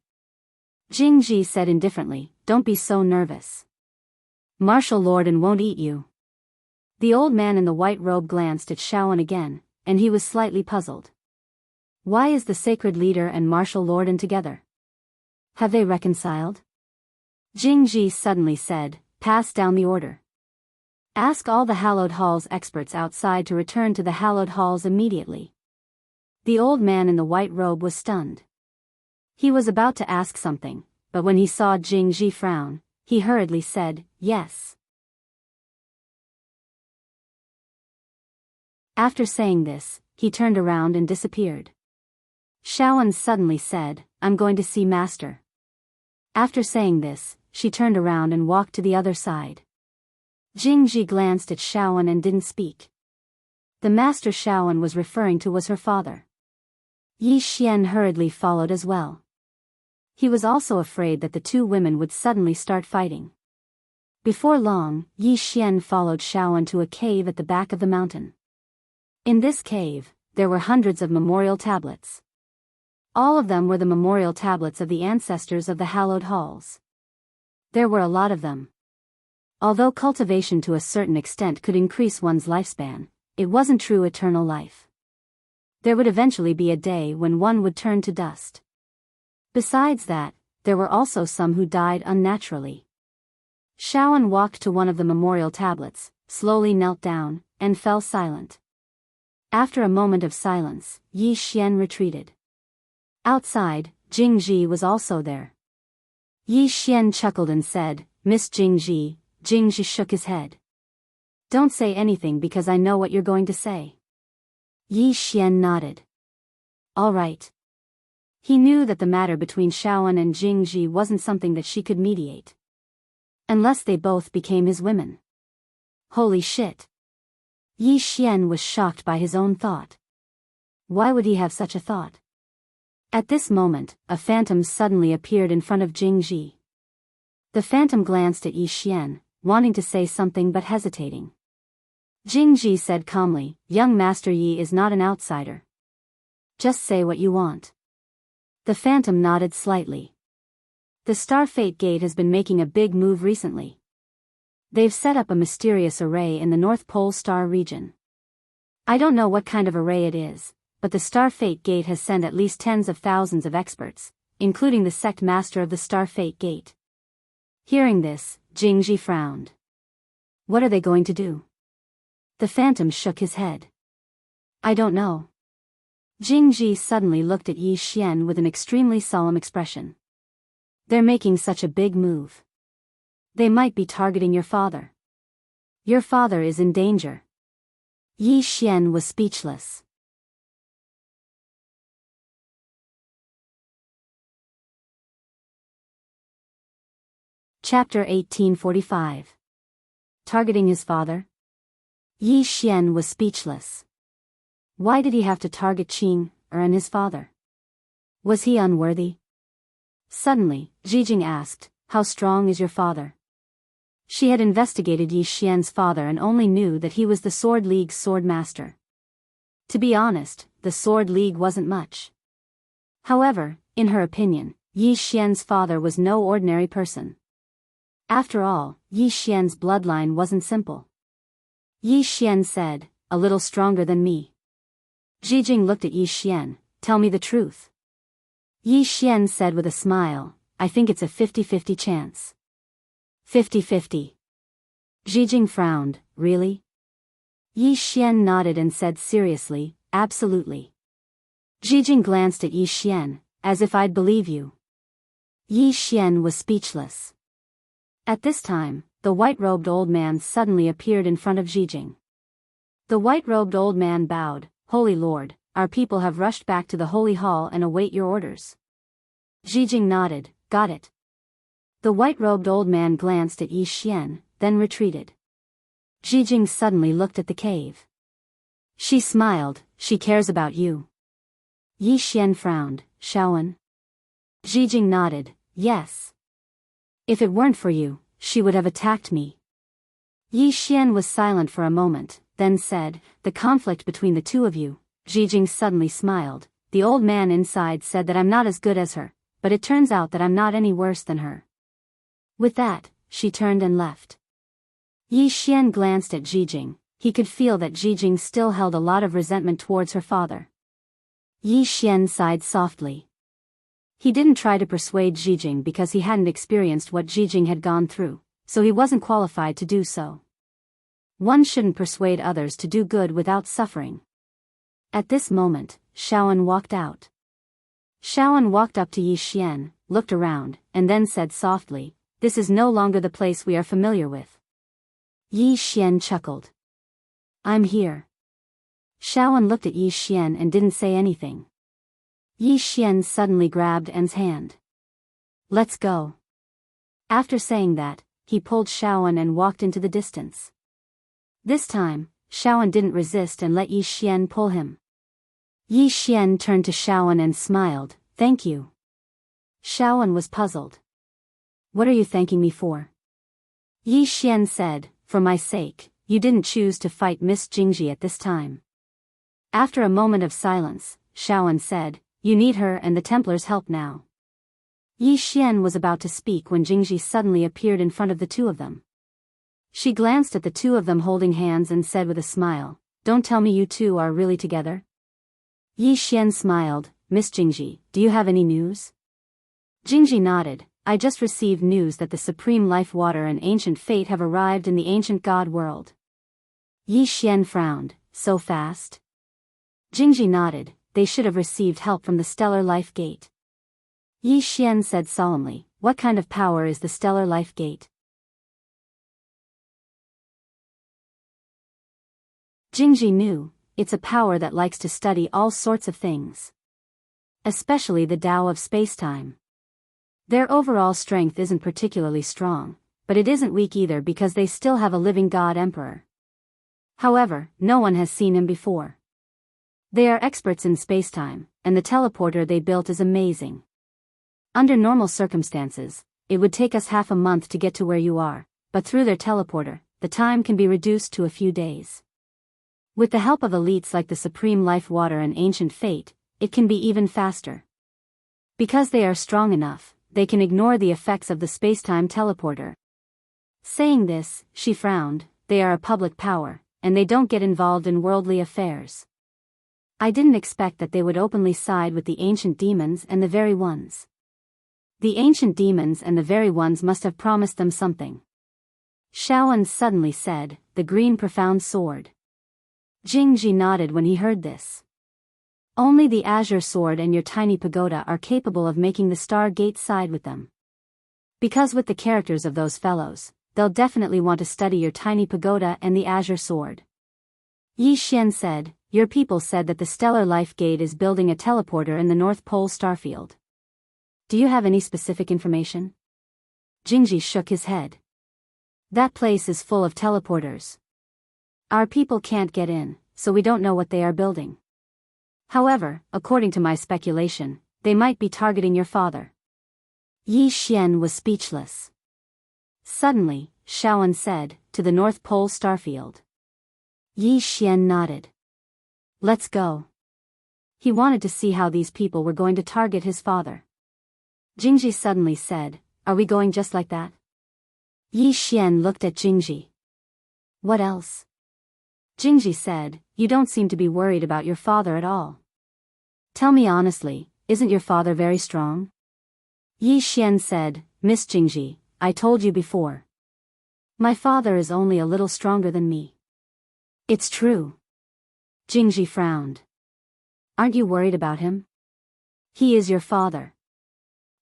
Jingji said indifferently, "Don't be so nervous. Martial Lorden won't eat you." The old man in the white robe glanced at Shaoan again, and he was slightly puzzled. Why is the sacred leader and Martial Lorden together? Have they reconciled? Jingji suddenly said, "Pass down the order. Ask all the Hallowed Halls experts outside to return to the Hallowed Halls immediately." The old man in the white robe was stunned. He was about to ask something, but when he saw Jingji frown, he hurriedly said, "Yes." After saying this, he turned around and disappeared. Shaoan suddenly said, "I'm going to see Master." After saying this, she turned around and walked to the other side. Jingji glanced at Shaoan and didn't speak. The master Shaoan was referring to was her father. Yi Xian hurriedly followed as well. He was also afraid that the two women would suddenly start fighting. Before long, Yi Xian followed Shaoan to a cave at the back of the mountain. In this cave, there were hundreds of memorial tablets. All of them were the memorial tablets of the ancestors of the Hallowed Halls. There were a lot of them. Although cultivation to a certain extent could increase one's lifespan, it wasn't true eternal life. There would eventually be a day when one would turn to dust. Besides that, there were also some who died unnaturally. Shaoan walked to one of the memorial tablets, slowly knelt down, and fell silent. After a moment of silence, Yi Xian retreated. Outside, Jingji was also there. Yi Xian chuckled and said, "Miss Jingji." Jingji shook his head. "Don't say anything because I know what you're going to say." Yi Xian nodded. "All right." He knew that the matter between Shaoan and Jingji wasn't something that she could mediate. Unless they both became his women. Holy shit. Yi Xian was shocked by his own thought. Why would he have such a thought? At this moment, a phantom suddenly appeared in front of Jingji. The phantom glanced at Yi Xian, wanting to say something but hesitating. Jingji said calmly, "Young Master Yi is not an outsider. Just say what you want." The phantom nodded slightly. "The Star Fate Gate has been making a big move recently. They've set up a mysterious array in the North Pole Star region. I don't know what kind of array it is, but the Star Fate Gate has sent at least tens of thousands of experts, including the sect master of the Star Fate Gate." Hearing this, Jingji frowned. What are they going to do? The phantom shook his head. "I don't know." Jingji suddenly looked at Yi Xian with an extremely solemn expression. "They're making such a big move. They might be targeting your father. Your father is in danger." Yi Xian was speechless. Chapter 1845. Targeting his father? Yi Xian was speechless. Why did he have to target Qing, and his father? Was he unworthy? Suddenly, Jijing asked, "How strong is your father?" She had investigated Yi Xian's father and only knew that he was the Sword League's sword master. To be honest, the Sword League wasn't much. However, in her opinion, Yi Xian's father was no ordinary person. After all, Yi Xian's bloodline wasn't simple. Yi Xian said, "A little stronger than me." Jijing looked at Yi Xian, "Tell me the truth." Yi Xian said with a smile, "I think it's a 50-50 chance." 50-50. Jijing frowned, "Really?" Yi Xian nodded and said seriously, "Absolutely." Jijing glanced at Yi Xian, "As if I'd believe you." Yi Xian was speechless. At this time, the white-robed old man suddenly appeared in front of Jijing. The white-robed old man bowed, "Holy Lord, our people have rushed back to the Holy Hall and await your orders. Jijing nodded, got it. The white-robed old man glanced at Yi Xian, then retreated. Jijing suddenly looked at the cave. She smiled, she cares about you. Yi Xian frowned, Shaoan? Jijing nodded, yes. If it weren't for you, she would have attacked me. Yi Xian was silent for a moment, then said, the conflict between the two of you. Jijing suddenly smiled. The old man inside said that I'm not as good as her, but it turns out that I'm not any worse than her. With that, she turned and left. Yi Xian glanced at Jijing. He could feel that Jijing still held a lot of resentment towards her father. Yi Xian sighed softly. He didn't try to persuade Jijing because he hadn't experienced what Jijing had gone through, so he wasn't qualified to do so. One shouldn't persuade others to do good without suffering. At this moment, Shaoan walked out. Shaoan walked up to Yi Xian, looked around, and then said softly, this is no longer the place we are familiar with. Yi Xian chuckled. I'm here. Shaoan looked at Yi Xian and didn't say anything. Yi Xian suddenly grabbed En's hand. Let's go. After saying that, he pulled Shaoan and walked into the distance. This time, Shaoan didn't resist and let Yi Xian pull him. Yi Xian turned to Shaoan and smiled, thank you. Shaoan was puzzled. What are you thanking me for? Yi Xian said, for my sake, you didn't choose to fight Miss Jingji at this time. After a moment of silence, Shaoan said, you need her and the Templars' help now. Yi Xian was about to speak when Jingji suddenly appeared in front of the two of them. She glanced at the two of them holding hands and said with a smile, don't tell me you two are really together? Yi Xian smiled, Miss Jingji, do you have any news? Jingji nodded, I just received news that the Supreme Life Water and Ancient Fate have arrived in the ancient God world. Yi Xian frowned, so fast? Jingji nodded, they should have received help from the Stellar Life Gate. Yi Xian said solemnly, what kind of power is the Stellar Life Gate? Jingji knew, it's a power that likes to study all sorts of things. Especially the Tao of spacetime. Their overall strength isn't particularly strong, but it isn't weak either because they still have a living God Emperor. However, no one has seen him before. They are experts in spacetime, and the teleporter they built is amazing. Under normal circumstances, it would take us half a month to get to where you are, but through their teleporter, the time can be reduced to a few days. With the help of elites like the Supreme Life Water and Ancient Fate, it can be even faster. Because they are strong enough, they can ignore the effects of the spacetime teleporter. Saying this, she frowned, they are a public power, and they don't get involved in worldly affairs. I didn't expect that they would openly side with the ancient demons and the very ones. The ancient demons and the very ones must have promised them something. Shaoan suddenly said, the green profound sword. Jingji nodded when he heard this. Only the azure sword and your tiny pagoda are capable of making the Star Gate side with them. Because with the characters of those fellows, they'll definitely want to study your tiny pagoda and the azure sword. Yi Xian said, your people said that the Stellar Life Gate is building a teleporter in the North Pole starfield. Do you have any specific information? Jingji shook his head. That place is full of teleporters. Our people can't get in, so we don't know what they are building. However, according to my speculation, they might be targeting your father. Yi Xian was speechless. Suddenly, Shaoan said, to the North Pole starfield. Yi Xian nodded. Let's go. He wanted to see how these people were going to target his father. Jingji suddenly said, are we going just like that? Yi Xian looked at Jingji. What else? Jingji said, you don't seem to be worried about your father at all. Tell me honestly, isn't your father very strong? Yi Xian said, Miss Jingji, I told you before. My father is only a little stronger than me. It's true. Jingji frowned. Aren't you worried about him? He is your father.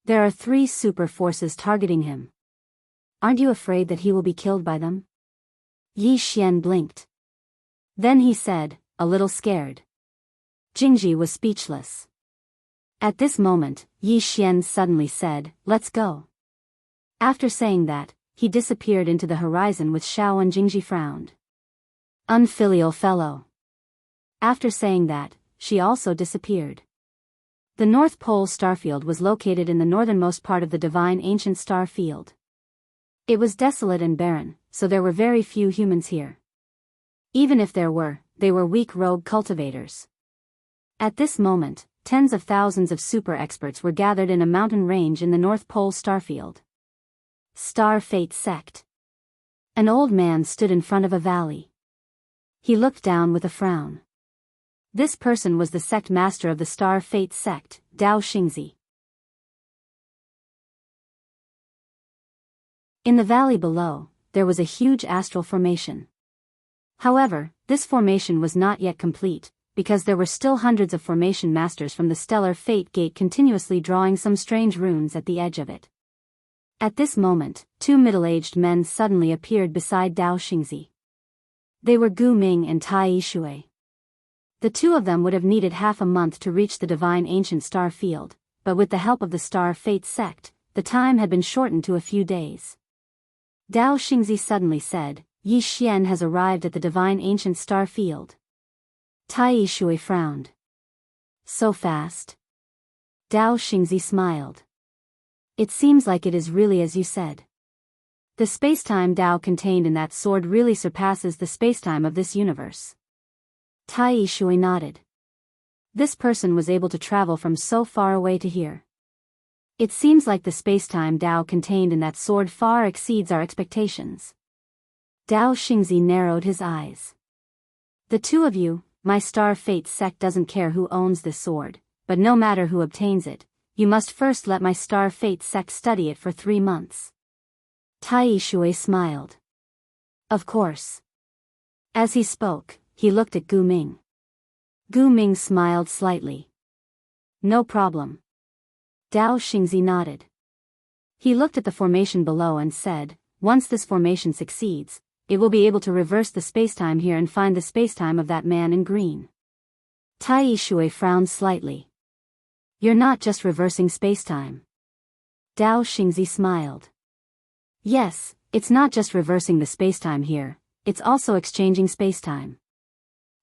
There are 3 super forces targeting him. Aren't you afraid that he will be killed by them? Yi Xian blinked. Then he said, a little scared. Jingji was speechless. At this moment, Yi Xian suddenly said, "Let's go." After saying that, he disappeared into the horizon with Xiao, and Jingji frowned. Unfilial fellow. After saying that, she also disappeared. The North Pole starfield was located in the northernmost part of the divine ancient star field. It was desolate and barren, so there were very few humans here. Even if there were, they were weak rogue cultivators. At this moment, tens of thousands of super experts were gathered in a mountain range in the North Pole starfield. Star Fate Sect. An old man stood in front of a valley. He looked down with a frown. This person was the sect master of the Star Fate Sect, Dao Xingzi. In the valley below, there was a huge astral formation. However, this formation was not yet complete, because there were still hundreds of formation masters from the stellar fate gate continuously drawing some strange runes at the edge of it. At this moment, two middle-aged men suddenly appeared beside Dao Xingzi. They were Gu Ming and Tai Yishui. The two of them would have needed half a month to reach the divine ancient star field, but with the help of the Star Fate Sect, the time had been shortened to a few days. Dao Xingzi suddenly said, "Yi Xian has arrived at the divine ancient star field." Tai Yishui frowned. So fast? Dao Xingzi smiled. It seems like it is really as you said. The spacetime Dao contained in that sword really surpasses the spacetime of this universe. Tai Yishui nodded. This person was able to travel from so far away to here. It seems like the spacetime Dao contained in that sword far exceeds our expectations. Dao Xingzi narrowed his eyes. The two of you, my Star Fate Sect doesn't care who owns this sword, but no matter who obtains it, you must first let my Star Fate Sect study it for 3 months. Tai Yishui smiled. Of course. As he spoke, he looked at Gu Ming. Gu Ming smiled slightly. No problem. Dao Xingzi nodded. He looked at the formation below and said, once this formation succeeds, it will be able to reverse the spacetime here and find the spacetime of that man in green. Tai Yishui frowned slightly. You're not just reversing spacetime. Dao Xingzi smiled. Yes, it's not just reversing the spacetime here, it's also exchanging spacetime.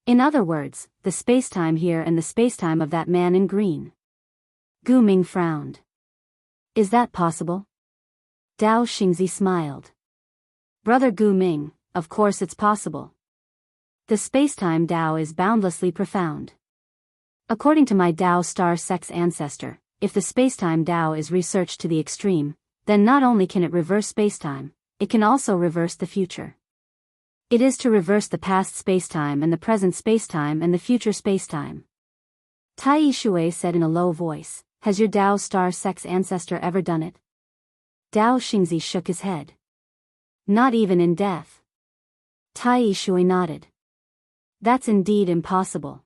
In other words, the spacetime here and the spacetime of that man in green. Gu Ming frowned. Is that possible? Dao Xingzi smiled. Brother Gu Ming, of course it's possible. The spacetime Dao is boundlessly profound. According to my Dao Star Sect's ancestor, if the spacetime Dao is researched to the extreme, then not only can it reverse spacetime, it can also reverse the future. It is to reverse the past spacetime and the present spacetime and the future spacetime. Tai Yishui said in a low voice, has your Dao Star Sect's ancestor ever done it? Dao Xingzi shook his head. Not even in death. Tai Yishui nodded. That's indeed impossible.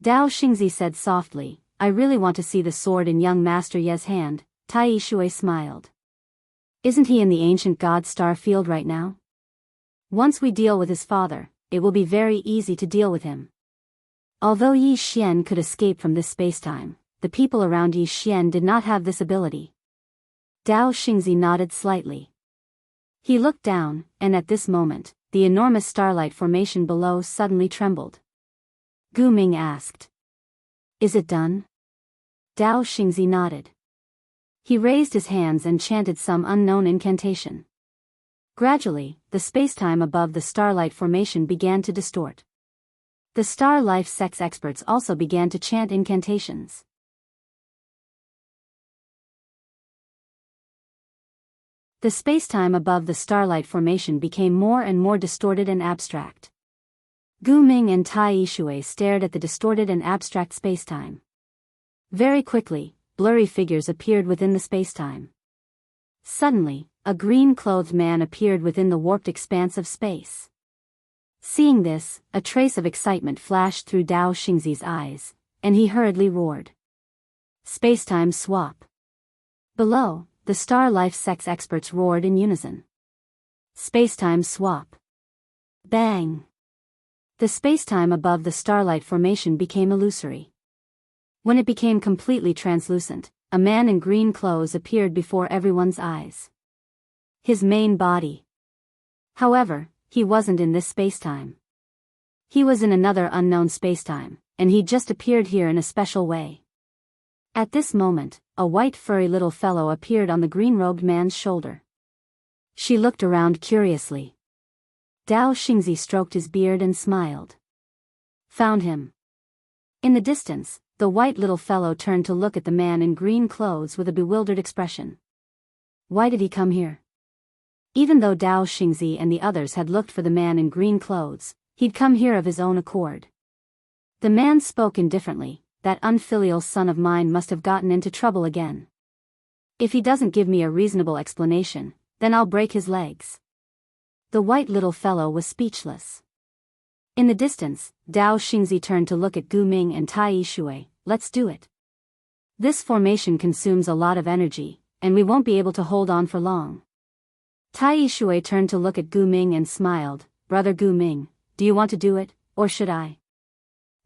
Dao Xingzi said softly, I really want to see the sword in young Master Ye's hand. Tai Yishui smiled. Isn't he in the ancient god star field right now? Once we deal with his father, it will be very easy to deal with him. Although Yi Xian could escape from this spacetime, the people around Yi Xian did not have this ability. Dao Xingzi nodded slightly. He looked down, and at this moment, the enormous starlight formation below suddenly trembled. Gu Ming asked. Is it done? Dao Xingzi nodded. He raised his hands and chanted some unknown incantation. Gradually, the spacetime above the starlight formation began to distort. The Star Life Sect's experts also began to chant incantations. The spacetime above the starlight formation became more and more distorted and abstract. Gu Ming and Tai Yishui stared at the distorted and abstract spacetime. Very quickly, blurry figures appeared within the spacetime. Suddenly, a green-clothed man appeared within the warped expanse of space. Seeing this, a trace of excitement flashed through Dao Xingzi's eyes, and he hurriedly roared. Spacetime swap. Below, the Star Life Sect's experts roared in unison. Spacetime swap. Bang! The spacetime above the starlight formation became illusory. When it became completely translucent, a man in green clothes appeared before everyone's eyes. His main body. However, he wasn't in this spacetime. He was in another unknown spacetime, and he just appeared here in a special way. At this moment, a white furry little fellow appeared on the green-robed man's shoulder. She looked around curiously. Dao Xingzi stroked his beard and smiled. Found him. In the distance, the white little fellow turned to look at the man in green clothes with a bewildered expression. Why did he come here? Even though Dao Xingzi and the others had looked for the man in green clothes, he'd come here of his own accord. The man spoke indifferently. That unfilial son of mine must have gotten into trouble again. If he doesn't give me a reasonable explanation, then I'll break his legs. The white little fellow was speechless. In the distance, Dao Xingzi turned to look at Gu Ming and Tai Shui. Let's do it. This formation consumes a lot of energy, and we won't be able to hold on for long. Tai Shui turned to look at Gu Ming and smiled. Brother Gu Ming, do you want to do it, or should I?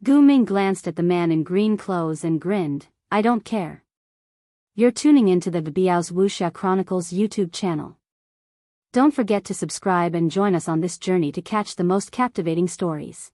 Gu Ming glanced at the man in green clothes and grinned. I don't care. You're tuning into the Biyao's Wuxia Chronicles YouTube channel. Don't forget to subscribe and join us on this journey to catch the most captivating stories.